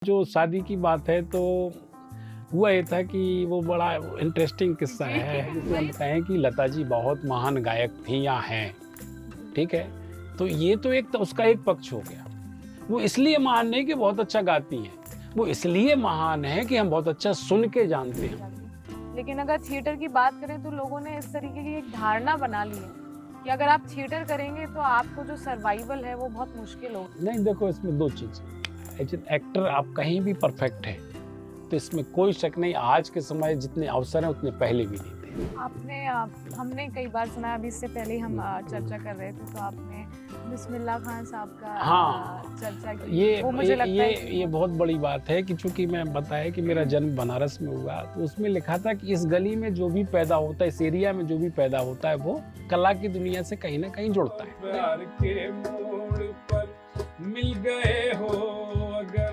जो शादी की बात है तो हुआ ये था कि वो बड़ा इंटरेस्टिंग किस्सा है जिसमें हम कहें कि लता जी बहुत महान गायक थी या हैं, ठीक है। तो ये तो एक तो उसका एक पक्ष हो गया। वो इसलिए महान नहीं कि बहुत अच्छा गाती हैं, वो इसलिए महान है कि हम बहुत अच्छा सुन के जानते हैं। लेकिन अगर थिएटर की बात करें तो लोगों ने इस तरीके की एक धारणा बना ली है कि अगर आप थिएटर करेंगे तो आपको जो सर्वाइवल है वो बहुत मुश्किल होगा। नहीं, देखो इसमें दो चीज़, एक्टर आप कहीं भी परफेक्ट है तो इसमें कोई शक नहीं। आज के समय जितने अवसर हैं उतने पहले भी नहीं थे। हमने कई बार सुना, अभी इससे पहले हम चर्चा कर रहे थे तो आपने बिस्मिल्लाह खान साहब का हाँ, चर्चा की। ये वो मुझे लगता है ये बहुत बड़ी बात है कि चूंकि मैं बताया कि मेरा जन्म बनारस में हुआ, तो उसमें लिखा था कि इस गली में जो भी पैदा होता है, इस एरिया में जो भी पैदा होता है, वो कला की दुनिया से कहीं ना कहीं जुड़ता है। प्यार के मोड़ पर मिल गए हो अगर,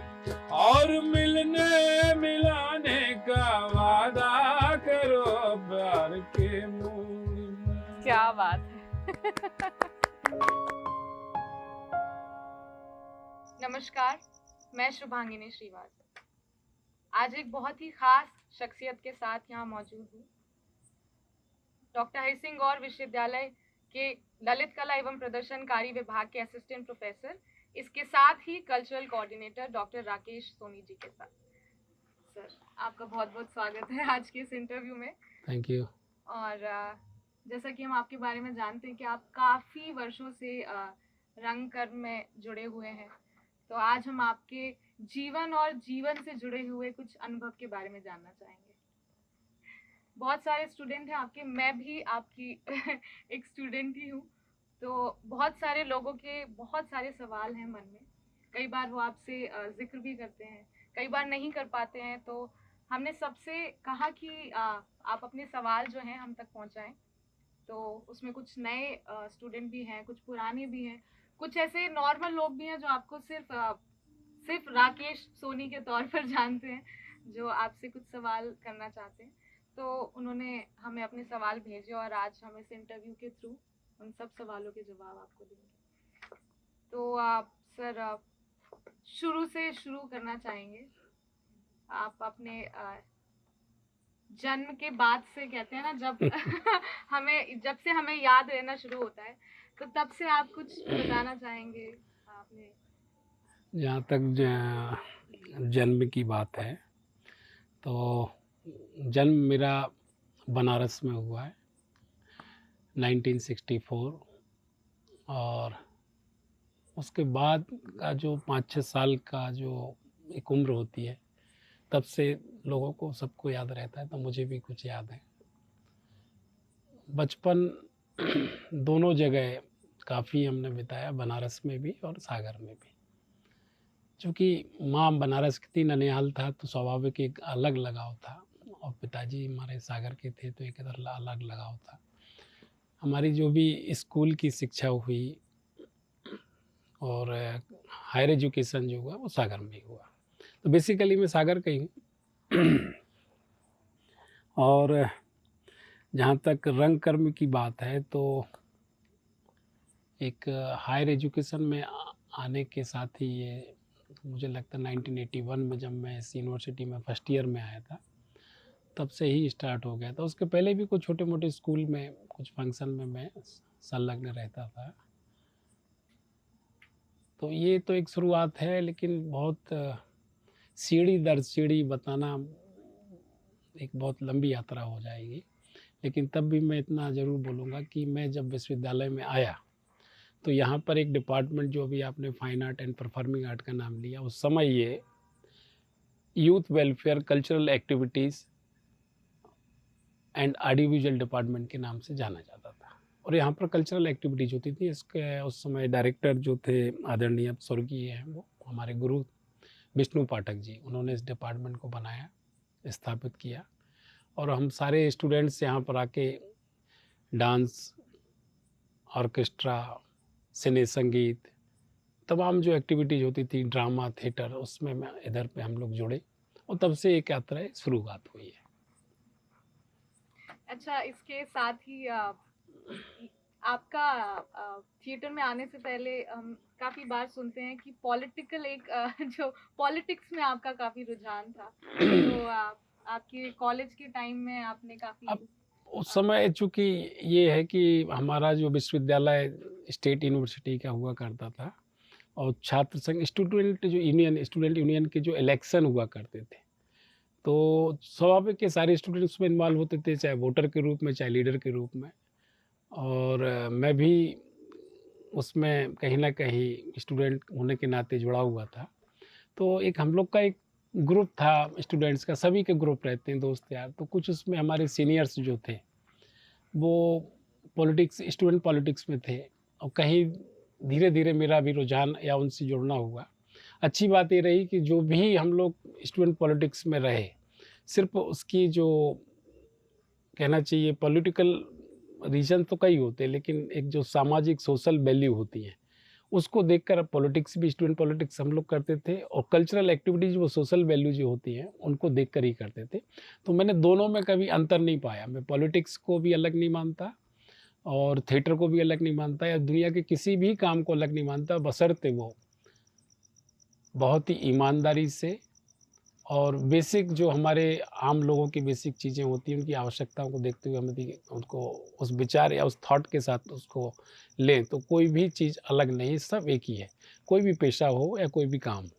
और मिलने मिलाने का वादा करो, प्यार के मोड़ पर। क्या बात है। नमस्कार, मैं शुभांगिनी श्रीवास्तव। आज एक बहुत ही खास शख्सियत के साथ यहाँ मौजूद हूँ। डॉक्टर हरिसिंह गौर विश्वविद्यालय के ललित कला एवं प्रदर्शनकारी विभाग के असिस्टेंट प्रोफेसर, इसके साथ ही cultural coordinator doctor Rakesh Soni ji के साथ। सर, आपका बहुत बहुत स्वागत है आज के इस इंटरव्यू में। Thank you. और जैसा कि हम आपके बारे में जानते हैं कि आप काफ़ी वर्षों से रंगकर्म में जुड़े हुए हैं, तो आज हम आपके जीवन और जीवन से जुड़े हुए कुछ अनुभव के बारे में जानना चाहेंगे। बहुत सारे स्टूडेंट हैं आपके, मैं भी आपकी एक स्टूडेंट ही हूँ, तो बहुत सारे लोगों के बहुत सारे सवाल हैं मन में। कई बार वो आपसे जिक्र भी करते हैं, कई बार नहीं कर पाते हैं, तो हमने सबसे कहा कि आप अपने सवाल जो हैं हम तक पहुँचाएं। तो उसमें कुछ नए स्टूडेंट भी हैं, कुछ पुराने भी हैं, कुछ ऐसे नॉर्मल लोग भी हैं जो आपको सिर्फ राकेश सोनी के तौर पर जानते हैं, जो आपसे कुछ सवाल करना चाहते हैं। तो उन्होंने हमें अपने सवाल भेजे और आज हम इस इंटरव्यू के थ्रू उन सब सवालों के जवाब आपको देंगे। तो आप सर शुरू से शुरू करना चाहेंगे। आप अपने जन्म के बाद से, कहते हैं ना, जब से हमें याद रहना शुरू होता है, तो तब से आप कुछ बताना चाहेंगे आपने? जहाँ तक जन्म की बात है तो जन्म मेरा बनारस में हुआ है 1964, और उसके बाद का जो 5-6 साल का जो एक उम्र होती है, तब से लोगों को सबको याद रहता है, तो मुझे भी कुछ याद है। बचपन दोनों जगह काफ़ी हमने बिताया, बनारस में भी और सागर में भी। चूँकि माँ बनारस की थी, ननिहाल था, तो स्वाभाविक एक अलग लगाव था, और पिताजी हमारे सागर के थे, तो एक अलग लगाव था। हमारी जो भी स्कूल की शिक्षा हुई और हायर एजुकेशन जो हुआ वो सागर में ही हुआ, तो बेसिकली मैं सागर का ही हूँ। और जहाँ तक रंग कर्म की बात है, तो एक हायर एजुकेशन में आने के साथ ही ये मुझे लगता है 1981 में जब मैं इस यूनिवर्सिटी में फर्स्ट ईयर में आया था, तब से ही स्टार्ट हो गया था। उसके पहले भी कुछ छोटे मोटे स्कूल में कुछ फंक्शन में मैं संलग्न रहता था। तो ये तो एक शुरुआत है, लेकिन बहुत सीढ़ी दर सीढ़ी बताना एक बहुत लंबी यात्रा हो जाएगी। लेकिन तब भी मैं इतना ज़रूर बोलूँगा कि मैं जब विश्वविद्यालय में आया, तो यहाँ पर एक डिपार्टमेंट, जो अभी आपने fine art and performing art का नाम लिया, उस समय ये youth welfare cultural activities and audio visual department के नाम से जाना जाता था। और यहाँ पर कल्चरल एक्टिविटीज़ होती थी। इसके उस समय डायरेक्टर जो थे आदरणीय स्वर्गीय हैं, वो हमारे गुरु विष्णु पाठक जी, उन्होंने इस डिपार्टमेंट को बनाया, स्थापित किया, और हम सारे स्टूडेंट्स यहाँ पर आके डांस, ऑर्केस्ट्रा, सिने संगीत, तमाम जो एक्टिविटीज़ होती थी, ड्रामा, थिएटर, उसमें मैं इधर पे हम लोग जुड़े, और तब से एक यात्रा शुरुआत हुई है। अच्छा, इसके साथ ही आपका थिएटर में आने से पहले हम काफी बार सुनते हैं कि पॉलिटिकल एक जो पॉलिटिक्स में आपका काफी रुझान था, तो आपके कॉलेज के टाइम में आपने काफी अब उस समय चूँकि ये है कि हमारा जो विश्वविद्यालय स्टेट यूनिवर्सिटी का हुआ करता था और छात्र संघ स्टूडेंट यूनियन के जो इलेक्शन हुआ करते थे, तो स्वाभाविक है सारे स्टूडेंट्स उसमें इन्वॉल्व होते थे, चाहे वोटर के रूप में, चाहे लीडर के रूप में। और मैं भी उसमें कहीं न कहीं स्टूडेंट होने के नाते जुड़ा हुआ था। तो एक हम लोग का एक ग्रुप था स्टूडेंट्स का, सभी के ग्रुप रहते हैं दोस्त यार, तो कुछ उसमें हमारे सीनियर्स जो थे, वो स्टूडेंट पॉलिटिक्स में थे और कहीं धीरे-धीरे मेरा भी रुझान या उनसे जुड़ना हुआ। अच्छी बात ये रही कि जो भी हम लोग स्टूडेंट पॉलिटिक्स में रहे, सिर्फ़ उसकी जो कहना चाहिए पॉलिटिकल रीज़न तो कई होते हैं, लेकिन एक जो सामाजिक सोशल वैल्यू होती है, उसको देखकर पॉलिटिक्स भी स्टूडेंट पॉलिटिक्स हम लोग करते थे और कल्चरल एक्टिविटीज़ वो सोशल वैल्यू जो होती हैं, उनको देखकर ही करते थे। तो मैंने दोनों में कभी अंतर नहीं पाया। मैं पॉलिटिक्स को भी अलग नहीं मानता और थिएटर को भी अलग नहीं मानता या दुनिया के किसी भी काम को अलग नहीं मानता, बशर्ते वो बहुत ही ईमानदारी से और बेसिक जो हमारे आम लोगों की बेसिक चीज़ें होती हैं, उनकी आवश्यकताओं को देखते हुए हमें उनको उस विचार या उस थॉट के साथ उसको लें, तो कोई भी चीज़ अलग नहीं, सब एक ही है। कोई भी पेशा हो या कोई भी काम हो।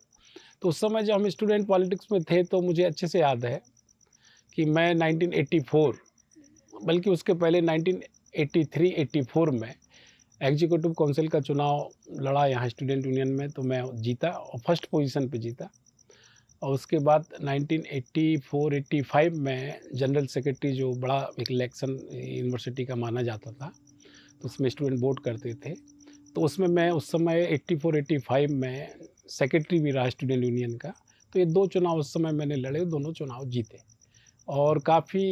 तो उस समय जब हम स्टूडेंट पॉलिटिक्स में थे, तो मुझे अच्छे से याद है कि मैं 1984 बल्कि उसके पहले 1983-84 में एग्जीक्यूटिव काउंसिल का चुनाव लड़ा यहाँ स्टूडेंट यूनियन में, तो मैं जीता और फर्स्ट पोजीशन पे जीता। और उसके बाद 1984-85 में जनरल सेक्रेटरी जो बड़ा एक इलेक्शन यूनिवर्सिटी का माना जाता था, तो उसमें स्टूडेंट वोट करते थे। तो उसमें मैं उस समय 84-85 में सेक्रेटरी भी रहा स्टूडेंट यूनियन का। तो ये 2 चुनाव उस समय मैंने लड़े, दोनों चुनाव जीते और काफ़ी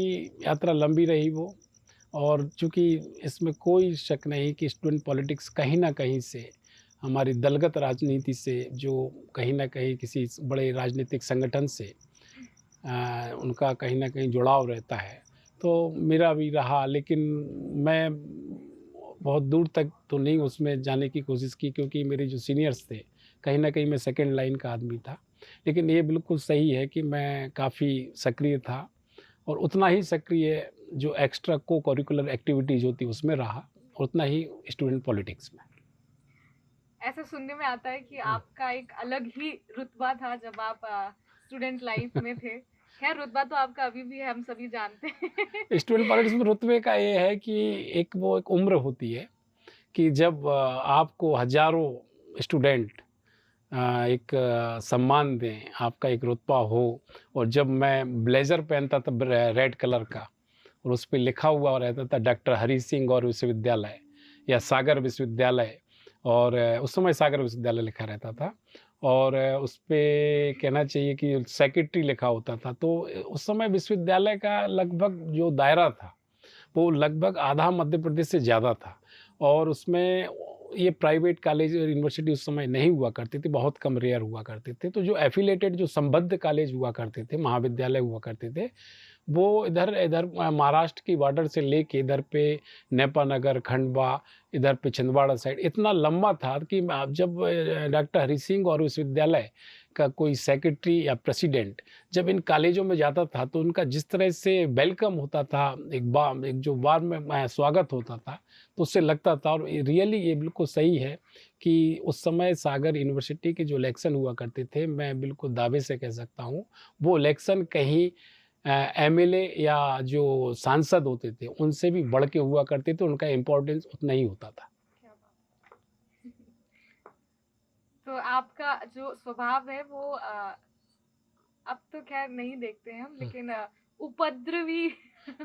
यात्रा लंबी रही वो। और चूँकि इसमें कोई शक नहीं कि स्टूडेंट पॉलिटिक्स कहीं न कहीं से हमारी दलगत राजनीति से जो कहीं न कहीं किसी बड़े राजनीतिक संगठन से उनका कहीं न कहीं जुड़ाव रहता है, तो मेरा भी रहा। लेकिन मैं बहुत दूर तक तो नहीं उसमें जाने की कोशिश की क्योंकि मेरे जो सीनियर्स थे, कहीं न कहीं मैं सेकंड लाइन का आदमी था। लेकिन ये बिल्कुल सही है कि मैं काफ़ी सक्रिय था और उतना ही सक्रिय जो एक्स्ट्रा को करिकुलर एक्टिविटीज़ होती उसमें रहा, उतना ही स्टूडेंट पॉलिटिक्स में। ऐसा सुनने में आता है कि हुँ। आपका एक अलग ही रुतबा था जब आप स्टूडेंट लाइफ में थे। खैर रुतबा तो आपका अभी भी है, हम सभी जानते हैं। स्टूडेंट पॉलिटिक्स में रुतबे का ये है कि एक उम्र होती है कि जब आपको हज़ारों स्टूडेंट एक सम्मान दें, आपका एक रुतबा हो। और जब मैं ब्लेज़र पहनता था रेड कलर का और उस पे लिखा हुआ रहता था डॉक्टर हरि सिंह और विश्वविद्यालय या सागर विश्वविद्यालय और उस समय सागर विश्वविद्यालय लिखा रहता था और उस पे कहना चाहिए कि सेक्रेटरी लिखा होता था। तो उस समय विश्वविद्यालय का लगभग जो दायरा था, वो लगभग आधा मध्य प्रदेश से ज़्यादा था और उसमें ये प्राइवेट कॉलेज और यूनिवर्सिटी उस समय नहीं हुआ करती थी, बहुत कम रेयर हुआ करते थे। तो जो एफ़िलिएटेड जो संबद्ध कॉलेज हुआ करते थे, महाविद्यालय हुआ करते थे, वो इधर इधर महाराष्ट्र की बॉर्डर से लेके इधर पे नेपानगर, खंडवा, इधर पे छिंदवाड़ा साइड इतना लंबा था कि जब डॉक्टर हरि सिंह और विश्वविद्यालय का कोई सेक्रेटरी या प्रेसिडेंट जब इन कॉलेजों में जाता था तो उनका जिस तरह से वेलकम होता था, एक जो वार्म में स्वागत होता था, तो उससे लगता था। और रियली ये बिल्कुल सही है कि उस समय सागर यूनिवर्सिटी के जो इलेक्शन हुआ करते थे, मैं बिल्कुल दावे से कह सकता हूँ, वो इलेक्शन कहीं एमएलए या जो सांसद होते थे, उनसे भी बढ़ के हुआ करते थे, उनका इम्पोर्टेंस उतना ही होता था। क्या बात। तो आपका जो स्वभाव है वो अब तो खैर नहीं देखते हैं हम, हुँ। लेकिन उपद्रवी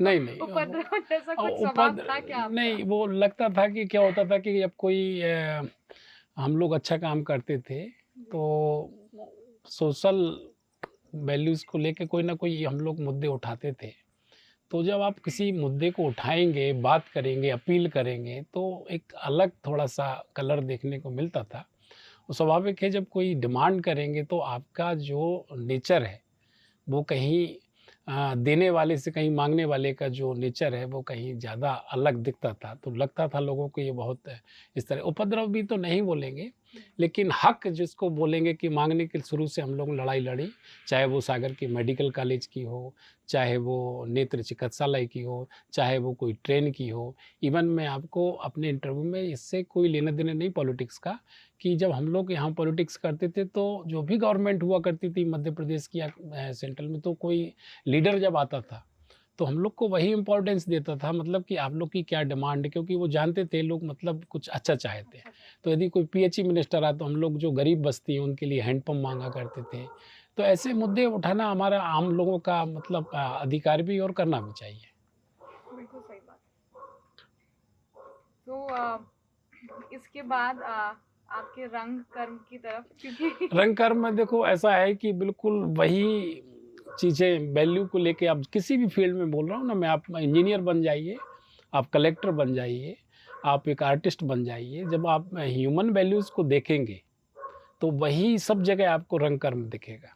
नहीं, नहीं उपद्रव जैसा कुछ स्वभाव उपद्र था क्या आपका? नहीं, वो लगता था कि क्या होता था कि जब कोई हम लोग अच्छा काम करते थे, जी। तो सोशल वैल्यूज़ को लेके कोई ना कोई हम लोग मुद्दे उठाते थे। तो जब आप किसी मुद्दे को उठाएँगे, बात करेंगे, अपील करेंगे, तो एक अलग थोड़ा-सा कलर देखने को मिलता था। और स्वाभाविक है जब कोई डिमांड करेंगे तो आपका जो नेचर है, वो कहीं देने वाले से कहीं माँगने वाले का जो नेचर है वो कहीं ज़्यादा अलग दिखता था। तो लगता था लोगों को ये बहुत इस तरह उपद्रव भी तो नहीं बोलेंगे, लेकिन हक जिसको बोलेंगे कि माँगने के शुरू से हम लोग लड़ाई लड़ी, चाहे वो सागर की मेडिकल कॉलेज की हो, चाहे वो नेत्र चिकित्सालय की हो, चाहे वो कोई ट्रेन की हो। इवन मैं आपको अपने इंटरव्यू में इससे कोई लेना-देना नहीं पॉलिटिक्स का, कि जब हम लोग यहाँ पॉलिटिक्स करते थे तो जो भी गवर्नमेंट हुआ करती थी मध्य प्रदेश की या सेंट्रल में, तो कोई लीडर जब आता था तो हम लोग को वही इम्पोर्टेंस देता था, मतलब कि आप लोग की क्या डिमांड है, क्योंकि वो जानते थे लोग मतलब कुछ अच्छा चाहते हैं। तो यदि कोई पीएचई मिनिस्टर आया तो हम लोग जो गरीब बस्ती है उनके लिए हैंडपम्प मांगा करते थे। तो ऐसे मुद्दे उठाना हमारा आम लोगों का मतलब अधिकार भी और करना भी चाहिए। बिल्कुल सही बात। तो इसके बाद आपके रंग कर्म की तरफ, क्योंकि रंग कर्म में देखो ऐसा है कि बिल्कुल वही चीज़ें वैल्यू को लेके आप किसी भी फील्ड में बोल रहा हूँ ना मैं, आप इंजीनियर बन जाइए, आप कलेक्टर बन जाइए, आप एक आर्टिस्ट बन जाइए, जब आप ह्यूमन वैल्यूज़ को देखेंगे तो वही सब जगह आपको रंग कर्म दिखेगा।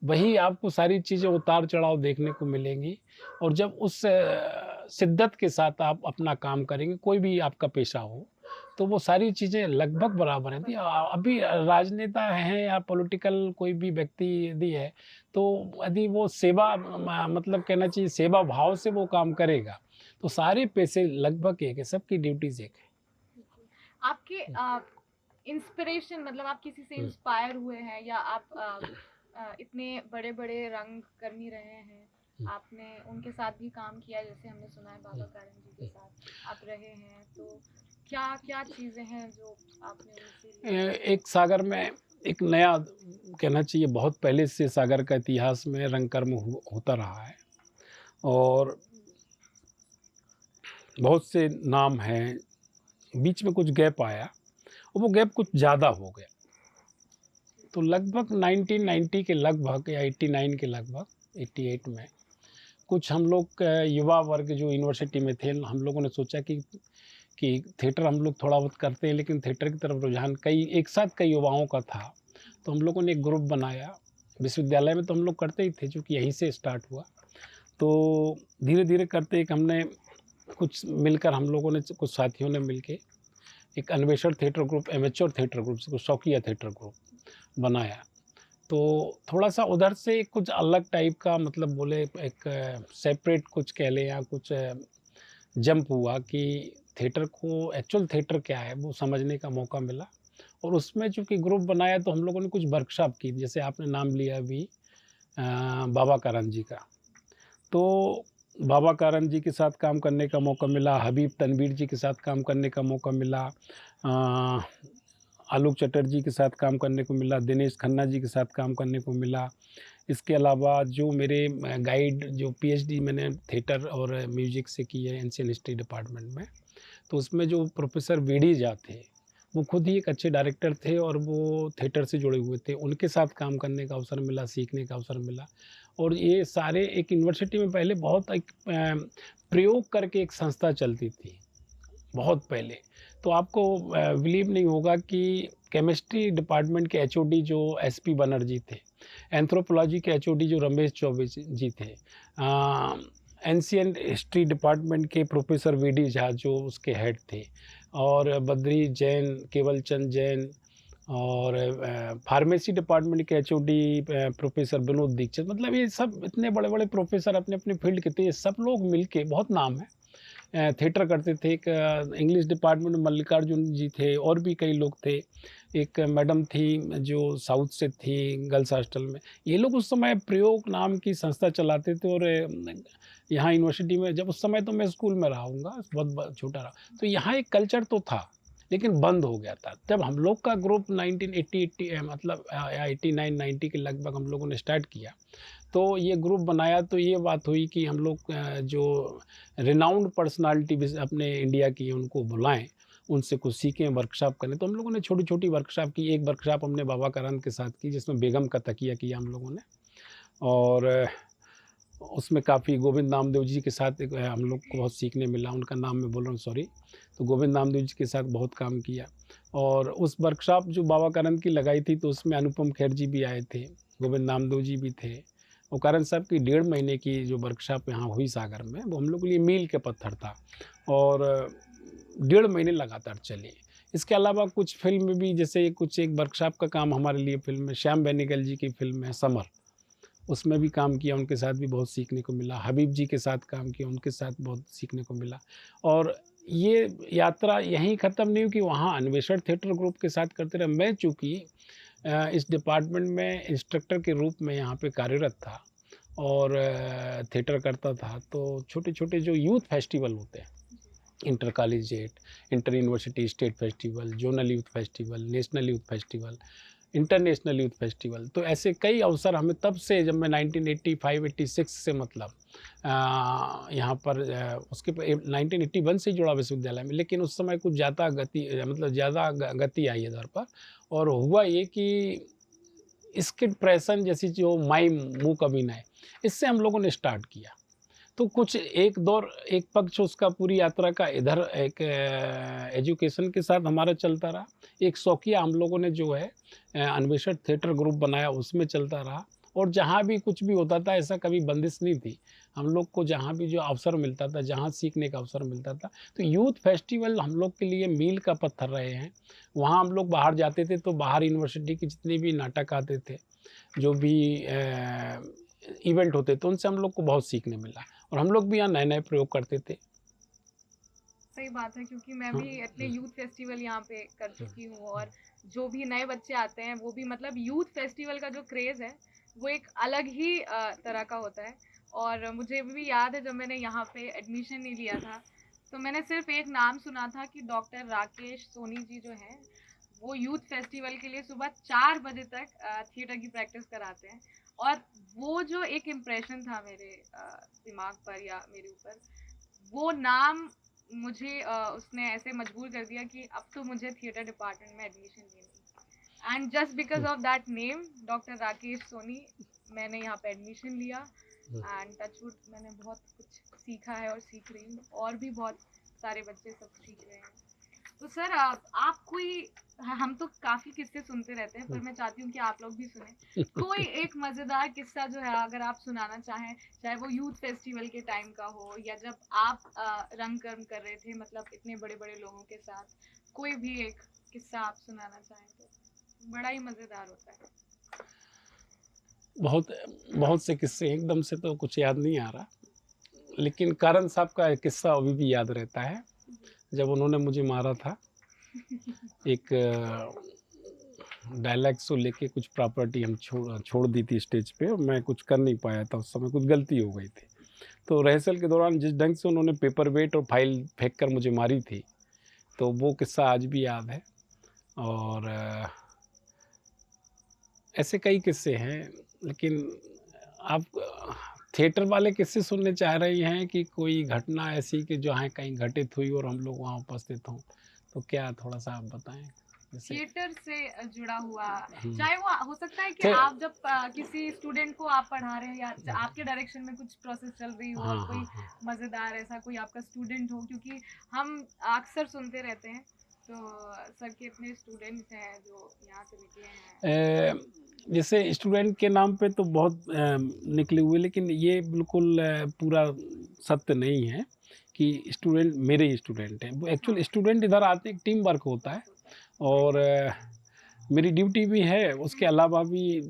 वही आपको सारी चीज़ें उतार-चढ़ाव देखने को मिलेंगी, और जब उस शिद्दत के साथ आप अपना काम करेंगे, कोई भी आपका पेशा हो, तो वो सारी चीज़ें लगभग बराबर रहती हैं। अभी राजनेता हैं या पॉलिटिकल कोई भी व्यक्ति यदि है, तो यदि वो सेवा मतलब कहना चाहिए सेवा भाव से वो काम करेगा, तो सारे पेशे लगभग एक है, सबकी ड्यूटीज़ एक है। आपके इंस्पिरेशन, मतलब आप किसी से हुँ। इंस्पायर हुए हैं, या आप इतने बड़े बड़े रंग कर्मी रहे हैं, हुँ। आपने उनके साथ भी काम किया, जैसे हमने सुना है बाबा कारण जी के हुँ। साथ आप रहे हैं, तो क्या क्या चीज़ें हैं जो आपने उनसे ली? एक सागर में एक नया कहना चाहिए, बहुत पहले से सागर का इतिहास में रंग कर्म होता रहा है, और बहुत से नाम हैं। बीच में कुछ गैप आया और वो गैप कुछ ज़्यादा हो गया। तो लगभग 1990 के लगभग या 89 के लगभग 88 में कुछ हम लोग युवा वर्ग जो यूनिवर्सिटी में थे, हम लोगों ने सोचा कि थिएटर हम लोग थोड़ा बहुत करते हैं, लेकिन थिएटर की तरफ रुझान कई एक साथ कई युवाओं का था। तो हम लोगों ने एक ग्रुप बनाया। विश्वविद्यालय में तो हम लोग करते ही थे, चूँकि यहीं से स्टार्ट हुआ। तो धीरे-धीरे करते एक हमने कुछ मिलकर हम लोगों ने कुछ साथियों ने मिलके एक अन्वेषण theatre group, amateur theatre group, जिसको शौकिया थिएटर ग्रुप बनाया। तो थोड़ा-सा उधर से कुछ अलग टाइप का मतलब बोले एक सेपरेट कुछ कह लें या कुछ जंप हुआ कि थिएटर को एक्चुअल थिएटर क्या है वो समझने का मौका मिला। और उसमें चूँकि ग्रुप बनाया तो हम लोगों ने कुछ वर्कशॉप की, जैसे आपने नाम लिया अभी बाबा करन जी का। तो बाबा कारण जी के साथ काम करने का मौका मिला, हबीब तनवीर जी के साथ काम करने का मौका मिला, आलोक चटर्जी के साथ काम करने को मिला, दिनेश खन्ना जी के साथ काम करने को मिला। इसके अलावा जो मेरे गाइड जो पीएचडी मैंने थिएटर और म्यूज़िक से की है एंशिएंट हिस्ट्री डिपार्टमेंट में, तो उसमें जो प्रोफ़ेसर वेडी झा थे, वो खुद ही एक अच्छे डायरेक्टर थे और वो थिएटर से जुड़े हुए थे। उनके साथ काम करने का अवसर मिला, सीखने का अवसर मिला। और ये सारे एक यूनिवर्सिटी में पहले बहुत एक प्रयोग करके एक संस्था चलती थी, बहुत पहले। तो आपको बिलीव नहीं होगा कि केमिस्ट्री डिपार्टमेंट के एचओडी जो एसपी बनर्जी थे, एंथ्रोपोलॉजी के एचओडी जो रमेश चौबे जी थे, एंशिएंट हिस्ट्री डिपार्टमेंट के प्रोफेसर वीडी झा जो उसके हेड थे, और बद्री जैन, केवलचंद जैन, और फार्मेसी डिपार्टमेंट के एचओडी प्रोफेसर विनोद दीक्षित, मतलब ये सब इतने बड़े-बड़े प्रोफेसर अपने-अपने फील्ड के थे। ये सब लोग मिलके बहुत नाम है। थिएटर करते थे। एक इंग्लिश डिपार्टमेंट में मल्लिकार्जुन जी थे, और भी कई लोग थे। एक मैडम थी जो साउथ से थी गर्ल्स हॉस्टल में। ये लोग उस समय प्रयोग नाम की संस्था चलाते थे, और यहाँ यूनिवर्सिटी में जब उस समय तो मैं स्कूल में रहा हूँगा, बहुत छोटा रहा। तो यहाँ एक कल्चर तो था, लेकिन बंद हो गया था। जब हम लोग का ग्रुप 1980 मतलब 89-90 के लगभग हम लोगों ने स्टार्ट किया, तो ये ग्रुप बनाया तो ये बात हुई कि हम लोग जो रिनाउंड पर्सनालिटी अपने इंडिया की उनको बुलाएँ, उनसे कुछ सीखें, वर्कशॉप करें। तो हम लोगों ने छोटी-छोटी वर्कशॉप की। एक वर्कशॉप हमने बाबा करन के साथ की, जिसमें बेगम का तकिया किया हम लोगों ने, और उसमें काफ़ी गोविंद नामदेव जी के साथ एक हम लोग को बहुत सीखने मिला। उनका नाम मैं बोल रहा हूँ, सॉरी। तो गोविंद नामदेव जी के साथ बहुत काम किया। और उस वर्कशॉप जो बाबा करन की लगाई थी, तो उसमें अनुपम खेर जी भी आए थे, गोविंद नामदेव जी भी थे, और कारण साहब की 1.5 महीने की जो वर्कशॉप यहाँ हुई सागर में, वो हम लोग के लिए मील के पत्थर था और 1.5 महीने लगातार चली। इसके अलावा कुछ फ़िल्म भी, जैसे कुछ एक वर्कशॉप का काम हमारे लिए फ़िल्म है, श्याम बेनेगल जी की फ़िल्म है समर, उसमें भी काम किया, उनके साथ भी बहुत सीखने को मिला। हबीब जी के साथ काम किया, उनके साथ बहुत सीखने को मिला। और ये यात्रा यहीं ख़त्म नहीं हुई कि वहाँ अन्वेषण थिएटर ग्रुप के साथ करते रहे। मैं चूँकि इस डिपार्टमेंट में इंस्ट्रक्टर के रूप में यहाँ पे कार्यरत था और थिएटर करता था, तो छोटे-छोटे जो यूथ फेस्टिवल होते हैं, inter collegiate, inter university state festival, zonal youth festival, national youth festival, international youth festival, तो ऐसे कई अवसर हमें तब से, जब मैं 1985-86 से मतलब यहाँ पर उसके 1981 से ही जुड़ा विश्वविद्यालय में, लेकिन उस समय कुछ ज़्यादा गति मतलब ज़्यादा गति आई इधर पर। और हुआ ये कि स्किट प्रेसन जैसी जो माइम मूक अभिनय, इससे हम लोगों ने स्टार्ट किया। तो कुछ एक दौर, एक पक्ष उसका पूरी यात्रा का इधर एक एजुकेशन के साथ हमारा चलता रहा। एक शौकिया हम लोगों ने जो है अन्वेषण थिएटर ग्रुप बनाया, उसमें चलता रहा। और जहाँ भी कुछ भी होता था, ऐसा कभी बंदिश नहीं थी। हम लोग को जहाँ भी जो अवसर मिलता था, जहाँ सीखने का अवसर मिलता था, तो यूथ फेस्टिवल हम लोग के लिए मील का पत्थर रहे हैं। वहाँ हम लोग बाहर जाते थे, तो बाहर यूनिवर्सिटी के जितने भी नाटक आते थे, जो भी इवेंट होते थे, उनसे हम लोग को बहुत सीखने मिला। और हम लोग भी यहाँ नए-नए प्रयोग करते थे। सही बात है, क्योंकि मैं हाँ, भी इतने यूथ फेस्टिवल यहाँ पे कर चुकी हूँ, और जो भी नए बच्चे आते हैं वो भी, मतलब यूथ फेस्टिवल का जो क्रेज़ है वो एक अलग ही तरह का होता है। और मुझे भी याद है, जब मैंने यहाँ पे एडमिशन नहीं लिया था, तो मैंने सिर्फ एक नाम सुना था कि डॉक्टर राकेश सोनी जी जो हैं, वो यूथ फेस्टिवल के लिए सुबह 4 बजे तक थिएटर की प्रैक्टिस कराते हैं। और वो जो एक इम्प्रेशन था मेरे दिमाग पर या मेरे ऊपर, वो नाम मुझे उसने ऐसे मजबूर कर दिया कि अब तो मुझे थिएटर डिपार्टमेंट में एडमिशन लेनी है। And just because of that name, doctor Rakesh Soni, मैंने यहाँ पे एडमिशन लिया। एंड टचवुड मैंने बहुत कुछ सीखा है और सीख रही हूँ, और भी बहुत सारे बच्चे सब सीख रहे हैं। तो सर, आप कोई, हम तो काफ़ी किस्से सुनते रहते हैं, पर मैं चाहती हूँ कि आप लोग भी सुने कोई एक मज़ेदार किस्सा जो है, अगर आप सुनाना चाहें, चाहे वो यूथ फेस्टिवल के टाइम का हो या जब आप रंग कर्म कर रहे थे, मतलब इतने बड़े बड़े लोगों के साथ, कोई भी एक किस्सा आप सुनाना चाहें तो बड़ा ही मज़ेदार होता है। बहुत बहुत से किस्से हैं, एकदम से तो कुछ याद नहीं आ रहा। लेकिन कारण साहब का एक किस्सा अभी भी याद रहता है, जब उन्होंने मुझे मारा था। एक डायलॉग्स को लेके कुछ प्रॉपर्टी हम छोड़ दी थी स्टेज पे, और मैं कुछ कर नहीं पाया था, उस समय कुछ गलती हो गई थी। तो रिहर्सल के दौरान जिस ढंग से उन्होंने पेपर वेट और फाइल फेंक कर मुझे मारी थी, तो वो किस्सा आज भी याद है। और ऐसे कई किस्से हैं, लेकिन आप थिएटर वाले किस्से सुनने चाह रही हैं कि कोई घटना ऐसी कि जहाँ कहीं घटित हुई और हम लोग वहाँ उपस्थित हों, तो क्या थोड़ा-सा आप बताएँ? जैसे थिएटर से जुड़ा हुआ, हुँ, चाहे वो हो सकता है कि थे आप जब किसी स्टूडेंट को आप पढ़ा रहे हैं, या आपके डायरेक्शन में कुछ प्रोसेस चल रही हो और हाँ, हाँ, कोई हाँ। मज़ेदार ऐसा कोई आपका स्टूडेंट हो, क्योंकि हम अक्सर सुनते रहते हैं, तो सर के इतने स्टूडेंट्स हैं जो यहाँ से निकले हैं। अ, जैसे स्टूडेंट के नाम पे तो बहुत निकले हुए, लेकिन ये बिल्कुल पूरा सत्य नहीं है कि स्टूडेंट मेरे ही स्टूडेंट हैं। वो हाँ, एक्चुअल स्टूडेंट इधर आते हैं, टीम वर्क होता है। और मेरी ड्यूटी भी है, उसके अलावा भी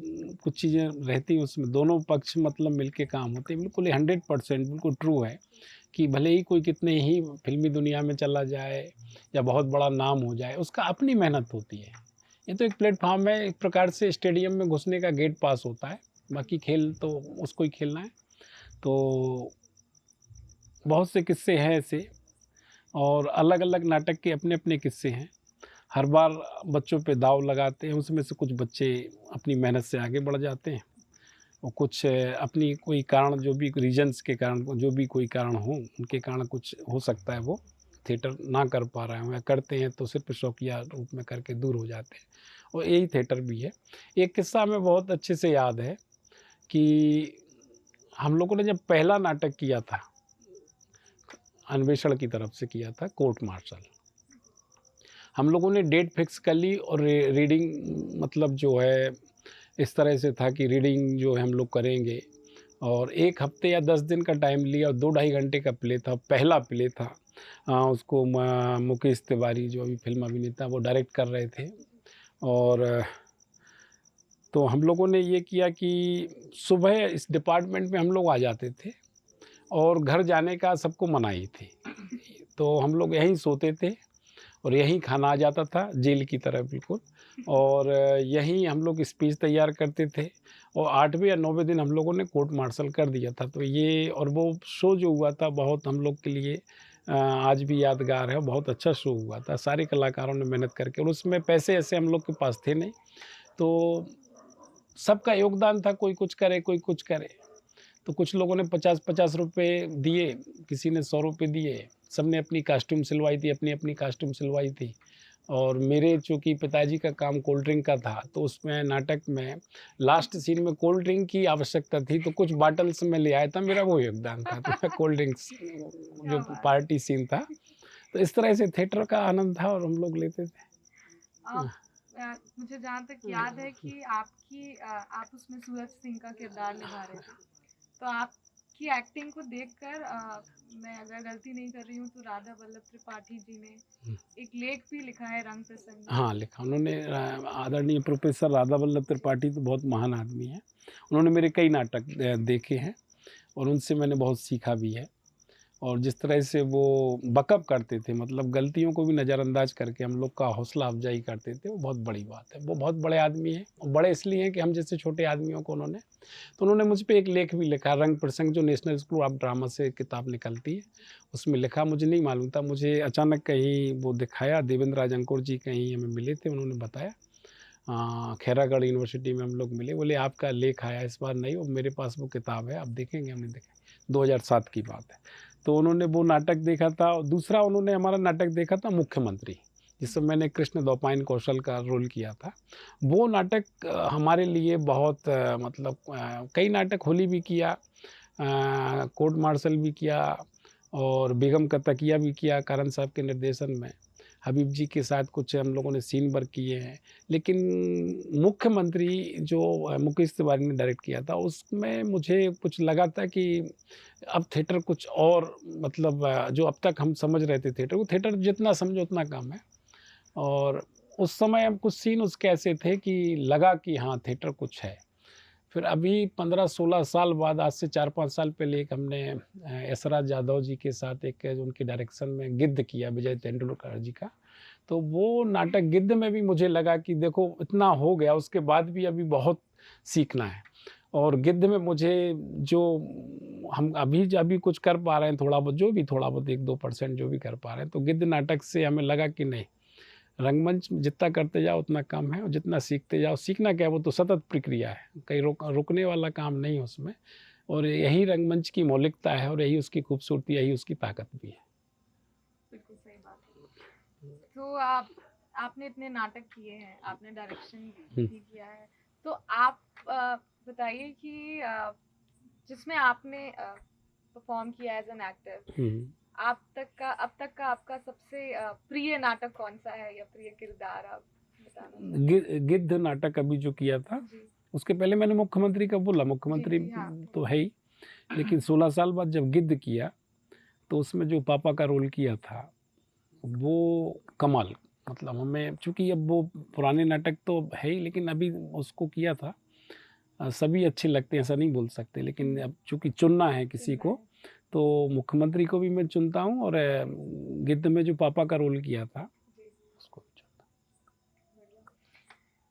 कुछ चीज़ें रहती हैं उसमें, दोनों पक्ष मतलब मिलके काम होते हैं। बिल्कुल ये 100% बिल्कुल ट्रू है कि भले ही कोई कितने ही फ़िल्मी दुनिया में चला जाए या बहुत बड़ा नाम हो जाए, उसका अपनी मेहनत होती है। ये तो एक प्लेटफ़ॉर्म है, एक प्रकार से स्टेडियम में घुसने का गेट पास होता है, बाकी खेल तो उसको ही खेलना है। तो बहुत से किस्से हैं ऐसे, और अलग-अलग नाटक के अपने-अपने किस्से हैं। हर बार बच्चों पे दाँव लगाते हैं, उसमें से कुछ बच्चे अपनी मेहनत से आगे बढ़ जाते हैं, और कुछ अपनी कोई कारण, जो भी रीज़न्स के कारण, जो भी कोई कारण हो, उनके कारण कुछ हो सकता है वो थिएटर ना कर पा रहे हों, या करते हैं तो सिर्फ़ शौकिया रूप में करके दूर हो जाते हैं, और यही थिएटर भी है। एक किस्सा हमें बहुत अच्छे से याद है कि हम लोगों ने जब पहला नाटक किया था, अन्वेषण की तरफ से किया था, कोर्ट मार्शल। हम लोगों ने डेट फिक्स कर ली, और रीडिंग मतलब जो है इस तरह से था कि रीडिंग जो है हम लोग करेंगे, और 1 हफ्ते या 10 दिन का टाइम लिया और 2 ढाई घंटे का प्ले था, पहला प्ले था। उसको मुकेश तिवारी जो अभी फ़िल्म अभिनेता वो डायरेक्ट कर रहे थे। और तो हम लोगों ने ये किया कि सुबह इस डिपार्टमेंट में हम लोग आ जाते थे और घर जाने का सबको मनाही थी। तो हम लोग यहीं सोते थे और यहीं खाना आ जाता था, जेल की तरह बिल्कुल। और यहीं हम लोग स्पीच तैयार करते थे और 8वें या 9वें दिन हम लोगों ने कोर्ट मार्शल कर दिया था। तो ये और वो शो जो हुआ था बहुत हम लोग के लिए आज भी यादगार है। बहुत अच्छा शो हुआ था, सारे कलाकारों ने मेहनत करके, और उसमें पैसे ऐसे हम लोग के पास थे नहीं। तो सबका योगदान था, कोई कुछ करे, कोई कुछ करे। तो कुछ लोगों ने 50-50 रुपए दिए, किसी ने 100 रुपए दिए, सबने अपनी कॉस्ट्यूम सिलवाई थी, अपनी-अपनी कॉस्ट्यूम सिलवाई थी। और मेरे चूँकि पिताजी का काम कोल्ड ड्रिंक का था, तो उसमें नाटक में लास्ट सीन में कोल्ड ड्रिंक की आवश्यकता थी, तो कुछ बॉटल्स मैं ले आया था, मेरा वो योगदान था। तो मैं कोल्ड ड्रिंक्स क्या जो बात पार्टी सीन था, तो इस तरह से थिएटर का आनंद था और हम लोग लेते थे। आप मुझे जहाँ तक याद है कि आप उसमें सूरज सिंह का किरदार निभा रहे थे। तो आपकी एक्टिंग को देखकर मैं अगर गलती नहीं कर रही हूँ तो राधा वल्लभ त्रिपाठी जी ने एक लेख भी लिखा है रंग प्रसंग में। हाँ, लिखा उन्होंने। आदरणीय प्रोफ़ेसर राधा वल्लभ त्रिपाठी तो बहुत महान आदमी हैं। उन्होंने मेरे कई नाटक देखे हैं और उनसे मैंने बहुत सीखा भी है। और जिस तरह से वो बकअप करते थे, मतलब गलतियों को भी नज़रअंदाज करके हम लोग का हौसला अफ़ज़ाई करते थे, वो बहुत बड़ी बात है। वो बहुत बड़े आदमी हैं और बड़े इसलिए हैं कि हम जैसे छोटे आदमियों को उन्होंने मुझ पे एक लेख भी लिखा, रंग प्रसंग, जो नेशनल स्कूल ऑफ ड्रामा से किताब निकलती है, उसमें लिखा। मुझे नहीं मालूम था, मुझे अचानक कहीं वो दिखाया, देवेंद्र राज अंकुर जी कहीं हमें मिले थे, उन्होंने बताया। खैरागढ़ यूनिवर्सिटी में हम लोग मिले, बोले आपका लेख आया इस बार नहीं, और मेरे पास वो किताब है, आप देखेंगे? हमने देखा, 2007 की बात है। तो उन्होंने वो नाटक देखा था और दूसरा उन्होंने हमारा नाटक देखा था मुख्यमंत्री, जिसमें मैंने कृष्ण द्वैपायन कौशल का रोल किया था। वो नाटक हमारे लिए बहुत मतलब कई नाटक होली भी किया, कोर्ट मार्शल भी किया और बेगम का तकिया भी किया कारण साहब के निर्देशन में। हबीब जी के साथ कुछ हम लोगों ने सीन वर्क किए हैं। लेकिन मुख्यमंत्री जो मुकेश तिवारी ने डायरेक्ट किया था, उसमें मुझे कुछ लगा था कि अब थिएटर कुछ और, मतलब जो अब तक हम समझ रहे थे थिएटर को, थिएटर जितना समझो उतना कम है। और उस समय हम कुछ सीन उसके ऐसे थे कि लगा कि हाँ, थिएटर कुछ है। फिर अभी 15-16 साल बाद, आज से 4-5 साल पहले, एक हमने यशराज यादव जी के साथ एक उनके डायरेक्शन में गिद्ध किया, विजय तेंदुलकर जी का। तो वो नाटक गिद्ध में भी मुझे लगा कि देखो इतना हो गया, उसके बाद भी अभी बहुत सीखना है। और गिद्ध में मुझे जो हम अभी कुछ कर पा रहे हैं, थोड़ा बहुत, जो भी थोड़ा बहुत 1-2% जो भी कर पा रहे हैं, तो गिद्ध नाटक से हमें लगा कि नहीं, रंगमंच में जितना करते जाओ उतना कम है और जितना सीखते जाओ, सीखना क्या है, वो तो सतत प्रक्रिया है, कहीं रुकने वाला काम नहीं है उसमें। और यही रंगमंच की मौलिकता है और यही उसकी खूबसूरती, यही उसकी ताकत भी है। बिल्कुल सही बात है। तो आपने इतने नाटक किए हैं, आपने डायरेक्शन भी किया है, तो आप बताइए कि जिसमें आपने परफॉर्म किया एज एन एक्टर, अब तक का आपका सबसे प्रिय नाटक कौन सा है या प्रिय किरदार आप बताना? गिद्ध नाटक अभी जो किया था, उसके पहले मैंने मुख्यमंत्री का बोला, मुख्यमंत्री हाँ। तो है ही, लेकिन 16 साल बाद जब गिद्ध किया तो उसमें जो पापा का रोल किया था वो कमाल, मतलब हमें, चूँकि अब वो पुराने नाटक तो है ही, लेकिन अभी उसको किया था। सभी अच्छे लगते हैं ऐसा नहीं बोल सकते, लेकिन अब चूँकि चुनना है किसी को, तो मुख्यमंत्री को भी मैं चुनता हूँ और गिद्ध में जो पापा का रोल किया था उसको भी चुनता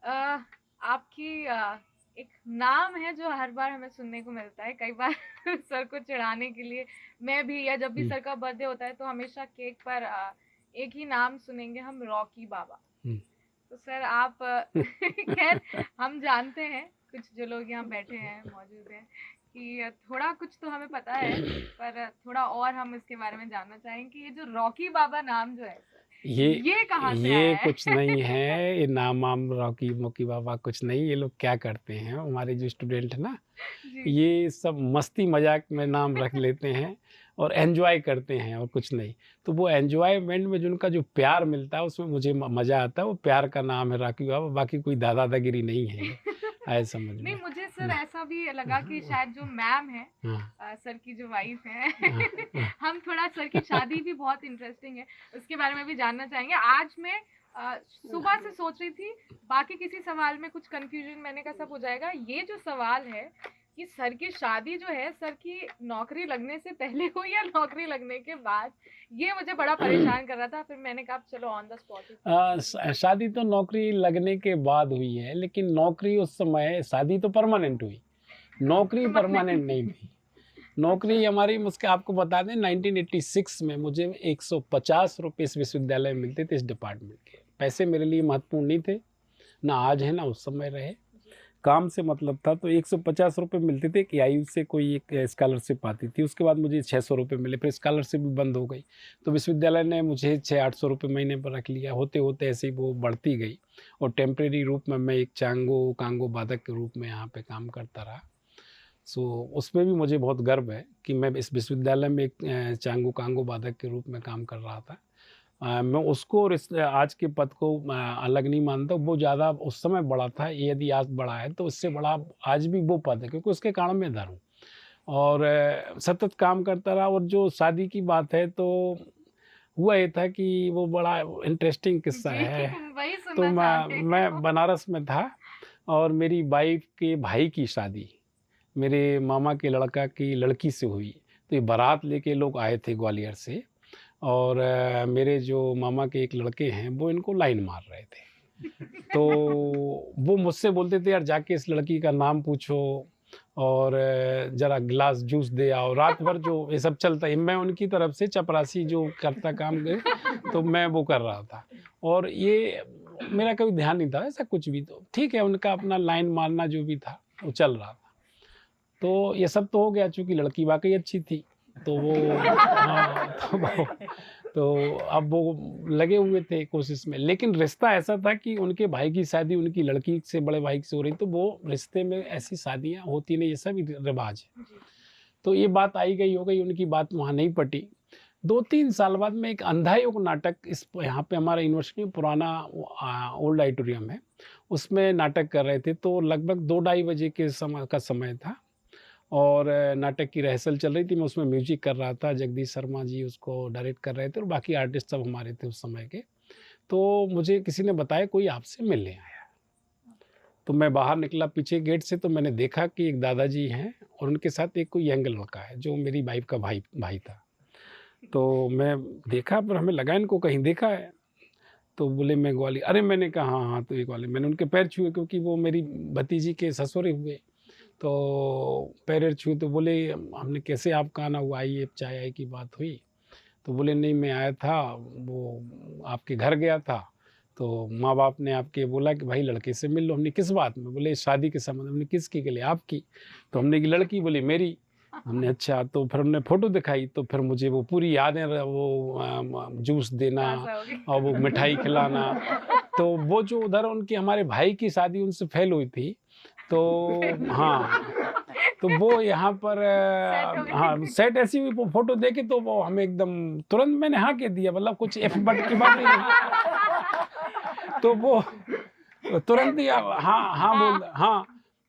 हूँ। आपकी एक नाम है जो हर बार हमें सुनने को मिलता है, कई बार सर को चिढ़ाने के लिए मैं भी, या जब भी सर का बर्थडे होता है तो हमेशा केक पर एक ही नाम सुनेंगे हम, रॉकी बाबा। तो सर आप खैर हम जानते हैं, कुछ जो लोग यहाँ बैठे हैं, मौजूद हैं, कि थोड़ा कुछ तो हमें पता है, पर थोड़ा और हम इसके बारे में जानना चाहेंगे कि ये जो रॉकी बाबा नाम जो है सर, ये कहाँ से आया है? कुछ नहीं है, ये नाम वाम रॉकी मोकी बाबा कुछ नहीं। ये लोग क्या करते हैं, हमारे जो स्टूडेंट है ना, ये सब मस्ती मजाक में नाम रख लेते हैं और एन्जॉय करते हैं और कुछ नहीं। तो वो एन्जॉयमेंट में जिनका जो प्यार मिलता है उसमें मुझे मज़ा आता है, वो प्यार का नाम है रॉकी बाबा, बाकी कोई दादागिरी नहीं है। आए समझ नहीं में। मुझे सर ऐसा भी लगा कि शायद जो मैम है हाँ सर की जो वाइफ है हाँ हाँ हम थोड़ा सर की शादी भी बहुत इंटरेस्टिंग है, उसके बारे में भी जानना चाहेंगे। आज मैं सुबह से सोच रही थी बाकी किसी सवाल में कुछ कंफ्यूजन मैंने कहा सब हो जाएगा, ये जो सवाल है कि सर की शादी जो है सर की नौकरी लगने से पहले हुई या नौकरी लगने के बाद, ये मुझे बड़ा परेशान कर रहा था। फिर मैंने कहा चलो ऑन द स्पॉट शादी तो नौकरी लगने के बाद हुई है, लेकिन नौकरी उस समय, शादी तो परमानेंट हुई, नौकरी परमानेंट नहीं थी। नौकरी हमारी, मुझे आपको बता दें 1986 में मुझे 150 रुपये इस विश्वविद्यालय में मिलते थे इस डिपार्टमेंट के। पैसे मेरे लिए महत्वपूर्ण नहीं थे, ना आज है ना उस समय रहे, काम से मतलब था। तो 150 रुपये मिलते थे कि आयु से कोई एक स्कॉलरशिप आती थी। उसके बाद मुझे 600 रुपये मिले, फिर स्कॉलरशिप भी बंद हो गई। तो विश्वविद्यालय ने मुझे 600-800 रुपये महीने पर रख लिया। होते होते ऐसे ही वो बढ़ती गई और टेम्प्रेरी रूप में मैं एक कांगो वादक के रूप में यहाँ पे काम करता रहा। उसमें भी मुझे बहुत गर्व है कि मैं इस विश्वविद्यालय में एक कांगो वादक के रूप में काम कर रहा था। मैं उसको और आज के पद को अलग नहीं मानता। वो ज़्यादा उस समय बड़ा था, यदि आज बड़ा है तो उससे बड़ा आज भी वो पद है, क्योंकि उसके कारण मैं इधर हूँ और सतत काम करता रहा। और जो शादी की बात है तो हुआ ये था कि वो बड़ा इंटरेस्टिंग किस्सा है। वही तो सुनना चाहते हैं। मैं बनारस में था और मेरी वाइफ के भाई की शादी मेरे मामा के लड़का की लड़की से हुई। तो ये बारात लेके लोग आए थे ग्वालियर से और मेरे जो मामा के एक लड़के हैं वो इनको लाइन मार रहे थे। तो वो मुझसे बोलते थे यार जाके इस लड़की का नाम पूछो और ज़रा गिलास जूस दे आओ। रात भर जो ये सब चलता है, मैं उनकी तरफ से चपरासी जो करता काम करे तो मैं वो कर रहा था और ये मेरा कभी ध्यान नहीं था ऐसा कुछ भी। तो ठीक है, उनका अपना लाइन मारना जो भी था वो चल रहा था। तो ये सब तो हो गया, चूँकि लड़की वाक़ई अच्छी थी तो वो हाँ, तो अब वो लगे हुए थे कोशिश में। लेकिन रिश्ता ऐसा था कि उनके भाई की शादी उनकी लड़की से, बड़े भाई से हो रही, तो वो रिश्ते में ऐसी शादियाँ होती नहीं, ये सब रिवाज है। तो ये बात आई गई हो गई, उनकी बात वहाँ नहीं पटी। 2-3 साल बाद में एक अंधा योग नाटक इस यहाँ पे हमारा यूनिवर्सिटी में पुराना ओल्ड ऑडिटोरियम है, उसमें नाटक कर रहे थे। तो लगभग 2-2:30 बजे के समय था और नाटक की रिहर्सल चल रही थी। मैं उसमें म्यूजिक कर रहा था, जगदीश शर्मा जी उसको डायरेक्ट कर रहे थे और बाकी आर्टिस्ट सब हमारे थे उस समय के। तो मुझे किसी ने बताया कोई आपसे मिलने आया। तो मैं बाहर निकला पीछे गेट से, तो मैंने देखा कि एक दादाजी हैं और उनके साथ एक कोई यंग लड़का है जो मेरी वाइफ का भाई था। तो मैं देखा, पर हमें लगा इनको कहीं देखा है। तो बोले मैं ग्वालियर। अरे मैंने कहा हाँ हाँ, तो ये ग्वालियर। मैंने उनके पैर छुए क्योंकि वो मेरी भतीजी के ससुरे हुए। तो पैर छुए तो बोले हमने कैसे आपका आना हुआ, आइए चाय की बात हुई। तो बोले नहीं मैं आया था, वो आपके घर गया था तो माँ बाप ने आपके बोला कि भाई लड़के से मिल लो। हमने किस बात में? बोले शादी के संबंध। हमने किसकी के लिए? आपकी। तो हमने की लड़की? बोली मेरी। हमने अच्छा। तो फिर हमने फ़ोटो दिखाई तो फिर मुझे वो पूरी यादें, वो जूस देना और वो मिठाई खिलाना। तो वो जो उधर उनकी हमारे भाई की शादी उनसे फेल हुई थी, तो हाँ, तो वो यहाँ पर हाँ सेट ऐसी हुई, वो फ़ोटो देखे तो वो हमें एकदम तुरंत मैंने हाँ कह दिया, मतलब कुछ एफ बट की बात नहीं। तो वो तुरंत ही हाँ हाँ बोल हाँ।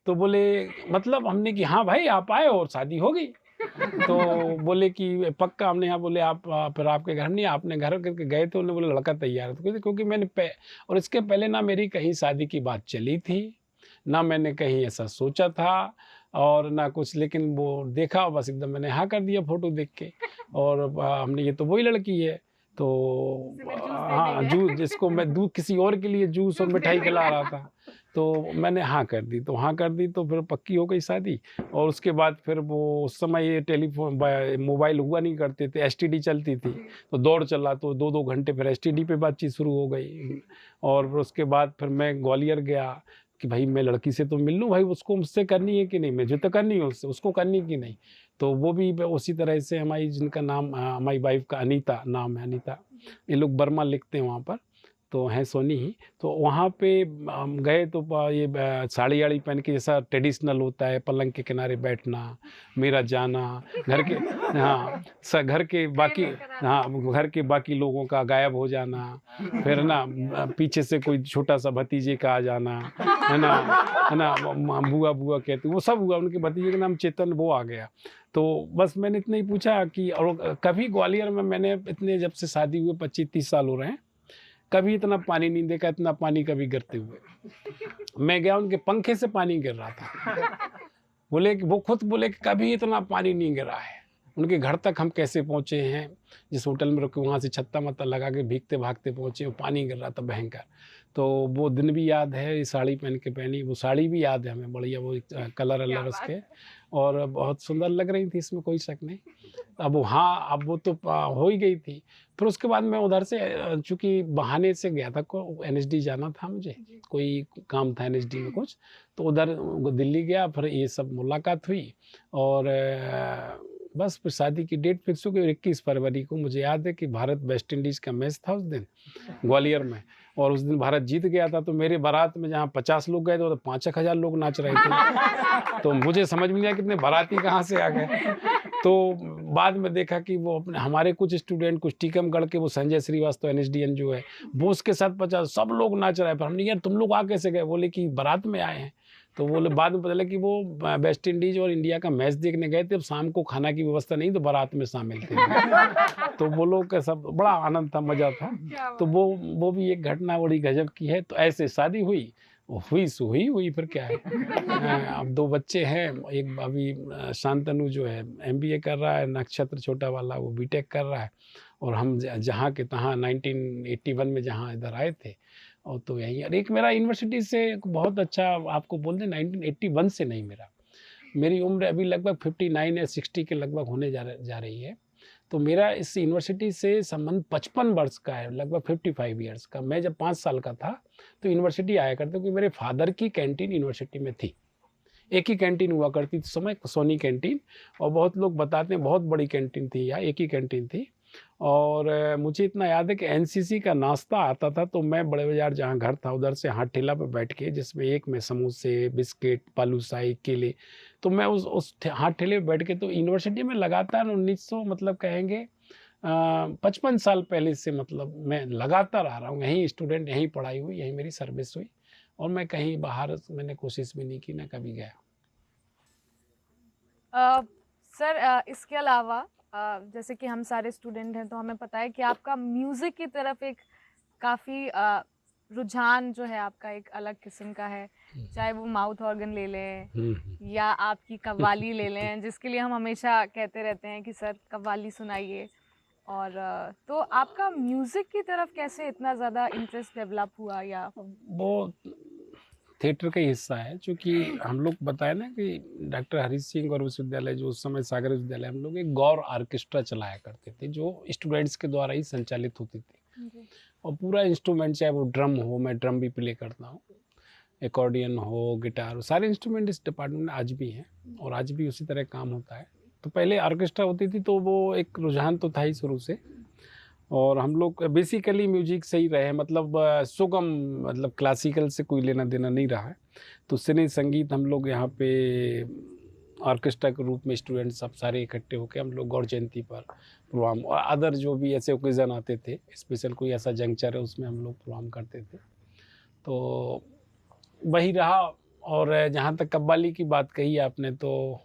तो बोले मतलब हमने कि हाँ भाई आप आए और शादी हो गई। तो बोले कि पक्का? हमने यहाँ बोले आप फिर आपके घर नहीं, आपने घर करके गए थे? उन्होंने बोला लड़का तैयार है। तो क्योंकि मैंने और इसके पहले ना मेरी कहीं शादी की बात चली थी, ना मैंने कहीं ऐसा सोचा था और ना कुछ, लेकिन वो देखा बस एकदम मैंने हाँ कर दिया फ़ोटो देख के। और हमने ये तो वही लड़की है। तो हाँ जूस, जिसको मैं दूध किसी और के लिए जूस और मिठाई खिला रहा था, तो मैंने हाँ कर दी। तो हाँ कर दी तो फिर पक्की हो गई शादी। और उसके बाद फिर वो उस समय ये टेलीफोन मोबाइल हुआ नहीं करते थे, एसटीडी चलती थी। तो दौड़ चला, तो 2-2 घंटे फिर एसटीडी पे बातचीत शुरू हो गई। और फिर उसके बाद फिर मैं ग्वालियर गया कि भाई मैं लड़की से तो मिल लूँ, भाई उसको मुझसे करनी है कि नहीं, मुझे तो करनी है उससे, उसको करनी कि नहीं। तो वो भी उसी तरह से हमारी, जिनका नाम हमारी वाइफ का अनीता नाम है, अनीता, ये लोग बर्मा लिखते हैं वहाँ पर। तो हैं सोनी ही। तो वहाँ पे हम गए तो ये साड़ी वाड़ी पहन के जैसा ट्रेडिशनल होता है, पलंग के किनारे बैठना, मेरा जाना, घर के हाँ घर के बाकी हाँ घर के बाकी लोगों का गायब हो जाना, फिर ना पीछे से कोई छोटा सा भतीजे का आ जाना, है ना बुआ बुआ कहते वो सब हुआ। उनके भतीजे का नाम चेतन, वो आ गया। तो बस मैंने इतना ही पूछा कि और कभी ग्वालियर में मैंने इतने जब से शादी हुए 25-30 साल हो रहे हैं, कभी इतना पानी नहीं देखा, इतना पानी कभी गिरते हुए। मैं गया उनके पंखे से पानी गिर रहा था। बोले कि वो खुद बोले कि कभी इतना पानी नहीं गिरा है। उनके घर तक हम कैसे पहुँचे हैं, जिस होटल में रुके वहाँ से छत्ता मत्ता लगा के भीगते भागते पहुँचे, वो पानी गिर रहा था भयंकर। तो वो दिन भी याद है, ये साड़ी पहन के पहनी वो साड़ी भी याद है हमें, बढ़िया वो कलर अल्लर उसके, और बहुत सुंदर लग रही थी, इसमें कोई शक नहीं। अब हाँ, अब वो तो हो ही गई थी। फिर उसके बाद मैं उधर से चूँकि बहाने से गया था, को एनएसडी जाना था मुझे, कोई काम था एनएसडी में कुछ, तो उधर दिल्ली गया, फिर ये सब मुलाकात हुई और बस फिर शादी की डेट फिक्स हो गई। 21 फरवरी को मुझे याद है कि भारत वेस्ट इंडीज़ का मैच था उस दिन ग्वालियर में, और उस दिन भारत जीत गया था। तो मेरे बारात में जहाँ 50 लोग गए थे, तो 5-1 हज़ार लोग नाच रहे थे। तो मुझे समझ में नहीं आया कितने बाराती कहाँ से आ गए। तो बाद में देखा कि वो अपने हमारे कुछ स्टूडेंट, कुछ टीकमगढ़ के, वो संजय श्रीवास्तव एनएसडीएन जो है, वो उसके साथ 50 सब लोग नाच रहे हैं। पर हमने यार तुम लोग आ कैसे गए? बोले कि बारात में आए हैं। तो बोले बाद में पता चला कि वो वेस्ट इंडीज और इंडिया का मैच देखने गए थे। अब शाम को खाना की व्यवस्था नहीं, तो बारात में शामिल थे। तो वो लोग का सब बड़ा आनंद था, मज़ा था। तो वो भी एक घटना बड़ी गजब की है। तो ऐसे शादी हुई सो हुई फिर क्या है। अब 2 बच्चे हैं, एक अभी शांतनु जो है एमबीए कर रहा है, नक्षत्र छोटा वाला वो बीटेक कर रहा है, और हम जहाँ के तहाँ 1981 में जहाँ इधर आए थे, और तो यही। और एक मेरा यूनिवर्सिटी से बहुत अच्छा आपको बोल दें, 1981 से नहीं, मेरी उम्र अभी लगभग 59 या 60 के लगभग होने जा रही है। तो मेरा इस यूनिवर्सिटी से संबंध 55 वर्ष का है, लगभग 55 ईयर्स का। मैं जब 5 साल का था तो यूनिवर्सिटी आया करता, क्योंकि मेरे फादर की कैंटीन यूनिवर्सिटी में थी। एक ही कैंटीन हुआ करती थी समय, सोनी कैंटीन, और बहुत लोग बताते हैं बहुत बड़ी कैंटीन थी, या एक ही कैंटीन थी। और मुझे इतना याद है कि एनसीसी का नाश्ता आता था, तो मैं बड़े बाजार जहाँ घर था उधर से हाथ ठेला पर बैठ के, जिसमें एक में समोसे, बिस्किट, बालूशाही, केले, तो मैं उस हाथ ठेले पर बैठ के, तो यूनिवर्सिटी में लगातार 1900 मतलब कहेंगे 55 साल पहले से, मतलब मैं लगातार आ रहा हूँ। यहीं स्टूडेंट, यहीं पढ़ाई हुई, यहीं मेरी सर्विस हुई, और मैं कहीं बाहर मैंने कोशिश भी नहीं की, ना कभी गया। सर इसके अलावा जैसे कि हम सारे स्टूडेंट हैं, तो हमें पता है कि आपका म्यूज़िक की तरफ एक काफ़ी रुझान जो है आपका एक अलग किस्म का है। चाहे वो माउथ ऑर्गन ले लें या आपकी कव्वाली ले लें, जिसके लिए हम हमेशा कहते रहते हैं कि सर कव्वाली सुनाइए। और तो आपका म्यूज़िक की तरफ कैसे इतना ज़्यादा इंटरेस्ट डेवलप हुआ? या वो थिएटर का ही हिस्सा है, क्योंकि हम लोग बताए ना कि डॉक्टर हरीश सिंह गौर विश्वविद्यालय, जो उस समय सागर विश्वविद्यालय, हम लोग एक गौर ऑर्केस्ट्रा चलाया करते थे, जो स्टूडेंट्स के द्वारा ही संचालित होती थी। और पूरा इंस्ट्रूमेंट, चाहे वो ड्रम हो, मैं ड्रम भी प्ले करता हूँ, एकॉर्डियन हो, गिटार हो, सारे इंस्ट्रूमेंट इस डिपार्टमेंट में आज भी हैं, और आज भी उसी तरह काम होता है। तो पहले ऑर्केस्ट्रा होती थी, तो वो एक रुझान तो था ही शुरू से। और हम लोग बेसिकली म्यूजिक से ही रहे, मतलब सुगम, मतलब क्लासिकल से कोई लेना देना नहीं रहा है। तो सिने संगीत हम लोग यहाँ पे ऑर्केस्ट्रा के रूप में स्टूडेंट सब सारे इकट्ठे होकर हम लोग गौर जयंती पर प्रोग्राम, और अदर जो भी ऐसे ओकेज़न आते थे, स्पेशल कोई ऐसा जंक्चर है, उसमें हम लोग प्रोग्राम करते थे। तो वही रहा। और जहाँ तक कव्वाली की बात कही आपने, तो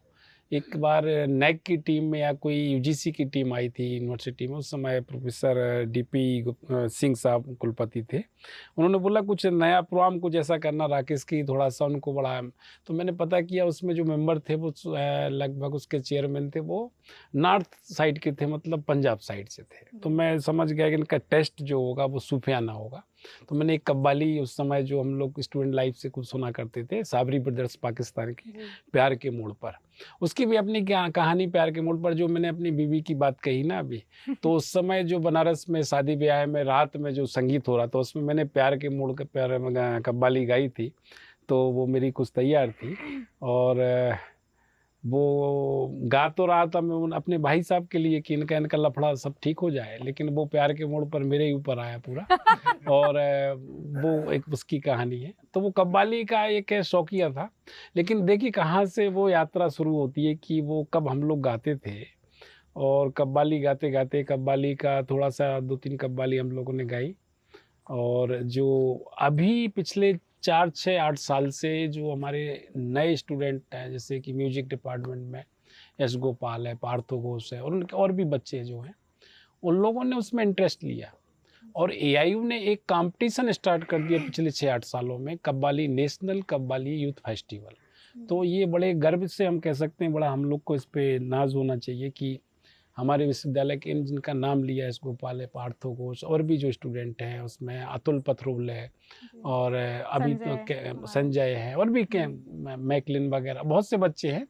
एक बार नैक की टीम में या कोई यूजीसी की टीम आई थी यूनिवर्सिटी में, उस समय प्रोफेसर डीपी सिंह साहब कुलपति थे। उन्होंने बोला कुछ नया प्रोग्राम कुछ ऐसा करना राकेश की, थोड़ा सा उनको बड़ा। तो मैंने पता किया, उसमें जो मेंबर थे वो लगभग उसके चेयरमैन थे, वो नॉर्थ साइड के थे, मतलब पंजाब साइड से थे। तो मैं समझ गया कि इनका टेस्ट जो होगा वो सूफियाना होगा। तो मैंने एक कव्वाली उस समय जो हम लोग स्टूडेंट लाइफ से कुछ सुना करते थे, साबरी ब्रदर्स पाकिस्तान की, प्यार के मोड़ पर, उसकी भी अपनी क्या कहानी, प्यार के मोड़ पर, जो मैंने अपनी बीवी की बात कही ना अभी, तो उस समय जो बनारस में शादी ब्याह में रात में जो संगीत हो रहा था, उसमें मैंने प्यार के मोड़ के प्यार में कव्वाली गाई थी। तो वो मेरी कुछ तैयार थी, और वो गा तो रहा था मैं अपने भाई साहब के लिए कि इनका इनका लफड़ा सब ठीक हो जाए, लेकिन वो प्यार के मोड़ पर मेरे ही ऊपर आया पूरा। और वो एक उसकी कहानी है। तो वो कव्वाली का एक शौकिया था, लेकिन देखिए कहाँ से वो यात्रा शुरू होती है कि वो कब हम लोग गाते थे, और कव्वाली गाते गाते कव्वाली का थोड़ा सा 2-3 कव्वाली हम लोगों ने गाई। और जो अभी पिछले 4, 6, 8 साल से जो हमारे नए स्टूडेंट हैं, जैसे कि म्यूजिक डिपार्टमेंट में यश गोपाल है, पार्थो घोष है, और उनके और भी बच्चे जो हैं, उन लोगों ने उसमें इंटरेस्ट लिया। और एआईयू ने एक कंपटीशन स्टार्ट कर दिया पिछले 6-8 सालों में, qawwali national qawwali youth festival. तो ये बड़े गर्व से हम कह सकते हैं, बड़ा हम लोग को इस पे नाज होना चाहिए कि हमारे विश्वविद्यालय के जिनका नाम लिया है, एस गोपाल है, पार्थो घोष, और भी जो स्टूडेंट हैं उसमें अतुल पथरोल है, और अभी तो संजय है, और भी मैकलिन वगैरह बहुत से बच्चे हैं।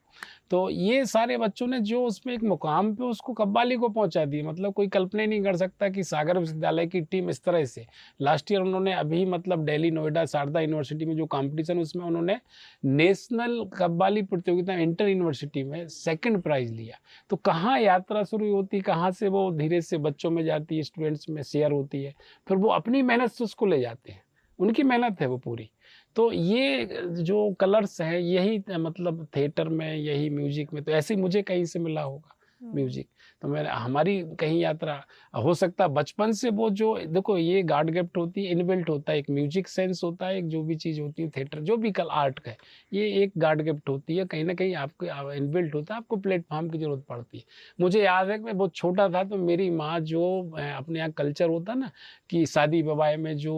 तो ये सारे बच्चों ने जो उसमें एक मुकाम पे उसको कव्वाली को पहुंचा दी, मतलब कोई कल्पना ही नहीं कर सकता कि सागर विश्वविद्यालय की टीम इस तरह से। लास्ट ईयर उन्होंने अभी मतलब दिल्ली, नोएडा, शारदा यूनिवर्सिटी में जो कंपटीशन, उसमें उन्होंने नेशनल कव्वाली प्रतियोगिता इंटर यूनिवर्सिटी में 2nd प्राइज लिया। तो कहाँ यात्रा शुरू होती, कहाँ से वो धीरे से बच्चों में जाती है, स्टूडेंट्स में शेयर होती है, फिर वो अपनी मेहनत से उसको ले जाते हैं, उनकी मेहनत है वो पूरी। तो ये जो कलर्स हैं, यही मतलब थिएटर में, यही म्यूजिक में, तो ऐसे ही मुझे कहीं से मिला होगा म्यूजिक। तो मैंने हमारी कहीं यात्रा हो सकता है बचपन से वो जो देखो ये गॉड गिफ्ट होती है, इनबिल्ट होता है, एक म्यूजिक सेंस होता है, एक जो भी चीज़ होती है थिएटर जो भी कल आर्ट का है, ये एक गॉड गिफ्ट होती है, कहीं ना कहीं आपको इनबिल्ट होता है, आपको प्लेटफॉर्म की जरूरत पड़ती है। मुझे याद है कि मैं बहुत छोटा था, तो मेरी माँ जो अपने यहाँ कल्चर होता है ना कि शादी विवाह में जो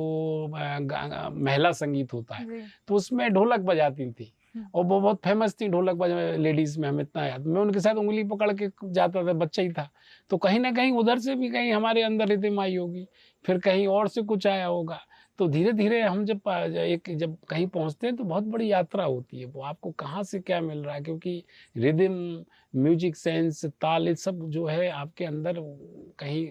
महिला संगीत होता है, तो उसमें ढोलक बजाती थी, और वो बहुत फेमस थी ढोलक बजा लेडीज में, हमें इतना याद। मैं उनके साथ उंगली पकड़ के जाता था, बच्चा ही था। तो कहीं ना कहीं उधर से भी कहीं हमारे अंदर रिदम आई होगी, फिर कहीं और से कुछ आया होगा। तो धीरे धीरे हम जब कहीं पहुंचते हैं तो बहुत बड़ी यात्रा होती है, वो आपको कहाँ से क्या मिल रहा है, क्योंकि रिदम, म्यूजिक सेंस, ताल, ये सब जो है आपके अंदर कहीं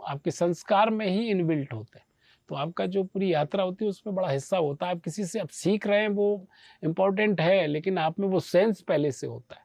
आपके संस्कार में ही इनबिल्ट होते हैं। तो आपका जो पूरी यात्रा होती है उसमें बड़ा हिस्सा होता है। आप किसी से आप सीख रहे हैं वो इम्पोर्टेंट है, लेकिन आप में वो सेंस पहले से होता है।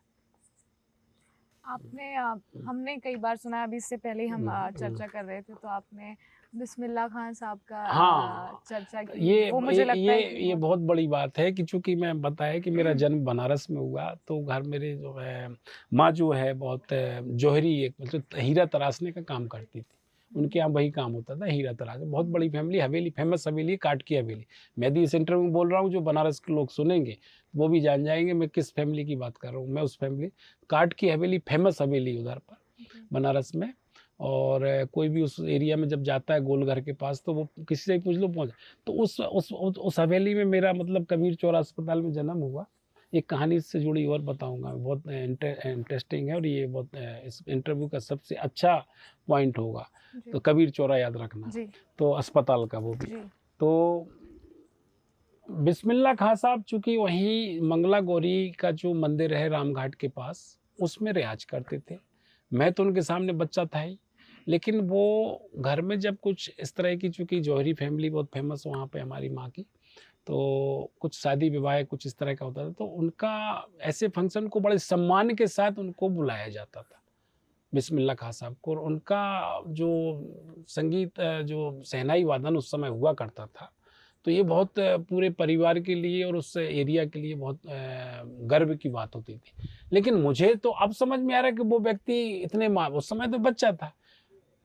आपने हमने कई बार सुना, अभी इससे पहले ही हम चर्चा कर रहे थे, तो आपने बिस्मिल्लाह खान साहब का हाँ, चर्चा की। ये वो मुझे लगता है कि ये बहुत बड़ी बात है कि चूंकि मैं बताया कि मेरा जन्म बनारस में हुआ, तो घर मेरे जो है माँ जो है बहुत जौहरी, एक मतलब हीरा तराशने का काम करती थी। उनके यहाँ वही काम होता था, हीरा तराश। बहुत बड़ी फैमिली, हवेली, फेमस हवेली, काट की हवेली। मैं भी इस इंटरव्यू में बोल रहा हूँ, जो बनारस के लोग सुनेंगे वो भी जान जाएंगे मैं किस फैमिली की बात कर रहा हूँ। मैं उस फैमिली, काट की हवेली फेमस हवेली उधर पर बनारस में। और कोई भी उस एरिया में जब जाता है गोलघर के पास, तो वो किसी से पूछ लो पहुँच। तो उस हवेली में मेरा मतलब कबीर चौरा अस्पताल में जन्म हुआ। एक कहानी इससे जुड़ी और बताऊंगा, बहुत इंटरेस्टिंग है, और ये बहुत इस इंटरव्यू का सबसे अच्छा पॉइंट होगा। तो कबीर चौरा याद रखना, तो अस्पताल का वो भी। तो बिस्मिल्लाह खां साहब चूँकि वहीं मंगला गौरी का जो मंदिर है रामघाट के पास, उसमें रियाज करते थे। मैं तो उनके सामने बच्चा था ही, लेकिन वो घर में जब कुछ इस तरह की, चूँकि जौहरी फैमिली बहुत फेमस वहाँ पे हमारी माँ की, तो कुछ शादी विवाह कुछ इस तरह का होता था, तो उनका ऐसे फंक्शन को बड़े सम्मान के साथ उनको बुलाया जाता था, बिस्मिल्लाह खां साहब को। और उनका जो संगीत, जो शहनाई वादन उस समय हुआ करता था, तो ये बहुत पूरे परिवार के लिए और उस एरिया के लिए बहुत गर्व की बात होती थी। लेकिन मुझे तो अब समझ में आ रहा है कि वो व्यक्ति इतने उस समय तो बच्चा था,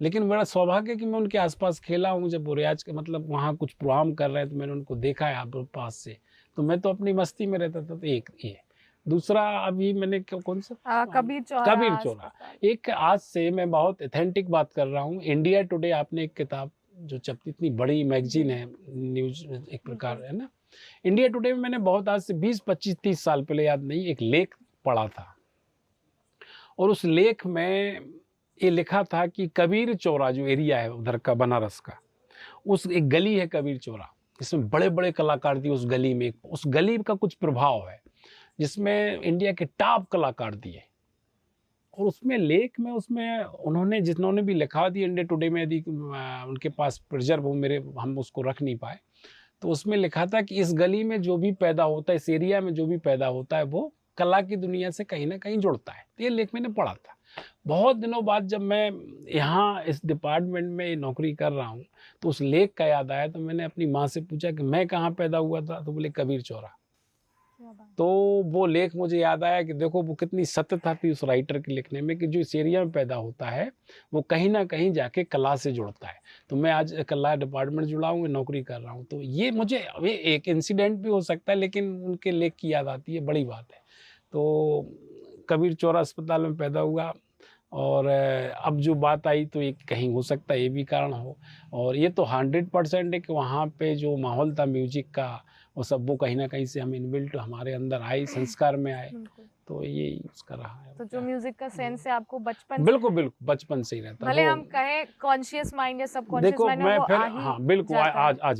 लेकिन मेरा सौभाग्य कि मैं उनके आसपास खेला हूँ। जब वो रियाज के मतलब वहाँ कुछ प्रोग्राम कर रहे हैं, तो मैंने उनको देखा है आप पास से, तो मैं तो अपनी मस्ती में रहता था। तो एक ये दूसरा, अभी मैंने कौन सा कबीर चौरा, एक आज से मैं बहुत ऑथेंटिक बात कर रहा हूँ। इंडिया टुडे, आपने एक किताब जो छपती, इतनी बड़ी मैगजीन है, न्यूज एक प्रकार है ना, इंडिया टुडे में मैंने बहुत आज से 20, 25, 30 साल पहले, याद नहीं, एक लेख पढ़ा था। और उस लेख में ये लिखा था कि कबीर चौरा जो एरिया है उधर का बनारस का, उस एक गली है कबीर चौरा, जिसमें बड़े बड़े कलाकार दिए उस गली में। उस गली का कुछ प्रभाव है जिसमें इंडिया के टॉप कलाकार दिए। और उसमें लेख में, उसमें उन्होंने जिन्होंने भी लिखा दिया, इंडिया टुडे में यदि उनके पास प्रिजर्व हो, हम उसको रख नहीं पाए, तो उसमें लिखा था कि इस गली में जो भी पैदा होता है, इस एरिया में जो भी पैदा होता है, वो कला की दुनिया से कहीं ना कहीं जुड़ता है। तो ये लेख मैंने पढ़ा था। बहुत दिनों बाद जब मैं यहाँ इस डिपार्टमेंट में नौकरी कर रहा हूँ तो उस लेख का याद आया। तो मैंने अपनी माँ से पूछा कि मैं कहाँ पैदा हुआ था, तो बोले कबीर चौरा। तो वो लेख मुझे याद आया कि देखो वो कितनी सत्यता थी उस राइटर के लिखने में कि जो इस एरिया में पैदा होता है वो कहीं ना कहीं जाके कला से जुड़ता है। तो मैं आज कला डिपार्टमेंट जुड़ा हूँ, नौकरी कर रहा हूँ। तो ये मुझे अभी एक इंसिडेंट भी हो सकता है लेकिन उनके लेख की याद आती है, बड़ी बात है। तो कबीर चौरा अस्पताल में पैदा हुआ और अब जो बात आई तो ये कहीं हो सकता है ये भी कारण हो। और ये तो 100% है कि वहाँ पे जो माहौल था म्यूजिक का वो सब वो कहीं ना कहीं से हम इनबिल्ट हमारे अंदर आए, संस्कार में आए। तो यही उसका रहा है। तो जो म्यूजिक का सेंस है आपको बचपन बिल्कुल बिल्कुल बचपन से ही रहता भले वो। हम कहें कॉन्शियस माइंड या सबकॉन्शियस देखो माइंड में मैं वो फिर आ ही हाँ बिल्कुल जाता है, आ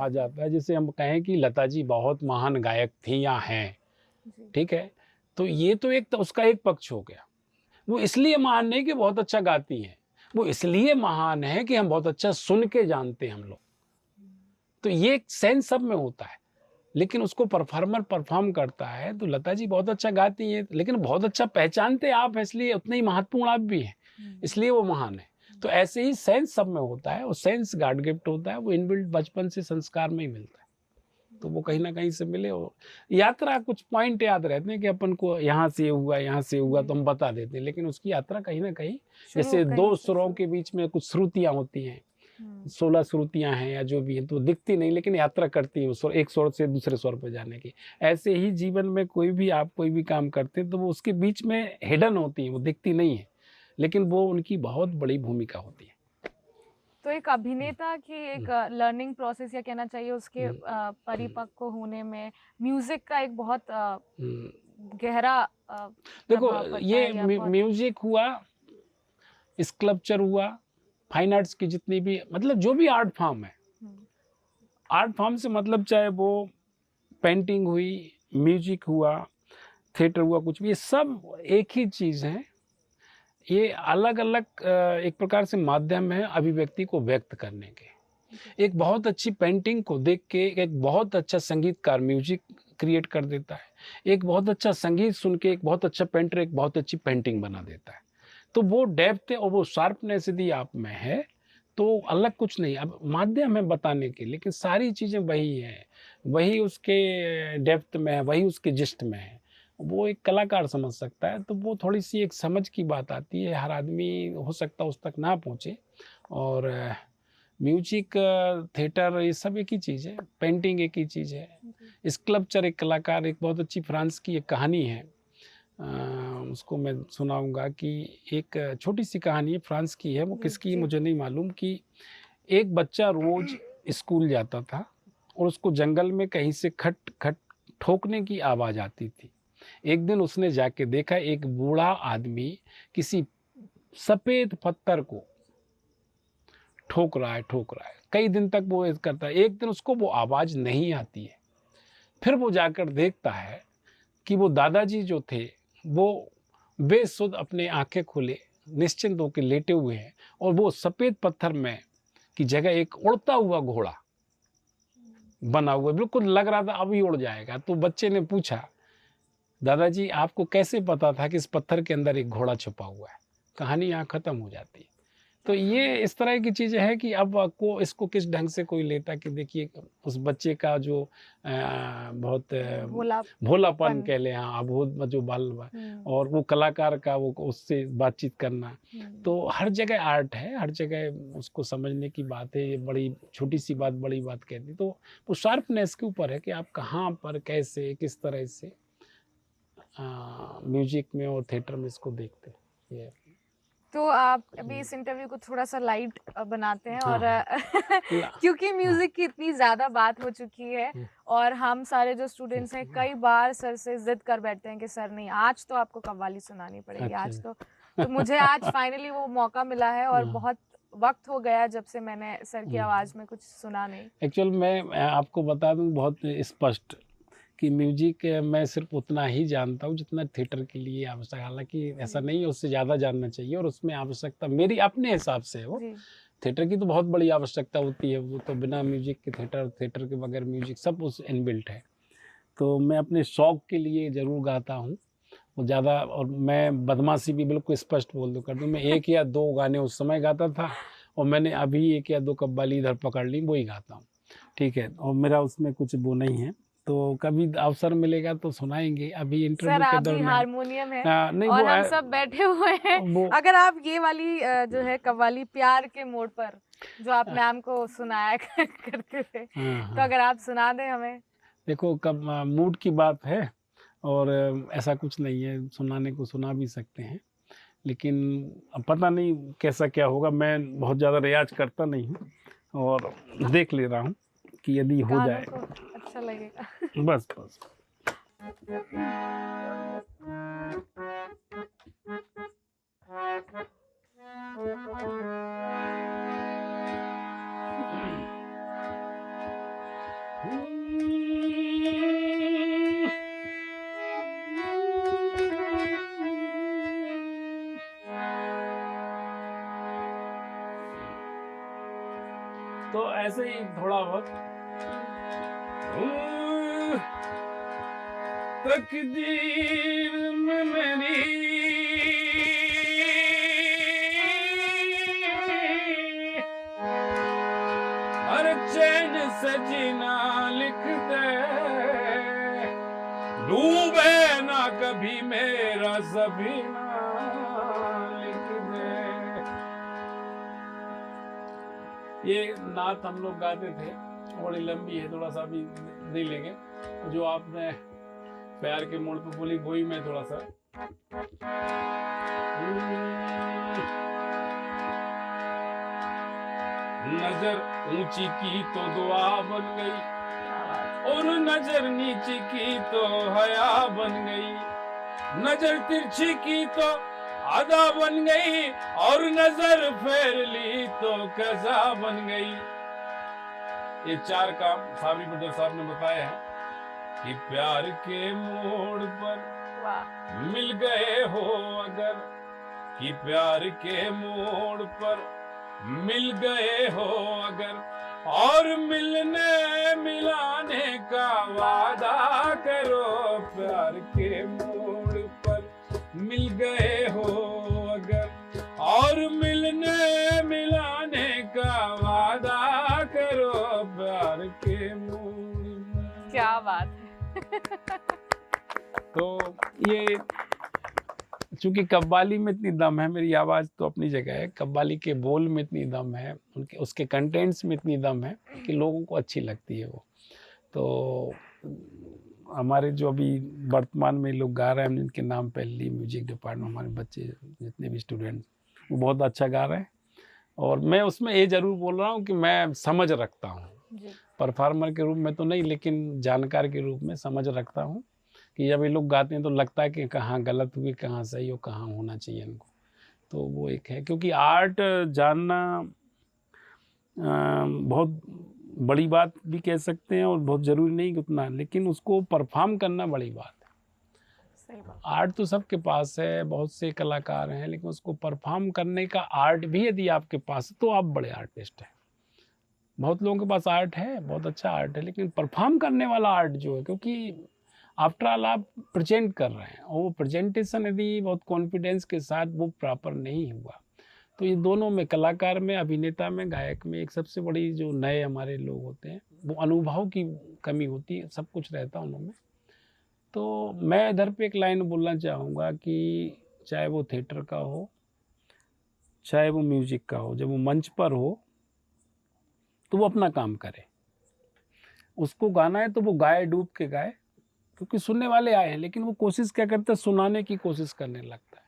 जाता है। जैसे हम कहें कि लता जी बहुत महान गायक थी या हैं, जी। ठीक है, तो ये तो एक तो उसका एक पक्ष हो गया। वो इसलिए महान नहीं कि बहुत अच्छा गाती हैं, वो इसलिए महान है कि हम बहुत अच्छा सुन के जानते हैं हम लोग। तो ये एक सेंस सब में होता है, लेकिन उसको परफॉर्मर परफॉर्म करता है। तो लता जी बहुत अच्छा गाती हैं लेकिन बहुत अच्छा पहचानते आप हैं, इसलिए उतने ही महत्वपूर्ण आप भी हैं, इसलिए वो महान है। तो ऐसे ही सेंस सब में होता है, वो सेंस गॉड गिफ्ट होता है, वो इनबिल्ट बचपन से संस्कार में ही मिलता है। तो वो कहीं ना कहीं से मिले। और यात्रा कुछ पॉइंट याद रहते हैं कि अपन को यहाँ से हुआ तो हम बता देते हैं, लेकिन उसकी यात्रा कहीं ना कहीं जैसे दो सुरों के बीच में कुछ श्रुतियाँ होती हैं, 16 श्रुतियाँ हैं या जो भी है, तो दिखती नहीं लेकिन यात्रा करती है एक स्वर से दूसरे स्वर पर जाने की। ऐसे ही जीवन में कोई भी आप कोई भी काम करते हैं तो वो उसके बीच में हिडन होती है, वो दिखती नहीं है लेकिन वो उनकी बहुत बड़ी भूमिका होती है। तो एक अभिनेता की एक लर्निंग प्रोसेस या कहना चाहिए उसके परिपक्व होने में म्यूजिक का एक बहुत गहरा देखो प्रभाव पड़ता ये है या बहुत म्यूजिक हुआ, स्कल्पचर हुआ, फाइन आर्ट्स की जितनी भी मतलब जो भी आर्ट फॉर्म है, आर्ट फॉर्म से मतलब चाहे वो पेंटिंग हुई, म्यूजिक हुआ, थिएटर हुआ, कुछ भी, ये सब एक ही चीज़ है। ये अलग अलग एक प्रकार से माध्यम है अभिव्यक्ति को व्यक्त करने के। एक बहुत अच्छी पेंटिंग को देख के एक बहुत अच्छा संगीतकार म्यूजिक क्रिएट कर देता है, एक बहुत अच्छा संगीत सुन के एक बहुत अच्छा पेंटर एक बहुत अच्छी पेंटिंग बना देता है। तो वो डेप्थ और वो शार्पनेस यदि आप में है तो अलग कुछ नहीं, अब माध्यम है बताने के, लेकिन सारी चीज़ें वही हैं, वही उसके डेप्थ में है, वही उसके जिस्ट में है। वो एक कलाकार समझ सकता है। तो वो थोड़ी सी एक समझ की बात आती है, हर आदमी हो सकता है उस तक ना पहुँचे। और म्यूजिक, थिएटर, ये सब एक ही चीज़ है, पेंटिंग एक ही चीज़ है, स्कल्पचर एक कलाकार। एक बहुत अच्छी फ्रांस की एक कहानी है, उसको मैं सुनाऊंगा कि एक छोटी सी कहानी है, फ्रांस की है, वो किसकी मुझे नहीं मालूम, कि एक बच्चा रोज स्कूल जाता था और उसको जंगल में कहीं से खट खट ठोकने की आवाज़ आती थी। एक दिन उसने जाके देखा एक बूढ़ा आदमी किसी सफ़ेद पत्थर को ठोक रहा है। कई दिन तक वो करता है। एक दिन उसको वो आवाज़ नहीं आती है। फिर वो जाकर देखता है कि वो दादाजी जो थे वो बेसुध अपने आंखें खोले निश्चिंत होकर लेटे हुए हैं और वो सफ़ेद पत्थर में की जगह एक उड़ता हुआ घोड़ा बना हुआ, बिल्कुल लग रहा था अभी उड़ जाएगा। तो बच्चे ने पूछा, दादाजी आपको कैसे पता था कि इस पत्थर के अंदर एक घोड़ा छुपा हुआ है? कहानी यहाँ ख़त्म हो जाती है। तो ये इस तरह की चीज़ें हैं कि अब को इसको किस ढंग से कोई लेता कि देखिए उस बच्चे का जो बहुत भोलापन कह लें, हाँ, अबोध जो बाल और वो कलाकार का वो उससे बातचीत करना। तो हर जगह आर्ट है, हर जगह उसको समझने की बात है। ये बड़ी छोटी सी बात बड़ी बात कहती, तो वो शार्पनेस के ऊपर है कि आप कहाँ पर कैसे किस तरह से म्यूजिक में और थिएटर में इसको देखते हैं। तो आप अभी इस इंटरव्यू को थोड़ा सा लाइट बनाते हैं और क्योंकि म्यूजिक की इतनी ज़्यादा बात हो चुकी है और हम सारे जो स्टूडेंट्स हैं कई बार सर से जिद कर बैठते हैं कि सर नहीं आज तो आपको कव्वाली सुनानी पड़ेगी। आज तो मुझे आज फाइनली वो मौका मिला है और बहुत वक्त हो गया जब से मैंने सर की आवाज़ में कुछ सुना नहीं। एक्चुअल मैं आपको बता दूं बहुत स्पष्ट कि म्यूजिक मैं सिर्फ उतना ही जानता हूँ जितना थिएटर के लिए आवश्यक, हालांकि ऐसा नहीं है, उससे ज़्यादा जानना चाहिए और उसमें आवश्यकता मेरी अपने हिसाब से है। वो थिएटर की तो बहुत बड़ी आवश्यकता होती है, वो तो बिना म्यूजिक के थिएटर के बगैर म्यूजिक सब उस इनबिल्ट है। तो मैं अपने शौक़ के लिए ज़रूर गाता हूँ। वो ज़्यादा, और मैं बदमाशी भी बिल्कुल स्पष्ट बोल दूँ कर दूँ, मैं 1 या 2 गाने उस समय गाता था, और मैंने अभी 1 या 2 कव्वाली इधर पकड़ ली, वही गाता हूँ, ठीक है? और मेरा उसमें कुछ वो नहीं है, तो कभी अवसर मिलेगा तो सुनाएँगे, अभी सर इंटरव्यू के आप भी दौरान हारमोनियम है नहीं और वो हम सब बैठे हुए हैं। वो अगर आप ये वाली जो है कव्वाली प्यार के मोड़ पर जो आप मैम को सुनाया करते थे, हाँ, तो हाँ। अगर आप सुना दें हमें। देखो कब मूड की बात है, और ऐसा कुछ नहीं है, सुनाने को सुना भी सकते हैं, लेकिन अब पता नहीं कैसा क्या होगा। मैं बहुत ज़्यादा रियाज़ करता नहीं हूँ, और देख ले रहा हूँ कि यदि हो कानों जाए। को अच्छा लगेगा। बस, बस। तो ऐसे ही थोड़ा बहुत तकदीर में मेरी हर चैन से जीना लिख दे, डूबे ना कभी मेरा सफीना लिख दे। ये नात हम लोग गाते थे, बड़ी लंबी है, थोड़ा सा भी नहीं लेंगे। जो आपने प्यार के मोड़ पे बोली वही मैं थोड़ा सा। नजर ऊंची की तो दुआ बन गई, और नजर नीची की तो हया बन गई, नजर तिरछी की तो आधा बन गई, और नजर फेर ली तो कज़ा बन गई। ये 4 काम साबरी बदर साहब ने बताया है कि प्यार के मोड़ पर मिल गए हो अगर, कि प्यार के मोड़ पर मिल गए हो अगर, और मिलने मिलाने का वादा करो। प्यार के मोड़ पर मिल गए हो अगर, और मिलने मिलाने का वादा करो। प्यार के मोड़ पर। क्या बात है। तो ये चूंकि कव्वाली में इतनी दम है, मेरी आवाज़ तो अपनी जगह है, कव्वाली के बोल में इतनी दम है, उनके उसके कंटेंट्स में इतनी दम है कि लोगों को अच्छी लगती है वो। तो हमारे जो अभी वर्तमान में लोग गा रहे हैं, जिनके नाम पहली म्यूजिक डिपार्टमेंट, हमारे बच्चे जितने भी स्टूडेंट, वो बहुत अच्छा गा रहे हैं। और मैं उसमें ये ज़रूर बोल रहा हूँ कि मैं समझ रखता हूँ, परफॉर्मर के रूप में तो नहीं, लेकिन जानकार के रूप में समझ रखता हूँ कि जब ये लोग गाते हैं तो लगता है कि कहाँ गलत हुई, कहाँ सही और कहाँ होना चाहिए इनको। तो वो एक है, क्योंकि आर्ट जानना बहुत बड़ी बात भी कह सकते हैं, और बहुत ज़रूरी नहीं उतना, लेकिन उसको परफॉर्म करना बड़ी बात है। सही बात। आर्ट तो सबके पास है, बहुत से कलाकार हैं, लेकिन उसको परफॉर्म करने का आर्ट भी यदि आपके पास है तो आप बड़े आर्टिस्ट हैं। बहुत लोगों के पास आर्ट है, बहुत अच्छा आर्ट है, लेकिन परफॉर्म करने वाला आर्ट जो है, क्योंकि आफ्टर ऑल आप प्रेजेंट कर रहे हैं, और वो प्रेजेंटेशन यदि बहुत कॉन्फिडेंस के साथ वो प्रॉपर नहीं हुआ, तो ये दोनों में, कलाकार में, अभिनेता में, गायक में, एक सबसे बड़ी जो नए हमारे लोग होते हैं, वो अनुभव की कमी होती है। सब कुछ रहता है उनमें। तो मैं इधर पे एक लाइन बोलना चाहूँगा कि चाहे वो थिएटर का हो, चाहे वो म्यूजिक का हो, जब वो मंच पर हो तो वो अपना काम करे। उसको गाना है तो वो गाए, डूब के गाए, क्योंकि सुनने वाले आए हैं, लेकिन वो कोशिश क्या करता है, सुनाने की कोशिश करने लगता है।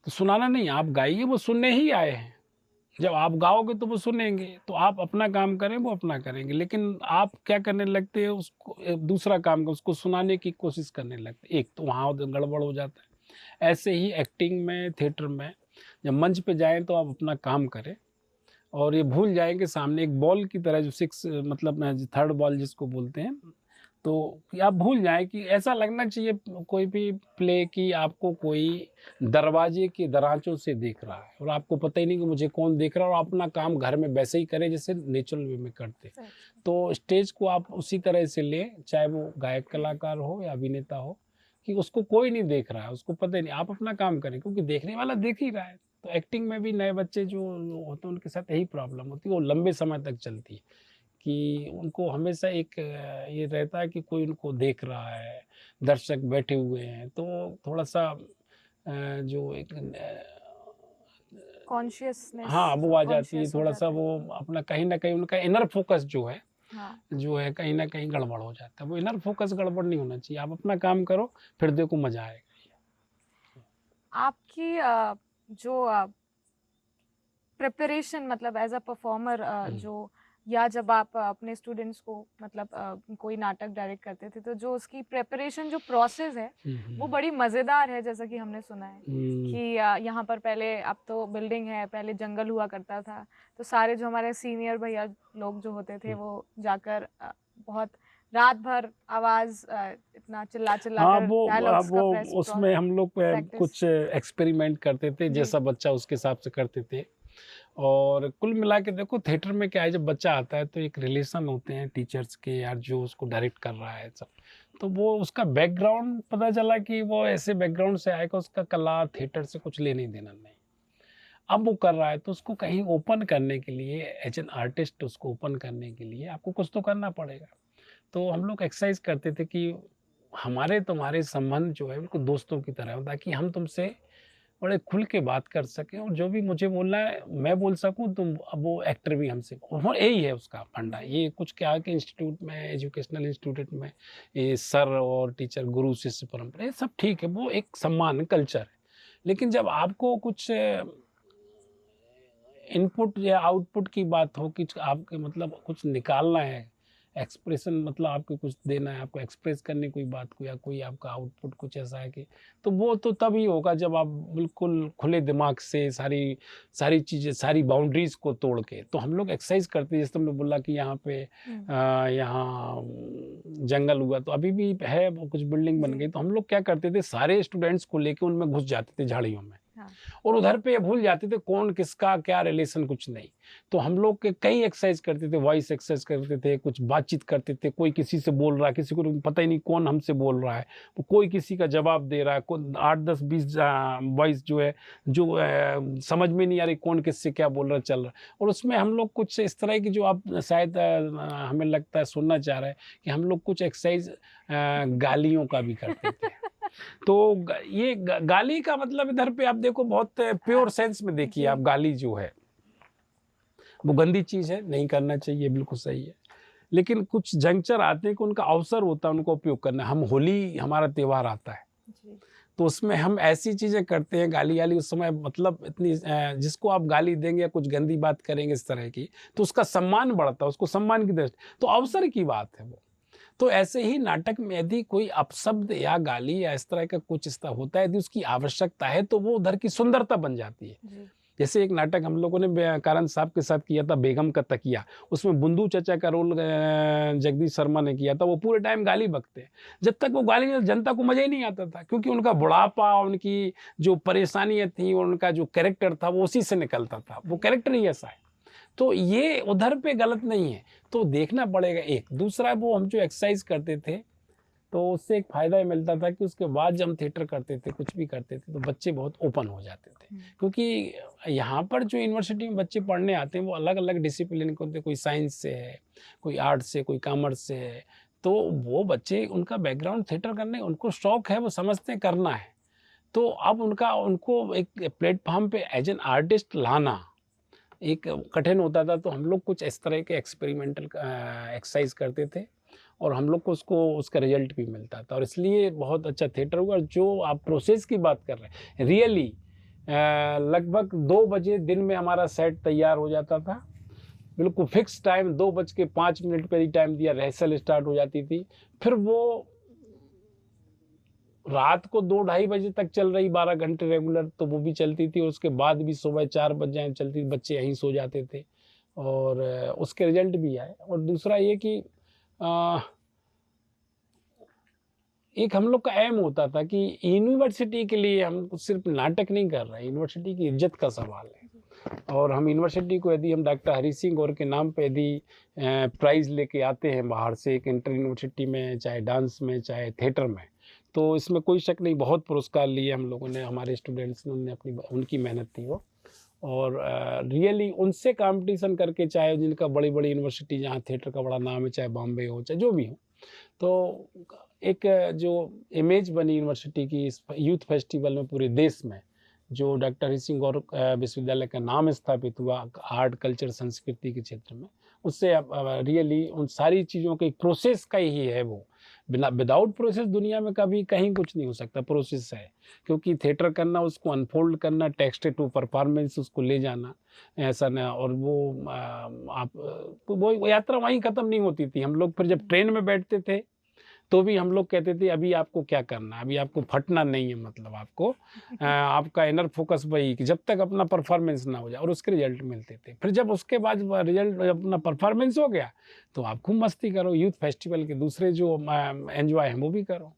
तो सुनाना नहीं, आप गाइए, वो सुनने ही आए हैं। जब आप गाओगे तो वो सुनेंगे, तो आप अपना काम करें, वो अपना करेंगे, लेकिन आप क्या करने लगते हैं, उसको दूसरा काम का, उसको सुनाने की कोशिश करने लगते हैं। एक तो वहाँ गड़बड़ हो जाता है। ऐसे ही एक्टिंग में, थिएटर में, जब मंच पे जाएं तो आप अपना काम करें, और ये भूल जाएं कि सामने एक बॉल की तरह, जो 6 मतलब 3rd बॉल जिसको बोलते हैं, तो कि आप भूल जाएं कि ऐसा लगना चाहिए कोई भी प्ले की आपको कोई दरवाजे के दराजों से देख रहा है और आपको पता ही नहीं कि मुझे कौन देख रहा है, और अपना काम घर में वैसे ही करें जैसे नेचुरल वे में करते। तो स्टेज को आप उसी तरह से लें, चाहे वो गायक कलाकार हो या अभिनेता हो, कि उसको कोई नहीं देख रहा है, उसको पता ही नहीं, आप अपना काम करें क्योंकि देखने वाला देख ही रहा है। तो एक्टिंग में भी नए बच्चे जो होते हैं उनके साथ यही प्रॉब्लम होती है, वो लंबे समय तक चलती है कि उनको हमेशा एक ये रहता है कि कोई उनको देख रहा है, दर्शक बैठे हुए हैं, तो थोड़ा-सा जो एक कॉन्शियसनेस हाँ, वो आ जाती है, कॉन्शियस हो थोड़ा-सा जाते हैं। वो अपना कहीं न कहीं उनका इनर फ़ोकस हाँ, जो है कहीं न कहीं गड़बड़ हो जाता है। वो इनर फ़ोकस गड़बड़ नहीं होना चाहिए, आप अपना काम करो, फिर देखो मज़ा आएगा। आपकी जो प्रिपरेशन मतलब एज अ परफॉर्मर हुँ, जो या जब आप अपने स्टूडेंट्स को मतलब कोई नाटक डायरेक्ट करते थे तो जो उसकी प्रिपरेशन जो प्रोसेस है हुँ, वो हुँ, बड़ी मज़ेदार है, जैसा कि हमने सुना है हुँ, कि यहाँ पर पहले, अब तो बिल्डिंग है, पहले जंगल हुआ करता था, तो सारे जो हमारे सीनियर भैया लोग जो होते थे हुँ। वो जाकर बहुत रात भर आवाज़ इतना चिल्ला चिल्ला हाँ, कर वो डायलॉग्स का वो प्रेस उसमें हम लोग प्रैक्टिस। कुछ एक्सपेरिमेंट करते थे, जी। जैसा बच्चा उसके हिसाब से करते थे। और कुल मिला के देखो थिएटर में क्या है, जब बच्चा आता है तो एक रिलेशन होते हैं टीचर्स के या जो उसको डायरेक्ट कर रहा है सब। तो वो उसका बैकग्राउंड पता चला कि वो ऐसे बैकग्राउंड से आएगा, उसका कला थिएटर से कुछ लेने देना नहीं। अब वो कर रहा है तो उसको कहीं ओपन करने के लिए एज एन आर्टिस्ट उसको ओपन करने के लिए आपको कुछ तो करना पड़ेगा। तो हम लोग एक्सरसाइज करते थे कि हमारे तुम्हारे संबंध जो है बिल्कुल दोस्तों की तरह हो, ताकि हम तुमसे बड़े खुल के बात कर सकें और जो भी मुझे बोलना है मैं बोल सकूं, तुम अब वो एक्टर भी हमसे और यही है उसका फंडा। जी। ये कुछ क्या है कि इंस्टीट्यूट में, एजुकेशनल इंस्टीट्यूट में ये सर और टीचर, गुरु शिष्य परंपरा, ये सब ठीक है, वो एक सम्मान कल्चर है। लेकिन जब आपको कुछ इनपुट या आउटपुट की बात हो कि आपके मतलब कुछ निकालना है, एक्सप्रेशन मतलब आपको कुछ देना है, आपको एक्सप्रेस करने कोई बात को, या कोई आपका आउटपुट कुछ ऐसा है कि, तो वो तो तभी होगा जब आप बिल्कुल खुले दिमाग से सारी सारी चीज़ें, सारी बाउंड्रीज को तोड़ के। तो हम लोग एक्सरसाइज करते हैं, जैसे तुमने बोला कि यहाँ पे यहाँ जंगल हुआ, तो अभी भी है, वो कुछ बिल्डिंग बन जी। गई, तो हम लोग क्या करते थे, सारे स्टूडेंट्स को लेके उनमें घुस जाते थे झाड़ियों में, हाँ। और उधर पे ये भूल जाते थे कौन किसका क्या रिलेशन, कुछ नहीं। तो हम लोग के कई एक्सरसाइज करते थे, वॉइस एक्सरसाइज करते थे, कुछ बातचीत करते थे, कोई किसी से बोल रहा है, किसी को पता ही नहीं कौन हमसे बोल रहा है, वो कोई किसी का जवाब दे रहा है, कोई 8 10 20 वॉइस जो है, जो समझ में नहीं आ रही कौन किससे क्या बोल रहा है, चल रहा है। और उसमें हम लोग कुछ इस तरह की जो आप शायद हमें लगता है सुनना चाह रहे हैं, कि हम लोग कुछ एक्सरसाइज गालियों का भी करते थे। तो ये गाली का मतलब इधर पे आप देखो, बहुत प्योर सेंस में देखिए जी। आप, गाली जो है वो गंदी चीज़ है, नहीं करना चाहिए, बिल्कुल सही है। लेकिन कुछ जंक्चर आते हैं कि उनका अवसर होता है उनको उपयोग करना। हम होली हमारा त्योहार आता है, जी। तो उसमें हम ऐसी चीज़ें करते हैं, गाली-वाली उस समय मतलब इतनी जिसको आप गाली देंगे या कुछ गंदी बात करेंगे इस तरह की, तो उसका सम्मान बढ़ता है, उसको सम्मान की दृष्टि, तो अवसर की बात है वो। तो ऐसे ही नाटक में यदि कोई अपशब्द या गाली या इस तरह का कुछ इस तरह होता है, यदि उसकी आवश्यकता है, तो वो उधर की सुंदरता बन जाती है। जी। जैसे एक नाटक हम लोगों ने कारंत साहब के साथ किया था, बेगम का तकिया, उसमें बुंदू चचा का रोल जगदीश शर्मा ने किया था। वो पूरे टाइम गाली बकते हैं, जब तक वो गाली नहीं, जनता को मज़ा ही नहीं आता था, क्योंकि उनका बुढ़ापा, उनकी जो परेशानियाँ थी, उनका जो कैरेक्टर था वो उसी से निकलता था, वो कैरेक्टर ही ऐसा है। तो ये उधर पे गलत नहीं है, तो देखना पड़ेगा एक। दूसरा, वो हम जो एक्सरसाइज करते थे, तो उससे एक फ़ायदा ये मिलता था कि उसके बाद जब हम थिएटर करते थे, कुछ भी करते थे, तो बच्चे बहुत ओपन हो जाते थे। क्योंकि यहाँ पर जो यूनिवर्सिटी में बच्चे पढ़ने आते हैं, वो अलग-अलग डिसिप्लिन के होते हैं, कोई साइंस से है, कोई आर्ट्स से, कोई कॉमर्स से है। तो वो बच्चे, उनका बैकग्राउंड थिएटर करने, उनको शौक है, वो समझते हैं करना है। तो अब उनको एक प्लेटफ़ॉर्म पे एज़ एन आर्टिस्ट लाना एक कठिन होता था, तो हम लोग कुछ इस तरह के एक्सपेरिमेंटल एक्सरसाइज करते थे, और हम लोग को उसको उसका रिजल्ट भी मिलता था, और इसलिए बहुत अच्छा थिएटर हुआ। और जो आप प्रोसेस की बात कर रहे हैं, रियली लगभग 2 बजे दिन में हमारा सेट तैयार हो जाता था, बिल्कुल फिक्स टाइम, 2:05 पे ही टाइम दिया, रिहर्सल स्टार्ट हो जाती थी। फिर वो रात को 2 ढाई बजे तक चल रही, 12 घंटे रेगुलर, तो वो भी चलती थी, और उसके बाद भी सुबह 4 बज जाए चलती थी, बच्चे यहीं सो जाते थे, और उसके रिजल्ट भी आए। और दूसरा ये कि अ, एक हम लोग का एम होता था कि यूनिवर्सिटी के लिए हम सिर्फ नाटक नहीं कर रहे हैं, यूनिवर्सिटी की इज्जत का सवाल है। और हम यूनिवर्सिटी को यदि हम डॉक्टर हरी सिंह गौर के नाम पे यदि प्राइज़ लेके आते हैं बाहर से एक इंटर यूनिवर्सिटी में, चाहे डांस में चाहे थिएटर में, तो इसमें कोई शक नहीं, बहुत पुरस्कार लिए हम लोगों ने, हमारे स्टूडेंट्स ने, उन्होंने उनकी मेहनत थी वो। और रियली उनसे कंपटीशन करके, चाहे जिनका बड़ी बड़ी यूनिवर्सिटी जहाँ थिएटर का बड़ा नाम है, चाहे बॉम्बे हो चाहे जो भी हो, तो एक जो इमेज बनी यूनिवर्सिटी की इस यूथ फेस्टिवल में पूरे देश में, जो डॉक्टर हरि सिंह गौर विश्वविद्यालय का नाम स्थापित हुआ आर्ट कल्चर संस्कृति के क्षेत्र में, उससे रियली उन सारी चीज़ों के प्रोसेस का ही है वो। बिना विदाउट प्रोसेस दुनिया में कभी कहीं कुछ नहीं हो सकता, प्रोसेस है। क्योंकि थिएटर करना, उसको अनफोल्ड करना, टेक्स्ट टू परफॉर्मेंस उसको ले जाना, ऐसा ना, और वो आप वो यात्रा वहीं ख़त्म नहीं होती थी। हम लोग फिर जब ट्रेन में बैठते थे तो भी हम लोग कहते थे अभी आपको क्या करना है, अभी आपको फटना नहीं है, मतलब आपको आपका इनर फोकस वही कि जब तक अपना परफॉर्मेंस ना हो जाए, और उसके रिजल्ट मिलते थे। फिर जब उसके बाद रिजल्ट अपना परफॉर्मेंस हो गया तो आप खूब मस्ती करो, यूथ फेस्टिवल के दूसरे जो एंजॉय है वो भी करो,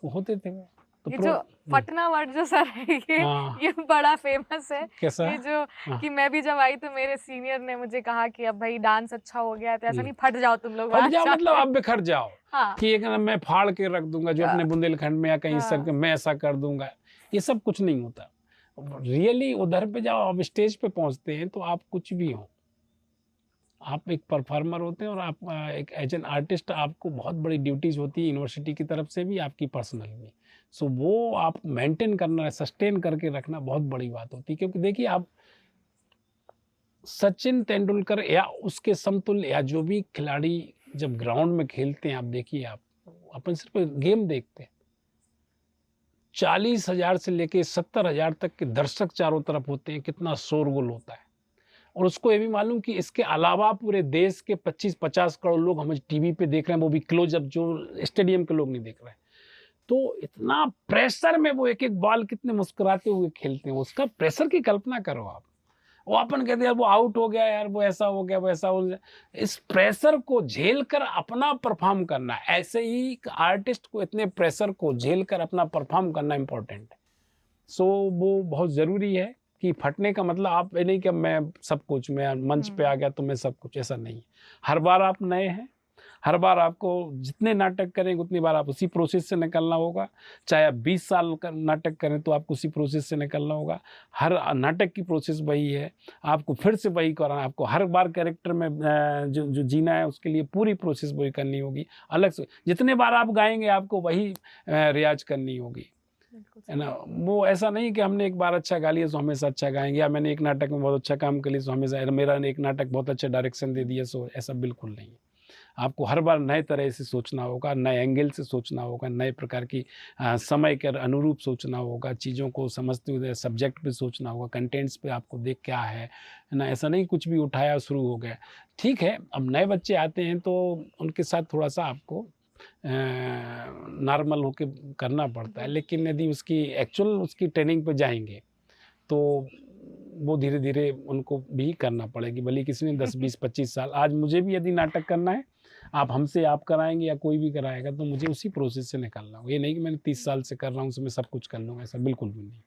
तो होते थे वो। तो ये जो फटना वर्ड जो सर है ये बड़ा फेमस है। कैसा ये जो कि मैं भी जब आई तो मेरे सीनियर ने मुझे कहा कि अब भाई डांस अच्छा हो गया है तो ऐसा नहीं, फट जाओ तुम लोग, फट जाओ मतलब आप बिखर जाओ। हाँ। कि एक ना मैं फाड़ के रख दूंगा जो अपने बुंदेलखंड में या कहीं सर के, मैं ऐसा कर दूंगा, ये सब कुछ नहीं होता। रियली उधर पे जाओ, आप स्टेज पे पहुंचते हैं तो आप कुछ भी हो, आप एक परफॉर्मर होते हैं, और आप एक एज एन आर्टिस्ट आपको बहुत बड़ी ड्यूटीज होती है यूनिवर्सिटी की तरफ से भी, आपकी पर्सनल भी। सो वो आप मेंटेन करना, सस्टेन करके रखना बहुत बड़ी बात होती है। क्योंकि देखिए, आप सचिन तेंदुलकर या उसके समतुल्य या जो भी खिलाड़ी जब ग्राउंड में खेलते हैं, आप देखिए, आप अपन सिर्फ गेम देखते हैं, 40,000 से लेके 70,000 तक के दर्शक चारों तरफ होते हैं, कितना शोरगुल होता है। और उसको ये भी मालूम कि इसके अलावा पूरे देश के 25-50 करोड़ लोग हमें टीवी पे देख रहे हैं, वो भी क्लोजअप, जो स्टेडियम के लोग नहीं देख रहे हैं। तो इतना प्रेशर में वो एक एक बॉल कितने मुस्कुराते हुए खेलते हैं, उसका प्रेशर की कल्पना करो आप। वो अपन कहते हैं यार वो आउट हो गया, यार वो ऐसा हो गया, वो ऐसा हो गया। इस प्रेशर को झेल कर अपना परफॉर्म करना, ऐसे ही आर्टिस्ट को इतने प्रेशर को झेल कर अपना परफॉर्म करना इम्पोर्टेंट है। सो वो बहुत ज़रूरी है कि फटने का मतलब आप ये नहीं कि मैं सब कुछ, मैं मंच पे आ गया तो मैं सब कुछ, ऐसा नहीं है। हर बार आप नए हैं, हर बार आपको जितने नाटक करेंगे उतनी बार आप उसी प्रोसेस से निकलना होगा। चाहे आप 20 साल का नाटक करें तो आपको उसी प्रोसेस से निकलना होगा। हर नाटक की प्रोसेस वही है, आपको फिर से वही करना है। आपको हर बार कैरेक्टर में जो जीना है उसके लिए पूरी प्रोसेस वही करनी होगी। अलग से जितने बार आप गाएंगे आपको वही रियाज करनी होगी, है ना। वो ऐसा नहीं कि हमने एक बार अच्छा गा लिया तो हमेशा अच्छा गाएंगे, या मैंने एक नाटक में बहुत अच्छा काम कर लिया तो हमेशा, मेरा एक नाटक बहुत अच्छा डायरेक्शन दे दिया सो ऐसा बिल्कुल नहीं है। आपको हर बार नए तरह से सोचना होगा, नए एंगल से सोचना होगा, नए प्रकार की समय के अनुरूप सोचना होगा, चीज़ों को समझते हुए सब्जेक्ट पे सोचना होगा, कंटेंट्स पे आपको देख क्या है ना। ऐसा नहीं कुछ भी उठाया शुरू हो गया। ठीक है, अब नए बच्चे आते हैं तो उनके साथ थोड़ा सा आपको नॉर्मल होके करना पड़ता है, लेकिन यदि उसकी एक्चुअल उसकी ट्रेनिंग पे जाएंगे तो वो धीरे धीरे उनको भी करना पड़ेगी। भले किसी ने 10, 20, 25 साल, आज मुझे भी यदि नाटक करना है, आप कराएंगे या कोई भी कराएगा, तो मुझे उसी प्रोसेस से निकलना होगा। ये नहीं कि मैंने 30 साल से कर रहा हूँ उसमें सब कुछ कर लूँगा, ऐसा बिल्कुल भी नहीं।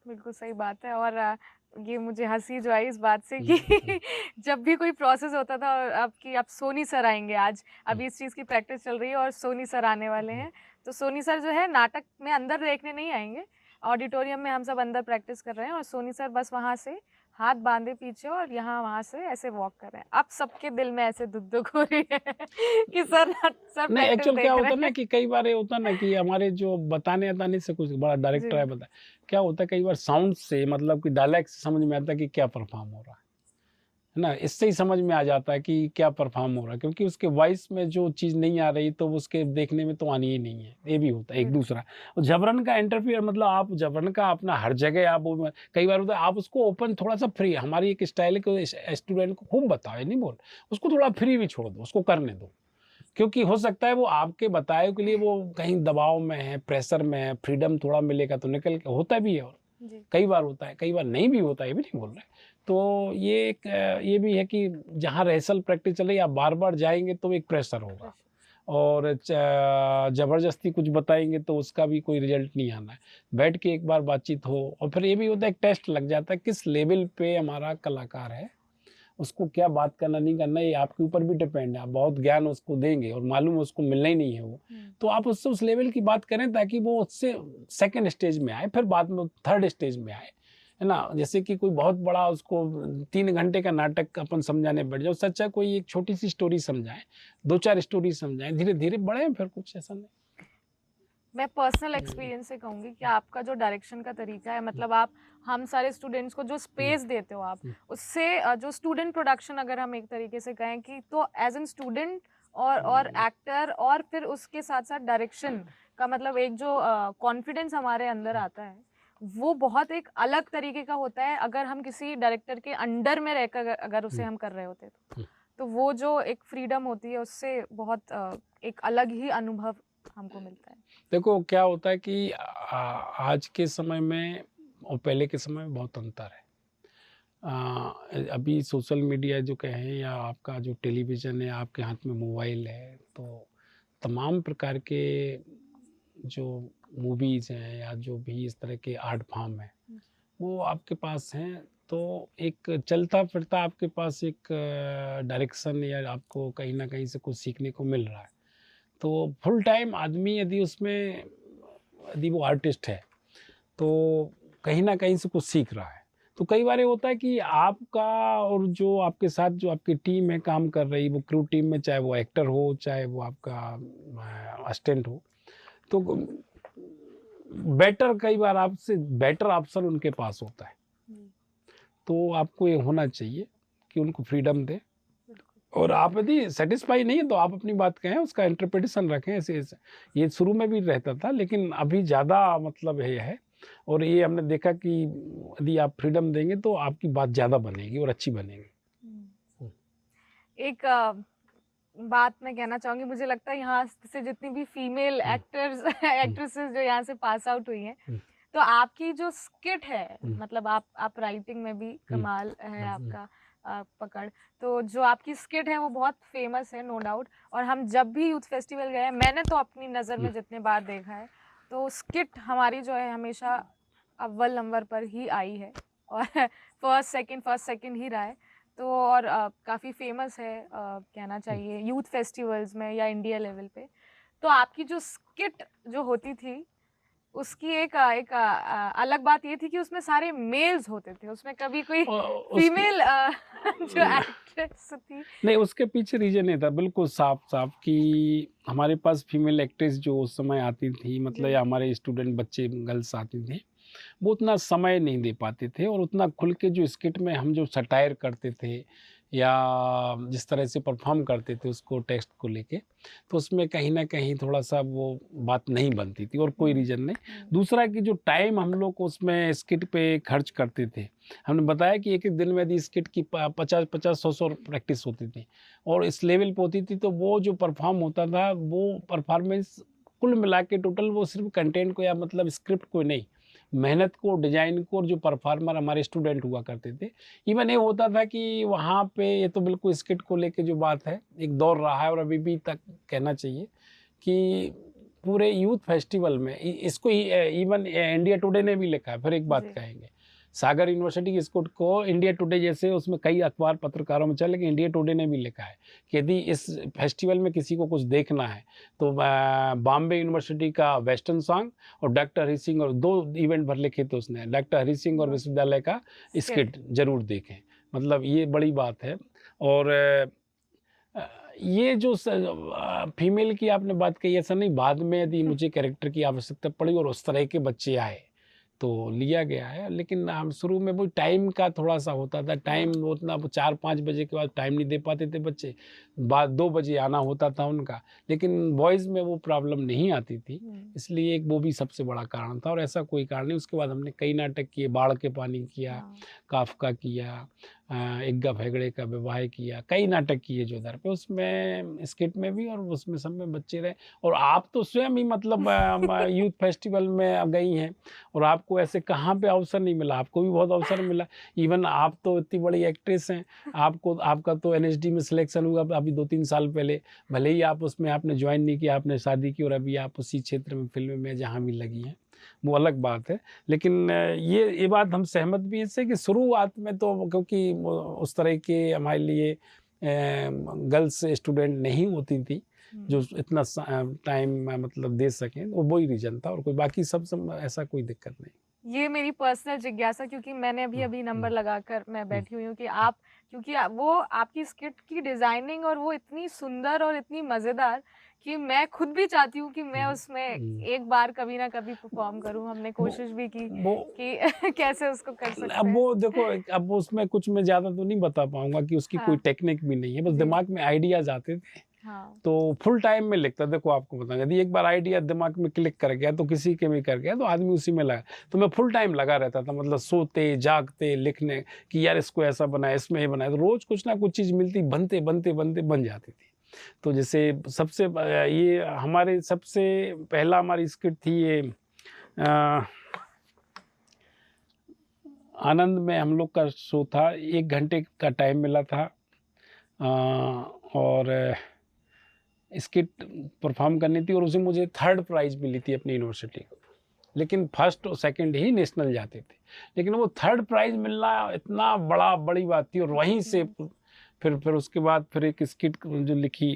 बिल्कुल सही बात है। और ये मुझे हंसी जो आई इस बात से कि जब भी कोई प्रोसेस होता था, और आप सोनी सर आएंगे आज, अभी इस चीज़ की प्रैक्टिस चल रही है और सोनी सर आने वाले हैं, तो सोनी सर जो है नाटक में अंदर देखने नहीं आएंगे, ऑडिटोरियम में हम सब अंदर प्रैक्टिस कर रहे हैं और सोनी सर बस वहाँ से हाथ बांधे पीछे और यहाँ वहाँ से ऐसे वॉक कर रहे हैं। अब सबके दिल में ऐसे दुख दुख हो रही है कि सर नहीं, एक्चुअल क्या होता है ना कि कई बार ये होता है ना कि हमारे जो बताने से कुछ बड़ा डायरेक्टर है बता, क्या होता है कई बार साउंड से, मतलब कि डायलॉग से समझ में आता है कि क्या परफॉर्म हो रहा है ना। इससे ही समझ में आ जाता है कि क्या परफॉर्म हो रहा है, क्योंकि उसके वॉइस में जो चीज़ नहीं आ रही तो उसके देखने में तो आनी ही नहीं है। ये भी होता है एक दूसरा। और जबरन का इंटरफियर, मतलब आप जबरन का अपना हर जगह आप कई बार होता है, आप उसको ओपन थोड़ा सा फ्री, हमारी एक स्टाइल है कि स्टूडेंट को खूब बताओ, ये नहीं बोल, उसको थोड़ा फ्री भी छोड़ दो, उसको करने दो। क्योंकि हो सकता है वो आपके बताए के लिए वो कहीं दबाव में है, प्रेशर में है, फ्रीडम थोड़ा मिलेगा तो निकल के होता भी है। और कई बार होता है, कई बार नहीं भी होता है, ये भी नहीं बोल रहे। तो ये भी है कि जहाँ रिहर्सल प्रैक्टिस चल रही है, आप बार बार जाएंगे तो एक प्रेशर होगा, और ज़बरदस्ती कुछ बताएँगे तो उसका भी कोई रिज़ल्ट नहीं आना है। बैठ के एक बार बातचीत हो और फिर ये भी होता है, एक टेस्ट लग जाता है किस लेवल पे हमारा कलाकार है, उसको क्या बात करना नहीं करना ये आपके ऊपर भी डिपेंड है। आप बहुत ज्ञान उसको देंगे और मालूम है उसको मिलना ही नहीं है वो, तो आप उससे उस लेवल की बात करें ताकि वो उससे सेकंड स्टेज में आए, फिर बाद में थर्ड स्टेज में आए, है ना? जैसे कि कोई बहुत बड़ा उसको 3 घंटे का नाटक अपन समझाने बैठ जाओ, उससे अच्छा कोई एक छोटी-सी स्टोरी समझाएँ, 2-4 स्टोरी समझाएँ, धीरे-धीरे बढ़ें फिर कुछ ऐसा नहीं। मैं पर्सनल एक्सपीरियंस से कहूँगी कि आपका जो डायरेक्शन का तरीका है, मतलब आप हम सारे स्टूडेंट्स को जो स्पेस देते हो आप, उससे जो स्टूडेंट प्रोडक्शन अगर हम एक तरीके से कहें कि तो एज एन स्टूडेंट और एक्टर और फिर उसके साथ साथ डायरेक्शन का मतलब एक जो कॉन्फिडेंस हमारे अंदर आता है वो बहुत एक अलग तरीके का होता है अगर हम किसी डायरेक्टर के अंडर में रहकर अगर उसे हम कर रहे होते तो वो जो एक फ्रीडम होती है उससे बहुत एक अलग ही अनुभव हमको मिलता है। देखो क्या होता है कि आज के समय में और पहले के समय में बहुत अंतर है। अभी सोशल मीडिया जो कहें या आपका जो टेलीविज़न है, आपके हाथ में मोबाइल है, तो तमाम प्रकार के जो मूवीज़ हैं या जो भी इस तरह के आर्ट फॉर्म हैं, वो आपके पास हैं। तो एक चलता-फिरता आपके पास एक डायरेक्शन या आपको कहीं न कहीं से कुछ सीखने को मिल रहा है। तो फुल टाइम आदमी यदि वो आर्टिस्ट है, तो कहीं न कहीं से कुछ सीख रहा है। तो कई बार ये होता है कि आपका और जो आपके साथ जो आपकी टीम है काम कर रही, वो क्रू टीम में चाहे वो एक्टर हो, चाहे वो आपका असिस्टेंट हो, तो कई बार आपसे बेटर ऑप्शन उनके पास होता है। तो आपको ये होना चाहिए कि उनको फ्रीडम दें और आप यदि सेटिस्फाई नहीं है तो आप अपनी बात कहें, उसका इंटरप्रिटेशन रखें। ऐसे ये शुरू में भी रहता था लेकिन अभी ज़्यादा मतलब ये है और ये हमने देखा कि यदि आप फ्रीडम देंगे तो आपकी बात ज़्यादा बनेगी और अच्छी बनेगी। एक बात मैं कहना चाहूँगी, मुझे लगता है यहाँ से जितनी भी फीमेल एक्टर्स एक्ट्रेसेस जो यहाँ से पास आउट हुई हैं, तो आपकी जो स्किट है मतलब आप राइटिंग में भी कमाल है आपका पकड़, तो जो आपकी स्किट है वो बहुत फेमस है नो डाउट। और हम जब भी यूथ फेस्टिवल गए हैं, मैंने तो अपनी नज़र में जितने बार देखा है तो स्किट हमारी जो है हमेशा अव्वल नंबर पर ही आई है और फर्स्ट सेकंड ही रहा है। तो और काफ़ी फेमस है कहना चाहिए यूथ फेस्टिवल्स में या इंडिया लेवल पे। तो आपकी जो स्किट जो होती थी उसकी एक अलग बात ये थी कि उसमें सारे मेल्स होते थे, उसमें कभी कोई फीमेल जो एक्ट्रेस थी नहीं, उसके पीछे रीजन ये था बिल्कुल साफ कि हमारे पास फीमेल एक्ट्रेस जो उस समय आती थी, मतलब या हमारे स्टूडेंट बच्चे गर्ल्स आती थी, वो उतना समय नहीं दे पाते थे और उतना खुल के जो स्किट में हम जो सटायर करते थे या जिस तरह से परफॉर्म करते थे उसको टेक्स्ट को लेके, तो उसमें कहीं ना कहीं थोड़ा सा वो बात नहीं बनती थी और कोई रीज़न नहीं। दूसरा कि जो टाइम हम लोग उसमें स्किट पे खर्च करते थे, हमने बताया कि एक एक दिन में यदि स्किट की 50-50 100 प्रैक्टिस होती थी और इस लेवल पे होती थी, तो वो जो परफॉर्म होता था वो परफॉर्मेंस कुल मिला के टोटल वो सिर्फ कंटेंट को या मतलब स्क्रिप्ट को नहीं, मेहनत को, डिज़ाइन को और जो परफॉर्मर हमारे स्टूडेंट हुआ करते थे। इवन ये होता था कि वहाँ पे ये तो बिल्कुल स्किट को लेके जो बात है एक दौर रहा है और अभी भी तक कहना चाहिए कि पूरे यूथ फेस्टिवल में इसको इवन इंडिया टुडे ने भी लिखा है। फिर एक बात कहेंगे, सागर यूनिवर्सिटी की स्कूट को इंडिया टुडे जैसे उसमें कई अखबार पत्रकारों में चला, लेकिन इंडिया टुडे ने भी लिखा है कि यदि इस फेस्टिवल में किसी को कुछ देखना है तो बॉम्बे यूनिवर्सिटी का वेस्टर्न सॉन्ग और डॉक्टर हरी सिंह, और 2 इवेंट भर लिखे थे उसने, डॉक्टर हरी सिंह और विश्वविद्यालय का स्किट जरूर देखें। मतलब ये बड़ी बात है। और ये जो फीमेल की आपने बात कही, ऐसा नहीं, बाद में यदि मुझे कैरेक्टर की आवश्यकता पड़ी और उस तरह के बच्चे आए तो लिया गया है, लेकिन हम शुरू में वो टाइम का थोड़ा सा होता था, टाइम उतना 4-5 बजे के बाद टाइम नहीं दे पाते थे बच्चे, बाद 2 बजे आना होता था उनका, लेकिन बॉयज़ में वो प्रॉब्लम नहीं आती थी, इसलिए एक वो भी सबसे बड़ा कारण था। और ऐसा कोई कारण नहीं। उसके बाद हमने कई नाटक किए, बाढ़ के पानी किया, काफका किया, इग्गा फेगड़े का विवाह किया, कई नाटक किए जो उधर पे, उसमें स्किट में भी और उसमें सब में बच्चे रहे। और आप तो स्वयं ही मतलब यूथ फेस्टिवल में गई हैं और आपको आपको ऐसे कहाँ पे अवसर नहीं मिला, आपको भी बहुत अवसर मिला। इवन आप तो इतनी बड़ी एक्ट्रेस हैं, आपको आपका तो एनएसडी में सिलेक्शन हुआ अभी 2-3 साल पहले, भले ही आप उसमें आपने ज्वाइन नहीं किया, आपने शादी की और अभी आप उसी क्षेत्र में फिल्म में जहाँ भी लगी हैं, वो अलग बात है। लेकिन ये बात हम सहमत भी हैं इससे कि शुरुआत में तो क्योंकि उस तरह के हमारे लिए गर्ल्स स्टूडेंट नहीं होती थी जो इतना टाइम मतलब दे सकें, वो ही रीज़न था और कोई बाकी सब ऐसा कोई दिक्कत नहीं। ये मेरी पर्सनल जिज्ञासा, क्योंकि मैंने अभी नंबर लगाकर मैं बैठी हुई हूँ कि आप, क्योंकि वो आपकी स्किट की डिज़ाइनिंग और वो इतनी सुंदर और इतनी मज़ेदार कि मैं खुद भी चाहती हूँ कि मैं उसमें एक बार कभी ना कभी परफॉर्म करूँ। हमने कोशिश भी की वो कि कैसे उसको कर सकते अब हैं। वो देखो, अब उसमें कुछ मैं ज़्यादा तो नहीं बता पाऊँगा कि उसकी कोई हाँ। टेक्निक भी नहीं है, बस जी। दिमाग में आइडियाज़ आते थे। हाँ। तो फुल टाइम में लिखता, देखो आपको बताऊँ, यदि एक बार आइडिया दिमाग में क्लिक कर गया तो किसी के भी कर गया तो आदमी उसी में लगा। तो मैं फुल टाइम लगा रहता था, मतलब सोते जागते लिखने कि यार इसको ऐसा बनाए, इसमें ये बनाए, तो रोज़ कुछ ना कुछ चीज़ मिलती, बनते बन जाती थी। तो जैसे सबसे ये हमारे सबसे पहला हमारी स्किट थी ये आनंद में हम लोग का शो था, 1 घंटे का टाइम मिला था और स्किट परफॉर्म करनी थी और उसे मुझे 3rd प्राइज़ मिली थी अपनी यूनिवर्सिटी को। लेकिन फर्स्ट और सेकंड ही नेशनल जाते थे, लेकिन वो 3rd प्राइज़ मिलना इतना बड़ी बात थी। और वहीं से फिर उसके बाद फिर एक स्किट जो लिखी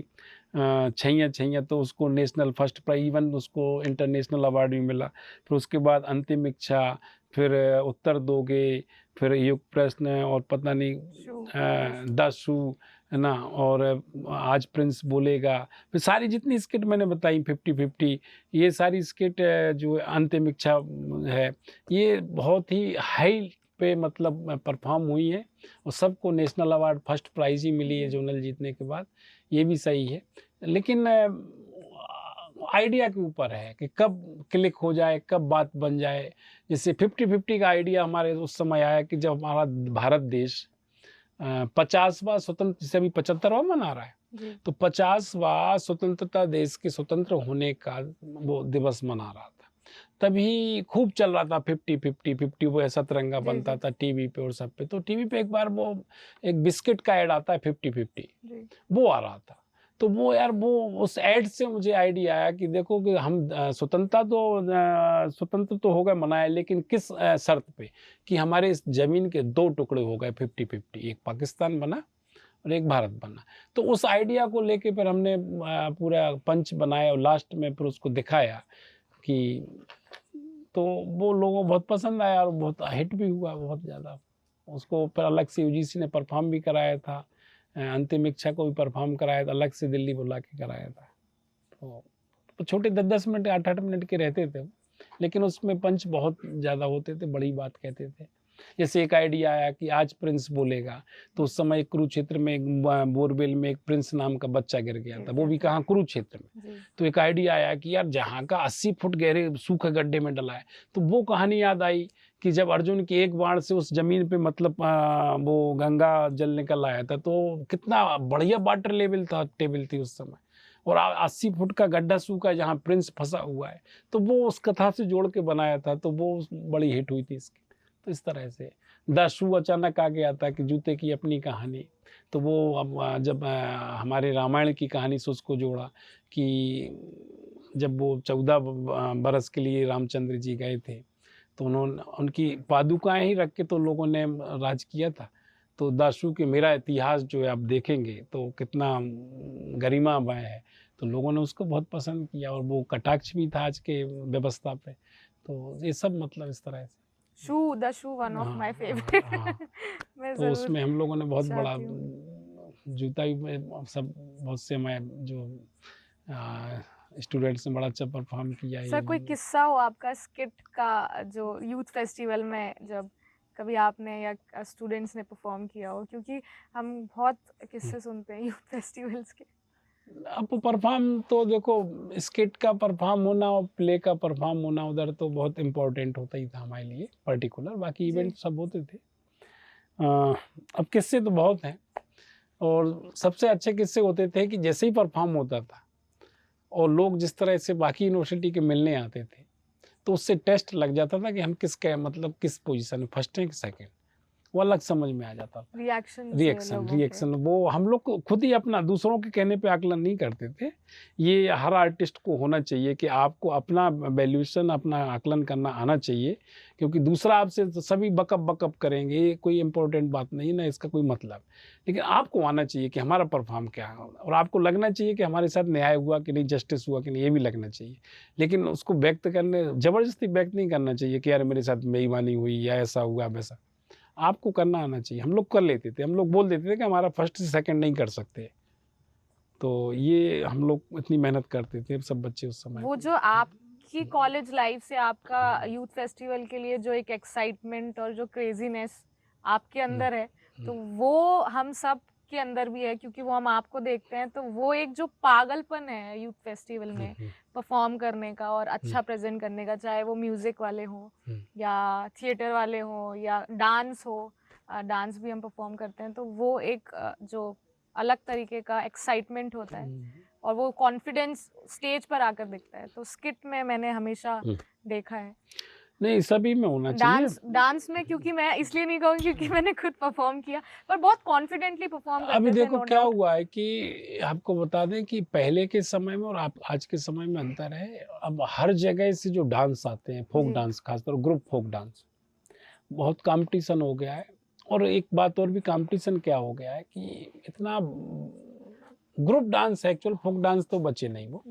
छैया छैया, तो उसको नेशनल फर्स्ट प्राइज़, इवन उसको इंटरनेशनल अवार्ड भी मिला। फिर उसके बाद अंतिम इच्छा, फिर उत्तर दोगे, फिर युग प्रश्न और पता नहीं 10 शू, है ना, और आज प्रिंस बोलेगा। फिर सारी जितनी स्किट मैंने बताई 50-50, ये सारी स्किट जो अंतिम इच्छा है, ये बहुत ही हाई पे मतलब परफॉर्म हुई है और सबको नेशनल अवार्ड फर्स्ट प्राइज़ ही मिली है जोनल जीतने के बाद। ये भी सही है, लेकिन आइडिया के ऊपर है कि कब क्लिक हो जाए, कब बात बन जाए। जैसे 50-50 का आइडिया हमारे उस समय आया कि जब हमारा भारत देश 50वां स्वतंत्र, से अभी 75वां मना रहा है, तो 50वां स्वतंत्रता, देश के स्वतंत्र होने का वो दिवस मना रहा था। तभी खूब चल रहा था 50-50 वो ऐसा तिरंगा बनता था टीवी पे और सब पे। तो टीवी पे एक बार वो एक बिस्किट का ऐड आता है 50-50, वो आ रहा था। तो वो यार वो उस ऐड से मुझे आइडिया आया कि देखो कि हम स्वतंत्र तो हो गए मनाए, लेकिन किस शर्त पे कि हमारे इस ज़मीन के 2 टुकड़े हो गए 50-50, एक पाकिस्तान बना और एक भारत बना। तो उस आइडिया को लेके फिर हमने पूरा पंच बनाया और लास्ट में फिर उसको दिखाया कि, तो वो लोगों को बहुत पसंद आया और बहुत हिट भी हुआ बहुत ज़्यादा। उसको फिर अलग से यूजीसी ने परफॉर्म भी कराया था, अंतिम इच्छा को भी परफॉर्म कराया था, अलग से दिल्ली बुला के कराया था। तो छोटे 10-10 मिनट 8-8 मिनट के रहते थे, लेकिन उसमें पंच बहुत ज़्यादा होते थे, बड़ी बात कहते थे। जैसे एक आइडिया आया कि आज प्रिंस बोलेगा, तो उस समय कुरुक्षेत्र में एक बोरवेल में एक प्रिंस नाम का बच्चा गिर गया था, वो भी कहाँ, कुरुक्षेत्र में। तो एक आइडिया आया कि यार जहाँ का 80 फुट गहरे सूखे गड्ढे में डला है, तो वो कहानी याद आई कि जब अर्जुन के एक बाण से उस जमीन पे मतलब वो गंगा जल निकल आया था, तो कितना बढ़िया वाटर लेवल था, टेबल थी उस समय, और 80 फुट का गड्ढा सूखा है जहाँ प्रिंस फंसा हुआ है। तो वो उस कथा से जोड़ के बनाया था, तो वो बड़ी हिट हुई थी इसकी। तो इस तरह से 10 शू अचानक आ गया था कि जूते की अपनी कहानी। तो वो अब जब हमारे रामायण की कहानी से उसको जोड़ा कि जब वो 14 बरस के लिए रामचंद्र जी गए थे, तो उन्होंने उनकी पादुकाएं ही रख के तो लोगों ने राज किया था। तो दाशु के मेरा इतिहास जो है आप देखेंगे तो कितना गरिमामय है, तो लोगों ने उसको बहुत पसंद किया और वो कटाक्ष भी था आज के व्यवस्था पे। तो ये सब मतलब इस तरह से the shoe one of my favourite. मैं तो उसमें हम लोगों ने बहुत बड़ा चाहती हूँ। जूता भी सब बहुत से मैं जो स्टूडेंट्स ने बड़ा अच्छा परफॉर्म किया है। सर कोई किस्सा हो आपका स्किट का जो यूथ फेस्टिवल में जब कभी आपने या स्टूडेंट्स ने परफॉर्म किया हो, क्योंकि हम बहुत किस्से सुनते हैं यूथ फेस्टिवल्स के। अब परफॉर्म तो देखो, स्किट का परफॉर्म होना और प्ले का परफॉर्म होना उधर तो बहुत इम्पोर्टेंट होता ही था हमारे लिए पर्टिकुलर, बाकी इवेंट सब होते थे। अब किस्से तो बहुत हैं और सबसे अच्छे किस्से होते थे कि जैसे ही परफॉर्म होता था और लोग जिस तरह से बाकी यूनिवर्सिटी के मिलने आते थे, तो उससे टेस्ट लग जाता था कि हम किस पोजीशन में, फर्स्ट है कि सेकंड, वो अलग समझ में आ जाता था। रिएक्शन वो हम लोग को खुद ही अपना, दूसरों के कहने पे आकलन नहीं करते थे। ये हर आर्टिस्ट को होना चाहिए कि आपको अपना वैल्यूएशन, अपना आकलन करना आना चाहिए, क्योंकि दूसरा आपसे तो सभी बकअप करेंगे, ये कोई इंपॉर्टेंट बात नहीं ना, इसका कोई मतलब। लेकिन आपको आना चाहिए कि हमारा परफॉर्म क्या है, और आपको लगना चाहिए कि हमारे साथ न्याय हुआ कि नहीं, जस्टिस हुआ कि नहीं, ये भी लगना चाहिए। लेकिन उसको व्यक्त करने, ज़बरदस्ती व्यक्त नहीं करना चाहिए कि यार मेरे साथ बेईमानी हुई या ऐसा हुआ वैसा। आपको करना आना चाहिए। हम लोग कर लेते थे, हम लोग बोल देते थे कि हमारा फर्स्ट से सेकंड नहीं कर सकते। तो ये हम लोग इतनी मेहनत करते थे सब बच्चे उस समय। वो जो आपकी कॉलेज लाइफ से आपका यूथ फेस्टिवल के लिए जो एक एक्साइटमेंट और जो क्रेजीनेस आपके अंदर है, तो वो हम सब के अंदर भी है, क्योंकि वो हम आपको देखते हैं। तो वो एक जो पागलपन है यूथ फेस्टिवल में परफॉर्म करने का और अच्छा प्रेजेंट करने का, चाहे वो म्यूजिक वाले हो या थिएटर वाले हो या डांस हो, डांस भी हम परफॉर्म करते हैं, तो वो एक जो अलग तरीके का एक्साइटमेंट होता है और वो कॉन्फिडेंस स्टेज पर आकर दिखता है। तो स्किट में मैंने हमेशा देखा है। नहीं, सभी में होना चाहिए। डांस में, क्योंकि मैं इसलिए नहीं कहूँगी क्योंकि मैंने खुद परफॉर्म किया, पर बहुत कॉन्फिडेंटली परफॉर्म करते थे। अभी देखो क्या हुआ है कि आपको बता दें कि पहले के समय में और आज के समय में अंतर है। अब हर जगह से जो डांस आते हैं, फोक डांस, खासकर ग्रुप फोक डांस, बहुत कंपटीशन हो गया है। और एक बात और भी, कंपटीशन क्या हो गया है कि इतना ग्रुप डांस है, एक्चुअल फोक डांस तो बचे नहीं वो,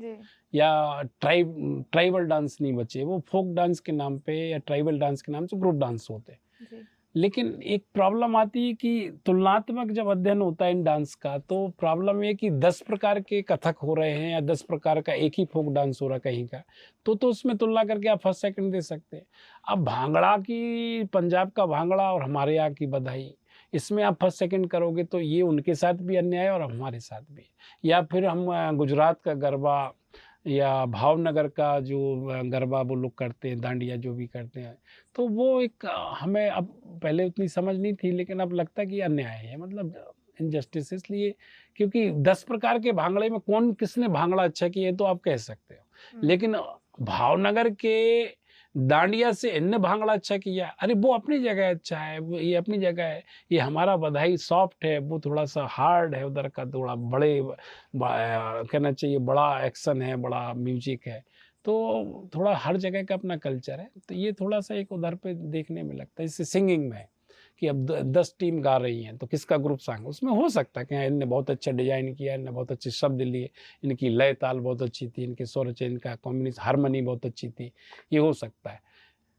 या ट्राइबल डांस नहीं बचे, वो फोक डांस के नाम पे या ट्राइबल डांस के नाम से ग्रुप डांस होते हैं। लेकिन एक प्रॉब्लम आती है कि तुलनात्मक जब अध्ययन होता है इन डांस का, तो प्रॉब्लम ये कि 10 प्रकार के कथक हो रहे हैं या 10 प्रकार का एक ही फोक डांस हो रहा है कहीं का, तो उसमें तुलना करके आप फर्स्ट सेकंड दे सकते हैं। अब भांगड़ा की, पंजाब का भांगड़ा और हमारे यहाँ की बधाई, इसमें आप फर्स्ट सेकंड करोगे तो ये उनके साथ भी अन्याय है और हमारे साथ भी। या फिर हम गुजरात का गरबा या भावनगर का जो गरबा वो लोग करते हैं, दांडिया जो भी करते हैं, तो वो एक हमें अब, पहले उतनी समझ नहीं थी, लेकिन अब लगता है कि अन्याय है, मतलब इनजस्टिस। इसलिए क्योंकि 10 प्रकार के भांगड़े में कौन किसने भांगड़ा अच्छा किया है तो आप कह सकते हो, लेकिन भावनगर के दांडिया से इनने भांगड़ा अच्छा किया, अरे वो अपनी जगह अच्छा है, वो ये अपनी जगह है। ये हमारा बधाई सॉफ्ट है, वो थोड़ा सा हार्ड है, उधर का थोड़ा कहना चाहिए बड़ा एक्शन है, बड़ा म्यूजिक है। तो थोड़ा हर जगह का अपना कल्चर है, तो ये थोड़ा सा एक उधर पे देखने में लगता है। इससे सिंगिंग में कि अब 10 टीम गा रही हैं तो किसका ग्रुप सॉन्ग, उसमें हो सकता है कि इनने बहुत अच्छा डिजाइन किया, इनने बहुत अच्छे शब्द लिए, इनकी लय ताल बहुत अच्छी थी, इनके स्वर, इनका कॉम्बिनेशन, हारमोनी बहुत अच्छी थी, ये हो सकता है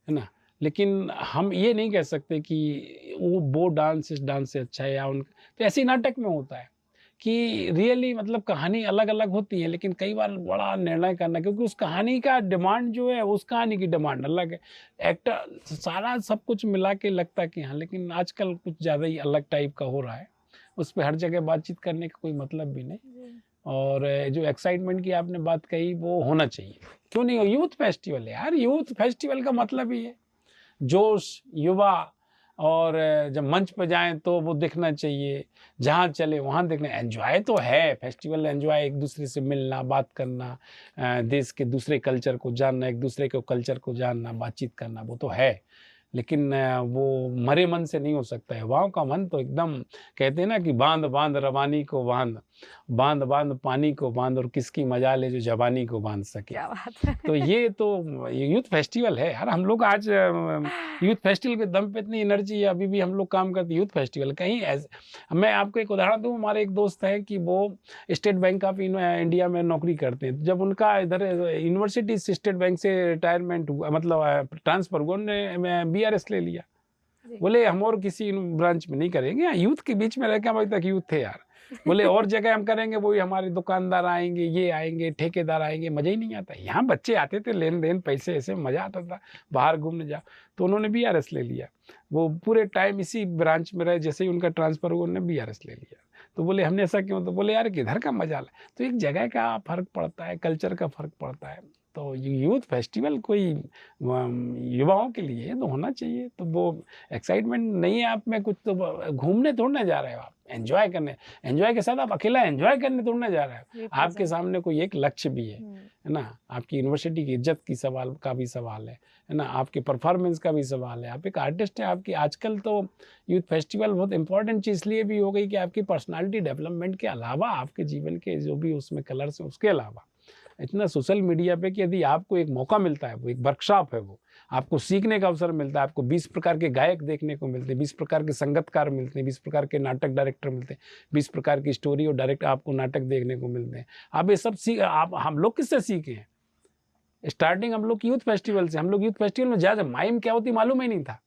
ना। लेकिन हम ये नहीं कह सकते कि वो डांस इस डांस से अच्छा है या उन, तो ऐसे ही नाटक में होता है कि रियली मतलब कहानी अलग अलग होती है, लेकिन कई बार बड़ा निर्णय करना, क्योंकि उस कहानी का डिमांड जो है, उस कहानी की डिमांड अलग है। एक्टर सारा सब कुछ मिला के लगता है कि हाँ, लेकिन आजकल कुछ ज़्यादा ही अलग टाइप का हो रहा है, उस पर हर जगह बातचीत करने का कोई मतलब भी नहीं। और जो एक्साइटमेंट की आपने बात कही, वो होना चाहिए, क्यों नहीं हो। यूथ फेस्टिवल है यार, यूथ फेस्टिवल का मतलब ही है जोश, युवा, और जब मंच पर जाएं तो वो दिखना चाहिए, जहाँ चले वहाँ दिखना। एंजॉय तो है, फेस्टिवल एंजॉय, एक दूसरे से मिलना, बात करना, देश के दूसरे कल्चर को जानना, एक दूसरे के कल्चर को जानना, बातचीत करना, वो तो है। लेकिन वो मरे मन से नहीं हो सकता है। युवाओं का मन तो एकदम, कहते हैं ना कि बांध बांध रवानी को बांध, बांध बांध पानी को बांध, और किसकी मजाल है जो जवानी को बांध सके। क्या बात है। तो ये यूथ फेस्टिवल है यार। हम लोग आज यूथ फेस्टिवल के दम पे इतनी एनर्जी है, अभी भी हम लोग काम करते हैं यूथ फेस्टिवल कहीं। मैं आपको एक उदाहरण दूँ, हमारे एक दोस्त है कि वो स्टेट बैंक ऑफ इंडिया में नौकरी करते हैं। जब उनका इधर यूनिवर्सिटी से स्टेट बैंक से रिटायरमेंट हुआ, मतलब ट्रांसफर हुआ, उन्होंने BRS ले लिया। बोले हम और किसी ब्रांच में नहीं करेंगे, यूथ के बीच में रह के हम अभी तक यूथ थे यार। बोले और जगह हम करेंगे, वही हमारे दुकानदार आएंगे, ये आएंगे, ठेकेदार आएंगे, मज़ा ही नहीं आता। यहाँ बच्चे आते थे, लेन देन, पैसे, ऐसे मज़ा आता था, बाहर घूमने जाओ। तो उन्होंने BRS ले लिया, वो पूरे टाइम इसी ब्रांच में रहे। जैसे ही उनका ट्रांसफ़र हुआ, उन्होंने BRS ले लिया। तो बोले हमने ऐसा क्यों, तो बोले यार किधर का मजा है। तो एक जगह का फ़र्क पड़ता है, कल्चर का फ़र्क पड़ता है। तो यूथ फेस्टिवल कोई युवाओं के लिए तो होना चाहिए। तो वो एक्साइटमेंट नहीं है आप में कुछ, तो घूमने थोड़ा ना जा रहे हो आप, एंजॉय करने। एंजॉय के साथ आप अकेला एंजॉय करने थोड़ा ना जा रहे हो, आपके सामने कोई एक लक्ष्य भी है ना। आपकी यूनिवर्सिटी की इज्जत की सवाल का भी सवाल है ना, आपके परफॉर्मेंस का भी सवाल है। आप एक आर्टिस्ट हैं, आपकी आजकल तो यूथ फेस्टिवल बहुत इंपॉर्टेंट चीज़ इसलिए भी हो गई कि आपकी पर्सनालिटी डेवलपमेंट के अलावा आपके जीवन के जो भी उसमें कलर्स हैं उसके अलावा इतना सोशल मीडिया पे कि यदि आपको एक मौका मिलता है, वो एक वर्कशॉप है, वो आपको सीखने का अवसर मिलता है, आपको 20 प्रकार के गायक देखने को मिलते हैं, 20 प्रकार के संगीतकार मिलते हैं, 20 प्रकार के नाटक डायरेक्टर मिलते हैं, 20 प्रकार की स्टोरी और डायरेक्ट आपको नाटक देखने को मिलते हैं। आप ये सब सीख, आप हम लोग किससे सीखे हैं? स्टार्टिंग हम लोग यूथ फेस्टिवल से। हम लोग यूथ फेस्टिवल में ज़्यादा माइम क्या होती मालूम ही नहीं था,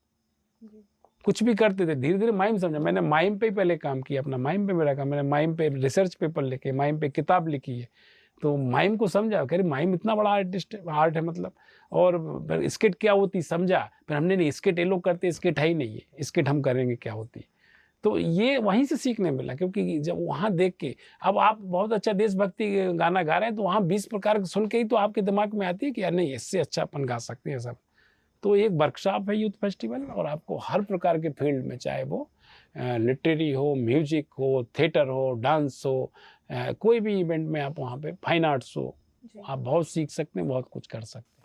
कुछ भी करते थे, धीरे धीरे माइम समझा। मैंने माइम पे ही पहले काम किया, अपना माइम पे मेरा काम, मैंने माइम पे रिसर्च पेपर लिखे, माइम पे किताब लिखी है, तो माइम को समझा, कह रहे माइम इतना बड़ा आर्टिस्ट आर्ट है मतलब। और स्किट क्या होती समझा, फिर हमने नहीं, स्किट ये लोग करते, स्किट है ही नहीं है, स्किट हम करेंगे क्या होती। तो ये वहीं से सीखने मिला, क्योंकि जब वहाँ देख के, अब आप बहुत अच्छा देशभक्ति गाना गा रहे हैं तो वहाँ 20 प्रकार सुन के ही तो आपके दिमाग में आती है कि यार नहीं, इससे अच्छा अपन गा सकते हैं सब। तो एक वर्कशॉप है यूथ फेस्टिवल, और आपको हर प्रकार के फील्ड में, चाहे वो लिटरेरी हो, म्यूजिक हो, थिएटर हो, डांस हो, कोई भी इवेंट में आप वहाँ पे, फाइन आर्ट्स हो, आप बहुत सीख सकते हैं, बहुत कुछ कर सकते हैं।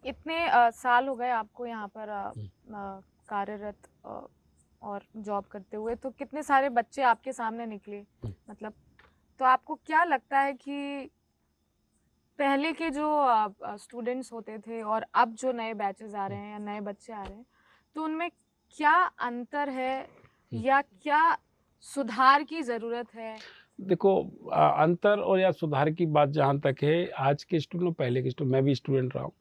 इतने साल हो गए आपको यहाँ पर कार्यरत और जॉब करते हुए, तो कितने सारे बच्चे आपके सामने निकले, मतलब तो आपको क्या लगता है कि पहले के जो स्टूडेंट्स होते थे और अब जो नए बैचेस आ रहे हैं या नए बच्चे आ रहे हैं, तो उनमें क्या अंतर है या क्या सुधार की ज़रूरत है? देखो, अंतर और या सुधार की बात जहाँ तक है, आज के स्टूडेंट, पहले के स्टूडेंट, मैं भी स्टूडेंट रहा हूँ,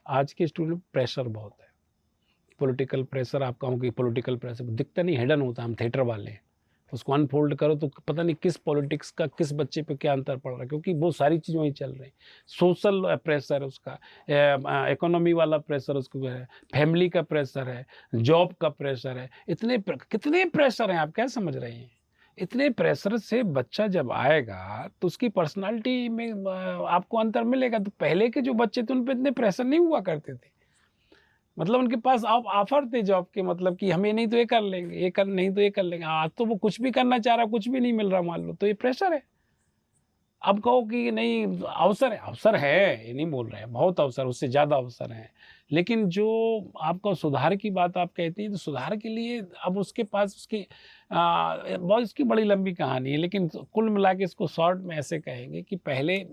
आज के स्टूडेंट प्रेशर बहुत है, पॉलिटिकल प्रेशर। आप कहो कि पॉलिटिकल प्रेशर दिखता नहीं, हिडन होता है, हम थिएटर वाले हैं, उसको अनफोल्ड करो तो पता नहीं किस पॉलिटिक्स का किस बच्चे पे क्या अंतर पड़ रहा है, क्योंकि वो सारी चीज़ें वहीं चल रही। सोशल प्रेशर उसका, इकोनॉमी वाला प्रेशर उसको है, फैमिली का प्रेशर है, जॉब का प्रेशर है, कितने प्रेशर हैं, आप क्या समझ रहे हैं? इतने प्रेशर से बच्चा जब आएगा तो उसकी पर्सनालिटी में आपको अंतर मिलेगा। तो पहले के जो बच्चे थे उन पर इतने प्रेशर नहीं हुआ करते थे, मतलब उनके पास आप ऑफर थे जॉब के, मतलब कि हम ये नहीं तो ये कर लेंगे, ये कर नहीं तो ये कर लेंगे। आज तो वो कुछ भी करना चाह रहा, कुछ भी नहीं मिल रहा मान लो, तो ये प्रेशर है। अब कहो कि नहीं, अवसर है, अवसर है, ये नहीं बोल रहे हैं, बहुत अवसर, उससे ज़्यादा अवसर हैं। लेकिन जो आपका सुधार की बात आप कहती हैं, तो सुधार के लिए अब उसके पास उसकी बहुत, इसकी बड़ी लंबी कहानी है, लेकिन कुल मिला के इसको शॉर्ट में ऐसे कहेंगे कि पहले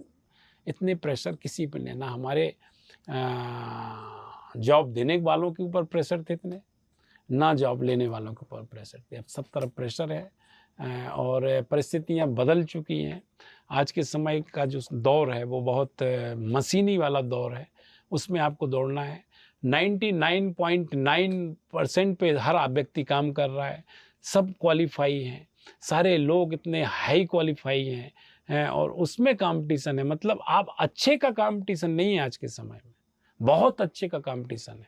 इतने प्रेशर किसी पर नहीं, ना हमारे जॉब देने वालों के ऊपर प्रेशर थे इतने, ना जॉब लेने वालों के ऊपर प्रेशर थे। अब सब तरफ प्रेशर है और परिस्थितियाँ बदल चुकी हैं। आज के समय का जो दौर है वो बहुत मशीनी वाला दौर है, उसमें आपको दौड़ना है। 99.9% पे हर व्यक्ति काम कर रहा है, सब क्वालिफाई हैं, सारे लोग इतने हाई क्वालिफाई हैं और उसमें कंपटीशन है। मतलब आप अच्छे का कंपटीशन नहीं है आज के समय में, बहुत अच्छे का कंपटीशन है।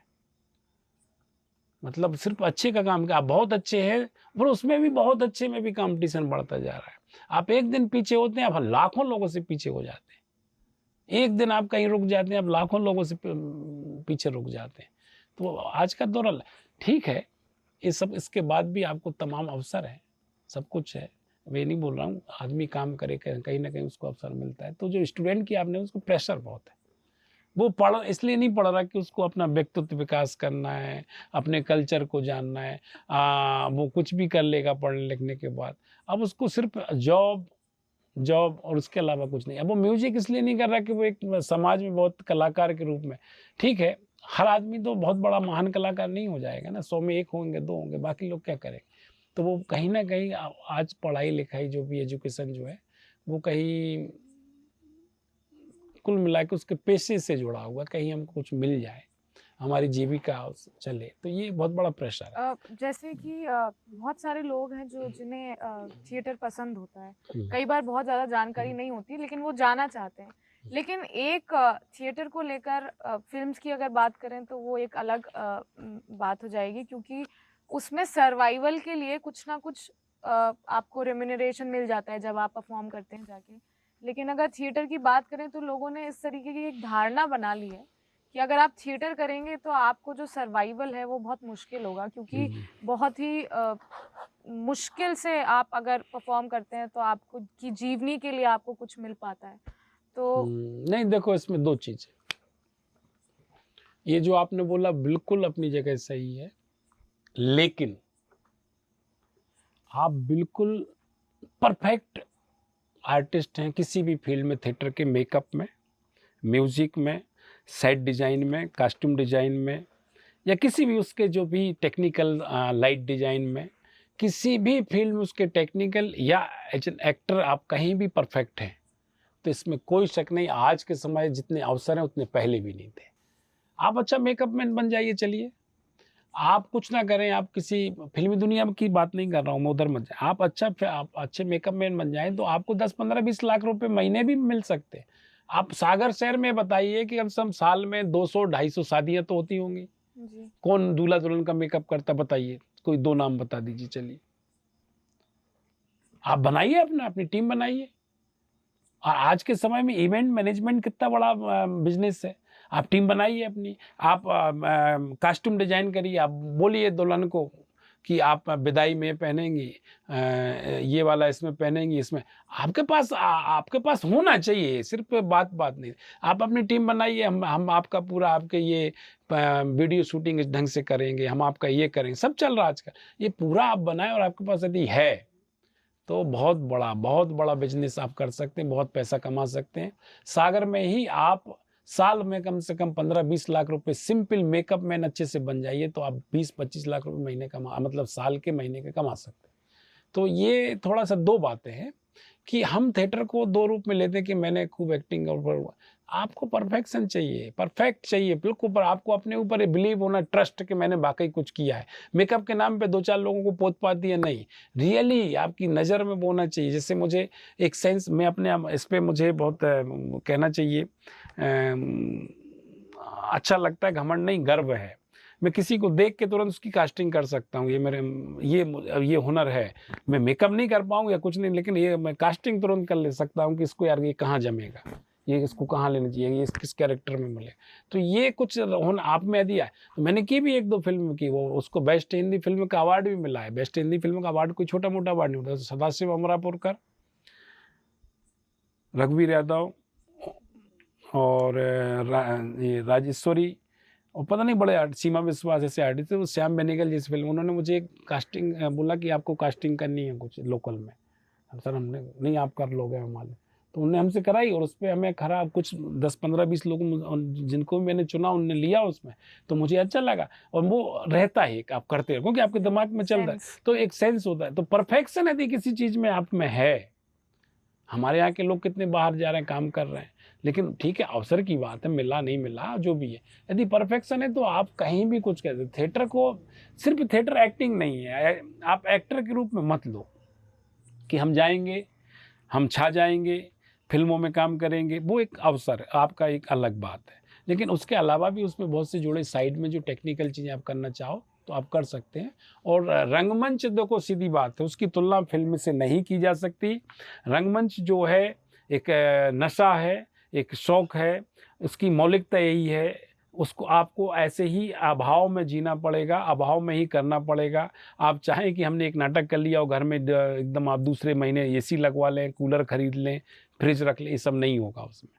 मतलब सिर्फ अच्छे का काम, आप बहुत अच्छे हैं पर उसमें भी बहुत अच्छे में भी कंपटीशन बढ़ता जा रहा है। आप एक दिन पीछे होते हैं, आप लाखों लोगों से पीछे हो जाते हैं। एक दिन आप कहीं रुक जाते हैं, आप लाखों लोगों से पीछे रुक जाते हैं। तो आज का दौर ठीक है, ये सब, इसके बाद भी आपको तमाम अवसर है, सब कुछ है। मैं नहीं बोल रहा हूँ, आदमी काम करे कहीं ना कहीं उसको अवसर मिलता है। तो जो स्टूडेंट की आपने, उसको प्रेशर बहुत है। वो पढ़ इसलिए नहीं पढ़ रहा कि उसको अपना व्यक्तित्व विकास करना है, अपने कल्चर को जानना है। वो कुछ भी कर लेगा पढ़ने लिखने के बाद। अब उसको सिर्फ जॉब जॉब और उसके अलावा कुछ नहीं। अब वो म्यूजिक इसलिए नहीं कर रहा कि वो एक समाज में बहुत कलाकार के रूप में, ठीक है, हर आदमी तो बहुत बड़ा महान कलाकार नहीं हो जाएगा ना, 100 में 1 होंगे, 2 होंगे, बाकी लोग क्या करेंगे। तो वो कहीं ना कहीं आज पढ़ाई लिखाई जो भी एजुकेशन जो है वो कहीं कुल मिला के उसके पेशे से जुड़ा हुआ, कहीं हमको कुछ मिल जाए, हमारी जीविका चले, तो ये बहुत बड़ा प्रेशर है। जैसे कि बहुत सारे लोग हैं जो जिन्हें थिएटर पसंद होता है, कई बार बहुत ज़्यादा जानकारी नहीं होती लेकिन वो जाना चाहते हैं। लेकिन एक थिएटर को लेकर फिल्म्स की अगर बात करें तो वो एक अलग बात हो जाएगी, क्योंकि उसमें सर्वाइवल के लिए कुछ ना कुछ आपको रेम्यूनरेशन मिल जाता है जब आप परफॉर्म करते हैं जाके। लेकिन अगर थिएटर की बात करें तो लोगों ने इस तरीके की एक धारणा बना ली है कि अगर आप थिएटर करेंगे तो आपको जो सर्वाइवल है वो बहुत मुश्किल होगा, क्योंकि बहुत ही मुश्किल से आप अगर परफॉर्म करते हैं तो आपको की जीवनी के लिए आपको कुछ मिल पाता है। तो नहीं, देखो इसमें दो चीज़ है। ये जो आपने बोला बिल्कुल अपनी जगह सही है, लेकिन आप बिल्कुल परफेक्ट आर्टिस्ट हैं किसी भी फील्ड में, थिएटर के मेकअप में, म्यूजिक में, सेट डिज़ाइन में, कॉस्ट्यूम डिज़ाइन में, या किसी भी उसके जो भी टेक्निकल लाइट डिज़ाइन में, किसी भी फील्ड में उसके टेक्निकल या एज एन एक्टर आप कहीं भी परफेक्ट हैं। तो इसमें कोई शक नहीं, आज के समय जितने अवसर हैं उतने पहले भी नहीं थे। आप अच्छा मेकअप मैन बन जाइए, चलिए आप कुछ ना करें, आप किसी फिल्मी दुनिया की बात नहीं कर रहा हूँ मैं, उधर मत जाए, आप अच्छे मेकअप मैन बन जाएं तो आपको 10-15-20 लाख रुपए महीने भी मिल सकते हैं। आप सागर शहर में बताइए कि कम से कम साल में 200-250 शादियां तो होती होंगी। जी। कौन दूल्हा दुल्हन का मेकअप करता, बताइए, कोई 2 नाम बता दीजिए। चलिए आप बनाइए, अपनी टीम बनाइए। आज के समय में इवेंट मैनेजमेंट कितना बड़ा बिजनेस है। आप टीम बनाइए अपनी, आप कॉस्ट्यूम डिजाइन करिए, आप बोलिए दुल्हन को कि आप विदाई में पहनेंगी ये वाला, इसमें पहनेंगी, इसमें आपके पास होना चाहिए, सिर्फ बात नहीं। आप अपनी टीम बनाइए, हम आपका पूरा आपके ये वीडियो शूटिंग इस ढंग से करेंगे, हम आपका ये करेंगे, सब चल रहा है आजकल। ये पूरा आप बनाएं और आपके पास यदि है तो बहुत बड़ा बिजनेस आप कर सकते हैं, बहुत पैसा कमा सकते हैं। सागर में ही आप साल में कम से कम 15-20 लाख रुपए सिंपल मेकअप मैन अच्छे से बन जाइए तो आप 20-25 लाख रुपए महीने मतलब साल के महीने के कमा सकते हैं। तो ये थोड़ा सा दो बातें हैं कि हम थिएटर को दो रूप में लेते हैं कि मैंने खूब एक्टिंग और आपको परफेक्शन चाहिए, परफेक्ट चाहिए बिल्कुल, पर आपको अपने ऊपर बिलीव होना, ट्रस्ट कि मैंने वाकई कुछ किया है। मेकअप के नाम पे 2-4 लोगों को पोत पा दिया, नहीं, रियली आपकी नज़र में वो होना चाहिए। जैसे मुझे एक सेंस, मैं अपने इस पे मुझे बहुत कहना चाहिए, अच्छा लगता है, घमंड नहीं, गर्व है। मैं किसी को देख के तुरंत उसकी कास्टिंग कर सकता हूँ, ये हुनर है। मैं मेकअप नहीं कर पाऊँ या कुछ नहीं, लेकिन ये मैं कास्टिंग तुरंत कर ले सकता हूँ कि इसको यार ये कहाँ जमेगा, ये इसको कहाँ लेना चाहिए, ये किस कैरेक्टर में मिले। तो ये कुछ हुनर आप में यदि आए, तो मैंने की भी 1-2 फिल्म की, वो उसको बेस्ट हिंदी फिल्म का अवार्ड भी मिला है। बेस्ट हिंदी फिल्म का अवार्ड कोई छोटा मोटा अवार्ड नहीं होता। सदाशिव अमरापुरकर, रघुवीर यादव और ये राजेश्वरी, और पता नहीं बड़े सीमा विश्वास ऐसे आर्टिस्ट थे, वो श्याम बेनेगल जैसी फिल्म, उन्होंने मुझे एक कास्टिंग बोला कि आपको कास्टिंग करनी है कुछ लोकल में। सर हमने नहीं, आप कर लोगे हमारे, तो उन्होंने हमसे कराई और उस पर हमें खराब कुछ 10-15-20 लोगों जिनको मैंने चुना उनने लिया उसमें, तो मुझे अच्छा लगा। और वो रहता है आप करते हो क्योंकि आपके दिमाग में चल रहा है, तो एक सेंस होता है। तो परफेक्शन यदि किसी चीज़ में आप में है, हमारे यहाँ के लोग कितने बाहर जा रहे हैं, काम कर रहे हैं, लेकिन ठीक है, अवसर की बात है, मिला नहीं मिला जो भी है, यदि परफेक्शन है तो आप कहीं भी कुछ कहते। थिएटर को सिर्फ थिएटर एक्टिंग नहीं है, आप एक्टर के रूप में मत लो कि हम जाएंगे, हम छा जाएंगे, फिल्मों में काम करेंगे, वो एक अवसर आपका एक अलग बात है। लेकिन उसके अलावा भी उसमें बहुत से जुड़े साइड में जो टेक्निकल चीज़ें आप करना चाहो तो आप कर सकते हैं। और रंगमंच, देखो सीधी बात है, उसकी तुलना फिल्म से नहीं की जा सकती। रंगमंच जो है एक नशा है, एक शौक है, उसकी मौलिकता यही है, उसको आपको ऐसे ही अभाव में जीना पड़ेगा, अभाव में ही करना पड़ेगा। आप चाहें कि हमने एक नाटक कर लिया और घर में एकदम आप दूसरे महीने एसी लगवा लें, कूलर खरीद लें, फ्रिज रख लें, ये सब नहीं होगा उसमें।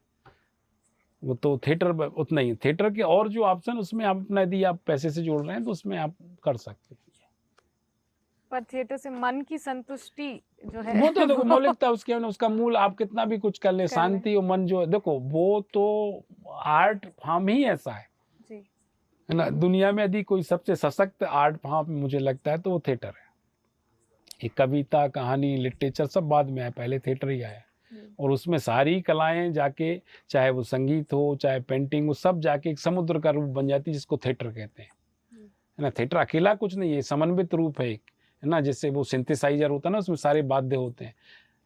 वो तो थिएटर उतना ही, थिएटर के और जो ऑप्शन उसमें आप अपना यदि आप पैसे से जोड़ रहे हैं तो उसमें आप कर सकते हैं। पर थिएटर से मन की संतुष्टि जो है वो तो देखो मौलिकता उसके, उसका मूल आप कितना भी कुछ कर ले, शांति और मन जो देखो वो तो आर्ट फॉर्म ही ऐसा है ना। दुनिया में यदि कोई सबसे सशक्त आर्ट फॉर्म मुझे लगता है तो वो थिएटर है। ये कविता, कहानी, लिटरेचर सब बाद में आया, पहले थिएटर ही आया। और उसमें सारी कलाएं जाके, चाहे वो संगीत हो, चाहे पेंटिंग हो, सब जाके एक समुद्र का रूप बन जाती है जिसको थिएटर कहते हैं, है ना। थिएटर अकेला कुछ नहीं है, समन्वित रूप है एक, है ना। जैसे वो सिंथेसाइजर होता है ना, उसमें सारे वाद्य होते हैं,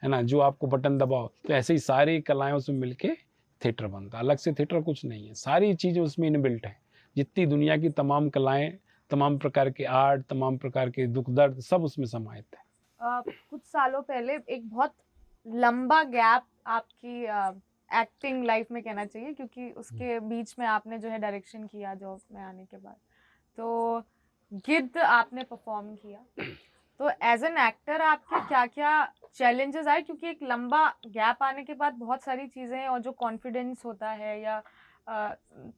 है ना, जो आपको बटन दबाओ, तो ऐसे ही सारी कलाएं उसमें मिलके थिएटर बनता है। अलग से थिएटर कुछ नहीं है, सारी चीज़ें उसमें इनबिल्ट है। जितनी दुनिया की तमाम कलाएं, तमाम प्रकार के आर्ट, तमाम प्रकार के दुख दर्द, सब उसमें समाहित है। कुछ सालों पहले एक बहुत लंबा गैप आपकी एक्टिंग लाइफ में कहना चाहिए, क्योंकि उसके बीच में आपने जो है डायरेक्शन किया जॉब में आने के बाद, तो गिद्ध आपने परफॉर्म किया, तो एज एन एक्टर आपके क्या क्या चैलेंजेस आए, क्योंकि एक लंबा गैप आने के बाद बहुत सारी चीज़ें और जो कॉन्फिडेंस होता है या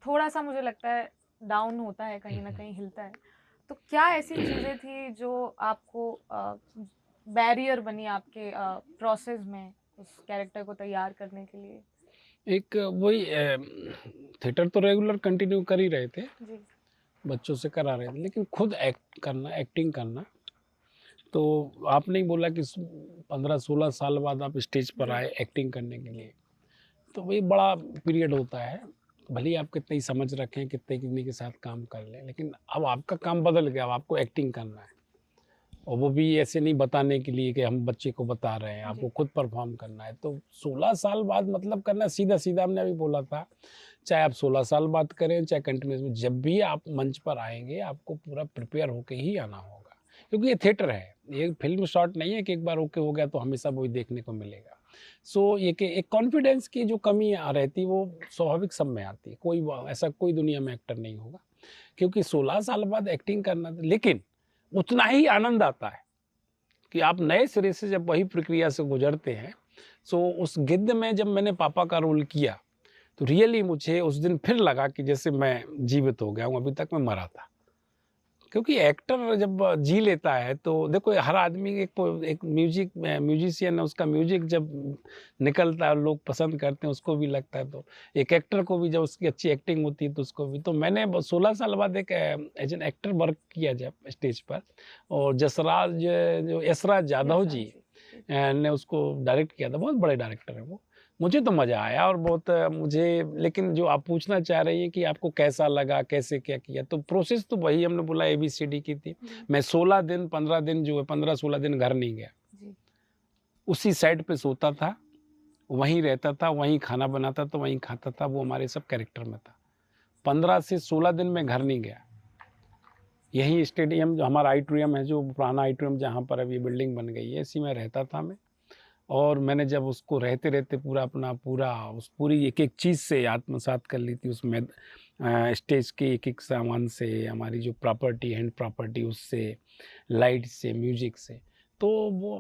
थोड़ा सा मुझे लगता है डाउन होता है, कहीं ना कहीं हिलता है, तो क्या ऐसी चीज़ें थी जो आपको बैरियर बनी आपके प्रोसेस में उस कैरेक्टर को तैयार करने के लिए? एक वही थिएटर तो रेगुलर कंटिन्यू कर ही रहे थे, जी बच्चों से करा रहे थे, लेकिन खुद एक्ट करना, एक्टिंग करना, तो आपने ही बोला कि 15-16 साल बाद आप स्टेज पर जी आए एक्टिंग करने के लिए, तो वही बड़ा पीरियड होता है। भले ही आप कितनी ही समझ रखें, कितने कितने के साथ काम कर लें, लेकिन अब आपका काम बदल गया, अब आपको एक्टिंग करना है, और वो भी ऐसे नहीं बताने के लिए कि हम बच्चे को बता रहे हैं, आपको जी खुद परफॉर्म करना है। तो 16 साल बाद मतलब करना, सीधा सीधा हमने अभी बोला था, चाहे आप 16 साल बाद करें, चाहे कंटिन्यूस में, जब भी आप मंच पर आएंगे आपको पूरा प्रिपेयर होके ही आना होगा, क्योंकि ये थिएटर है, ये फिल्म शॉट नहीं है कि एक बार ओके हो गया तो हमेशा वही देखने को मिलेगा। सो ये कि एक कॉन्फिडेंस की जो कमी रहती वो स्वाभाविक सब में आती है, कोई ऐसा कोई दुनिया में एक्टर नहीं होगा, क्योंकि 16 साल बाद एक्टिंग करना, लेकिन उतना ही आनंद आता है कि आप नए सिरे से जब वही प्रक्रिया से गुजरते हैं। सो उस गिद्ध में जब मैंने पापा का रोल किया तो रियली मुझे उस दिन फिर लगा कि जैसे मैं जीवित हो गया हूँ, अभी तक मैं मरा था। क्योंकि एक्टर जब जी लेता है तो देखो, हर आदमी एक म्यूजिशियन है, उसका म्यूजिक जब निकलता है और लोग पसंद करते हैं, उसको भी लगता है, तो एक एक्टर को भी जब उसकी अच्छी एक्टिंग होती है तो उसको भी। तो मैंने 16 साल बाद एक एज एन एक्टर वर्क किया जब स्टेज पर, और जसराज जो यशराज यादव यस जी जी ने उसको डायरेक्ट किया था, बहुत बड़े डायरेक्टर हैं वो। मुझे तो मज़ा आया और बहुत मुझे, लेकिन जो आप पूछना चाह रही हैं कि आपको कैसा लगा, कैसे क्या किया, तो प्रोसेस तो वही हमने बोला ABCD की थी। जी मैं 16 दिन 15 दिन जो है, 15-16 दिन घर नहीं गया, जी उसी सेट पे सोता था, वहीं रहता था, वहीं खाना बनाता था, वहीं खाता था, वो हमारे सब कैरेक्टर में था। 15 से 16 दिन मैं घर नहीं गया। यही स्टेडियम जो हमारा आडिटोरियम है, जो पुराना आडिटोरियम जहाँ पर अभी बिल्डिंग बन गई है, इसी में रहता था मैं। और मैंने जब उसको रहते रहते पूरा उस पूरी एक एक चीज़ से आत्मसात कर ली थी, उसमें स्टेज के एक एक सामान से, हमारी जो प्रॉपर्टी, हैंड प्रॉपर्टी, उससे, लाइट से, म्यूजिक से, तो वो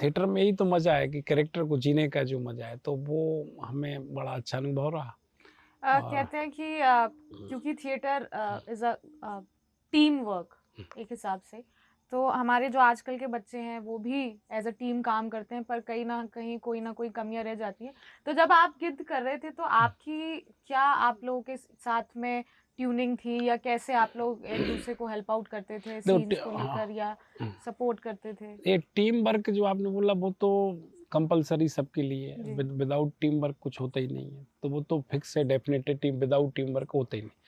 थिएटर में ही तो मज़ा है कि कैरेक्टर को जीने का जो मज़ा है, तो वो हमें बड़ा अच्छा अनुभव रहा। और कहते हैं कि क्योंकि theatre is a team work एक हिसाब से, तो हमारे जो आजकल के बच्चे हैं वो भी एज अ टीम काम करते हैं, पर कहीं ना कहीं कोई ना कोई कमियां रह जाती हैं। तो जब आप गिद्ध कर रहे थे तो आपकी क्या आप लोगों के साथ में ट्यूनिंग थी, या कैसे आप लोग एक दूसरे को हेल्प आउट करते थे देखो सीन्स को हाँ, लेकर, या सपोर्ट करते थे? ये टीम वर्क जो आपने बोला वो तो कंपलसरी सबके लिए है, जी विदाउट टीम वर्क कुछ होता ही नहीं है, तो वो तो फिक्स है, definitely team, without team work होता ही नहीं।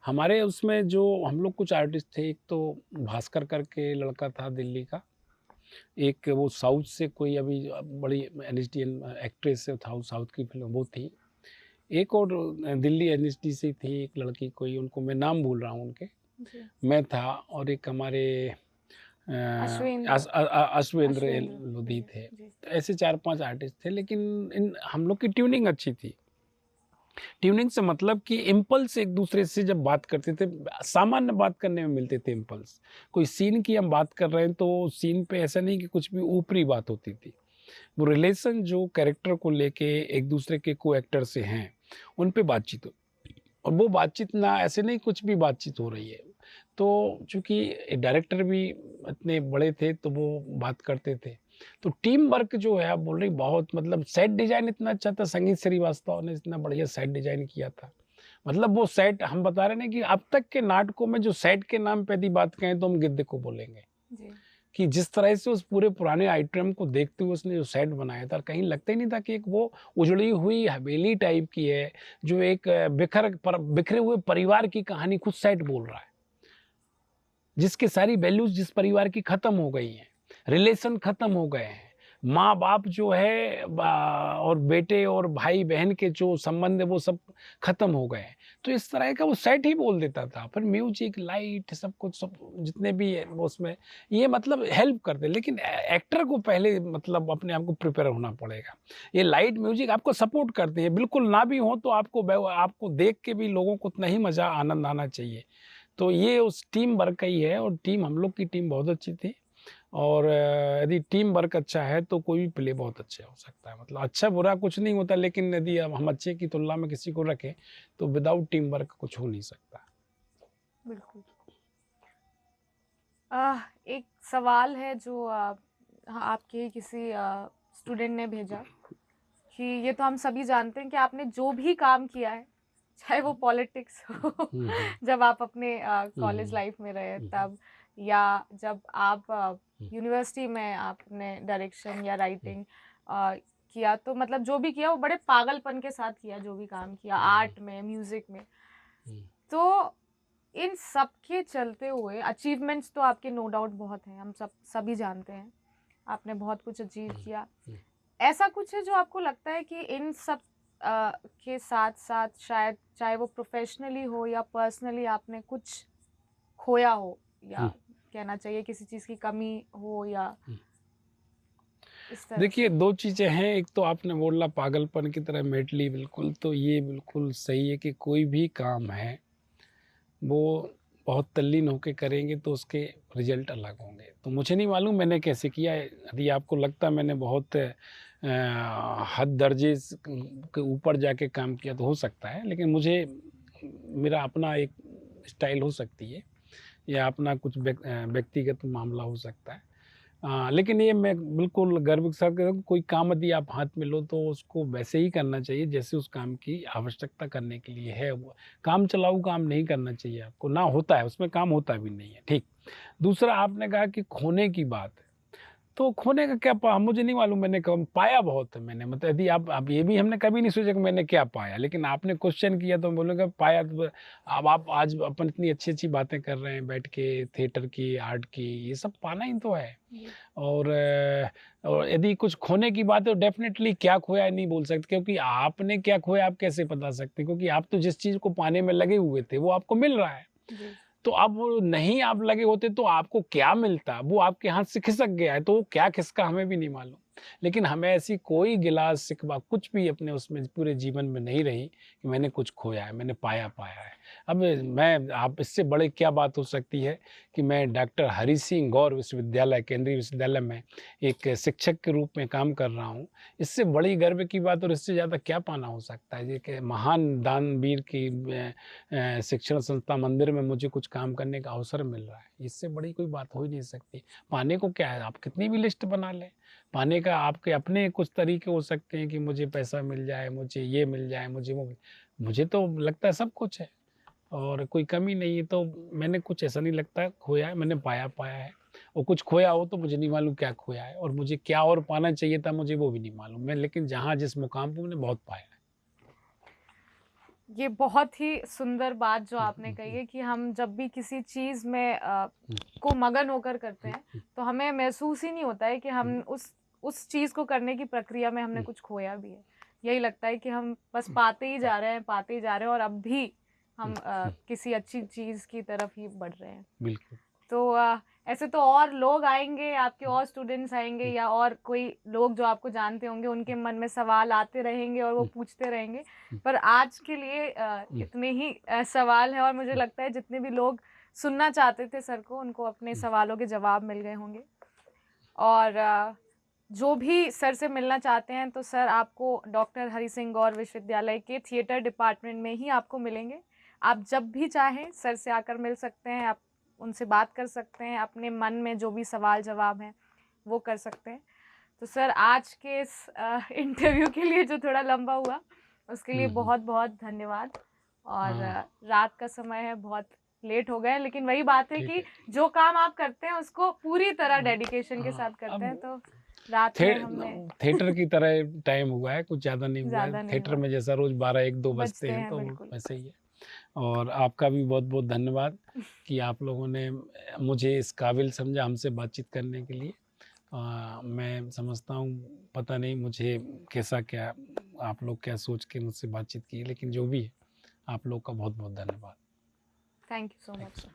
हमारे उसमें जो हम लोग कुछ आर्टिस्ट थे, एक तो भास्कर करके लड़का था दिल्ली का, एक वो साउथ से कोई अभी बड़ी एनएसडीएन एक्ट्रेस था, साउथ की फिल्म वो थी, एक और दिल्ली एनएसडी से थी एक लड़की कोई, उनको मैं नाम भूल रहा हूँ उनके, जी मैं था, और एक हमारे अश्विन अश्वेंद्र अश्वेंद्र लोधी जी थे। जी तो ऐसे 4-5 आर्टिस्ट थे, लेकिन इन हम लोग की ट्यूनिंग अच्छी थी। ट्यूनिंग से मतलब कि इम्पल्स एक दूसरे से जब बात करते थे, सामान्य बात करने में मिलते थे इम्पल्स। कोई सीन की हम बात कर रहे हैं तो सीन पे ऐसा नहीं कि कुछ भी ऊपरी बात होती थी, वो रिलेशन जो कैरेक्टर को लेके एक दूसरे के को एक्टर से हैं, उन पे बातचीत हो, और वो बातचीत ना ऐसे नहीं कुछ भी बातचीत हो रही है। तो चूँकि डायरेक्टर भी इतने बड़े थे तो वो बात करते थे। तो टीम वर्क जो है आप बोल रही, बहुत मतलब सेट डिज़ाइन इतना अच्छा था, संगीत श्रीवास्तव ने इतना बढ़िया सेट डिज़ाइन किया था। मतलब वो सेट हम बता रहे हैं ना कि अब तक के नाटकों में जो सेट के नाम पे यदि बात कहें तो हम गिद्ध को बोलेंगे। जी कि जिस तरह से उस पूरे पुराने आइटम को देखते हुए उसने जो सेट बनाया था, कहीं लगता ही नहीं था कि एक वो उजड़ी हुई हवेली टाइप की है, जो एक बिखरे हुए परिवार की कहानी खुद सेट बोल रहा है, जिसके सारी वैल्यूज जिस परिवार की खत्म हो गई हैं, रिलेशन खत्म हो गए हैं, माँ बाप जो है और बेटे और भाई बहन के जो संबंध है वो सब खत्म हो गए हैं। तो इस तरह का वो सेट ही बोल देता था। फिर म्यूजिक, लाइट, सब कुछ, सब जितने भी है वो उसमें ये मतलब हेल्प करते, लेकिन एक्टर को पहले मतलब अपने आप को प्रिपेयर होना पड़ेगा। ये लाइट, म्यूजिक आपको सपोर्ट करते हैं, बिल्कुल ना भी हो तो आपको देख के भी लोगों को उतना ही मज़ा, आनंद आना चाहिए। तो ये उस टीम वर्क का ही है, और टीम, हम लोग की टीम बहुत अच्छी थी। और यदि टीम वर्क अच्छा है तो कोई भी प्ले बहुत अच्छा हो सकता है। मतलब अच्छा बुरा कुछ नहीं होता, लेकिन यदि अब हम अच्छे की तुलना में किसी को रखें तो विदाउट टीम वर्क कुछ हो नहीं सकता। बिल्कुल। एक सवाल है जो हाँ, आपके ही किसी स्टूडेंट ने भेजा कि ये तो हम सभी जानते हैं कि आपने जो भी काम किया है, चाहे वो पॉलिटिक्स हो हम्म, जब आप अपने कॉलेज हम्म, लाइफ में रहे हम्म, तब, या जब आप हम्म, यूनिवर्सिटी में आपने डायरेक्शन या हम्म, राइटिंग किया, तो मतलब जो भी किया वो बड़े पागलपन के साथ किया, जो भी काम किया हम्म, आर्ट में, म्यूजिक में। हम्म, तो इन सब के चलते हुए अचीवमेंट्स तो आपके नो डाउट बहुत हैं, हम सभी जानते हैं आपने बहुत कुछ अचीव हम्म, किया। हम्म। ऐसा कुछ है जो आपको लगता है कि इन सब के साथ साथ शायद चाहे वो प्रोफेशनली हो या पर्सनली आपने कुछ खोया हो, या हम्म, कहना चाहिए किसी चीज़ की कमी हो, या हम्म। इस तरह देखिए, से? दो चीज़ें हैं। एक तो आपने बोला पागलपन की तरह मेटली, बिल्कुल, तो ये बिल्कुल सही है कि कोई भी काम है वो बहुत तल्लीन होके करेंगे तो उसके रिजल्ट अलग होंगे। तो मुझे नहीं मालूम मैंने कैसे किया है। यदि आपको लगता है मैंने बहुत हद दर्जे के ऊपर जाके काम किया तो हो सकता है, लेकिन मुझे मेरा अपना एक स्टाइल हो सकती है, या अपना कुछ व्यक्तिगत मामला हो सकता है। लेकिन ये मैं बिल्कुल गर्व के साथ कहता हूँ, कोई काम यदि आप हाथ में लो तो उसको वैसे ही करना चाहिए जैसे उस काम की आवश्यकता करने के लिए है। वो काम चलाऊ काम नहीं करना चाहिए आपको, ना होता है उसमें, काम होता भी नहीं है, ठीक। दूसरा, आपने कहा कि खोने की बात है, तो खोने का क्या मुझे नहीं मालूम, मैंने कब पाया बहुत है मैंने, मतलब यदि आप, अब ये भी हमने कभी नहीं सोचा कि मैंने क्या पाया, लेकिन आपने क्वेश्चन किया तो मैं बोलूँगा पाया तो। अब आप आज अपन इतनी अच्छी अच्छी बातें कर रहे हैं बैठ के, थिएटर की, आर्ट की, ये सब पाना ही तो है। जी। और यदि कुछ खोने की बात है तो डेफ़िनेटली क्या खोया नहीं बोल सकते, क्योंकि आपने क्या खोया आप कैसे बता सकते हैं? क्योंकि आप तो जिस चीज़ को पाने में लगे हुए थे वो आपको मिल रहा है। जी। तो अब वो नहीं आप लगे होते तो आपको क्या मिलता? वो आपके हाथ से खिसक गया है, तो वो क्या खिसका हमें भी नहीं मालूम। लेकिन हमें ऐसी कोई गिला शिकवा कुछ भी अपने उसमें पूरे जीवन में नहीं रही कि मैंने कुछ खोया है, मैंने पाया है। अब मैं, आप इससे बड़े क्या बात हो सकती है कि मैं डॉक्टर हरि सिंह गौर विश्वविद्यालय, केंद्रीय विश्वविद्यालय में एक शिक्षक के रूप में काम कर रहा हूँ। इससे बड़ी गर्व की बात और इससे ज़्यादा क्या पाना हो सकता है? ये कि महान दानवीर की शिक्षण संस्था मंदिर में मुझे कुछ काम करने का अवसर मिल रहा है। इससे बड़ी कोई बात हो ही नहीं सकती। पाने को क्या है? आप कितनी भी लिस्ट बना लें, पाने का आपके अपने कुछ तरीके हो सकते हैं कि मुझे पैसा मिल जाए, मुझे ये मिल जाए, मुझे वो मिल, मुझे तो लगता है सब कुछ है और कोई कमी नहीं है। तो मैंने कुछ ऐसा नहीं लगता खोया है, मैंने पाया है। और कुछ खोया हो तो मुझे नहीं मालूम क्या खोया है, और मुझे क्या और पाना चाहिए था मुझे वो भी नहीं मालूम। मैं लेकिन जहाँ जिस मुकाम पे, मैंने बहुत पाया है। ये बहुत ही सुंदर बात जो हुँ, आपने हुँ, कही हुँ, है कि हम जब भी किसी चीज़ में हुँ, को मगन होकर करते हुँ, हैं, हुँ, तो हमें महसूस ही नहीं होता है कि हुँ, हम उस चीज़ को करने की प्रक्रिया में हमने हुँ, कुछ खोया भी है। यही लगता है कि हम बस हुँ, पाते ही जा रहे हैं, पाते ही जा रहे हैं, और अब भी हुँ, हम हुँ, किसी अच्छी चीज़ की तरफ ही बढ़ रहे हैं। बिल्कुल। तो ऐसे तो और लोग आएँगे, आपके हुँ, और स्टूडेंट्स आएँगे, हुँ, या और कोई लोग जो आपको जानते होंगे, उनके मन में सवाल आते रहेंगे और वो हुँ, पूछते रहेंगे। हुँ, पर आज के लिए हुँ, इतने ही सवाल हैं, और मुझे हुँ, लगता है जितने भी लोग सुनना चाहते थे सर को, उनको अपने हुँ, सवालों के जवाब मिल गए होंगे। और जो भी सर से मिलना चाहते हैं, तो सर आपको डॉक्टर हरि सिंह गौर विश्वविद्यालय के थिएटर डिपार्टमेंट में ही आपको मिलेंगे। आप जब भी चाहें सर से आकर मिल सकते हैं, आप उनसे बात कर सकते हैं, अपने मन में जो भी सवाल-जवाब हैं, वो कर सकते हैं। तो सर आज के इस इंटरव्यू के लिए जो थोड़ा लंबा हुआ, उसके लिए हुँ, हुँ। बहुत-बहुत धन्यवाद। और हाँ, रात का समय है, बहुत लेट हो गए हैं, लेकिन वही बात है ठीक कि है। जो काम आप करते हैं, उसको पूरी तरह डेडिकेशन के साथ हाँ, करते हैं, अब तो रात थे में हमने थिएटर की तरह टाइम हुआ है, कुछ ज़्यादा नहीं हुआ है। ज़्यादा नहीं थिएटर हुआ। में जैसा रोज़ 12, 1, 2 बजते बजते हैं, हैं तो बिल्कुल। वैसे ही है। और आपका भी बहुत-बहुत धन्यवाद कि आप लोगों ने मुझे इस काबिल समझा हमसे बातचीत करने के लिए। मैं समझता हूँ, पता नहीं मुझे कैसा क्या, आप लोग क्या सोच के मुझसे बातचीत की, लेकिन जो भी है, आप लोग का बहुत बहुत धन्यवाद। Thank you so Thank much you. Sir.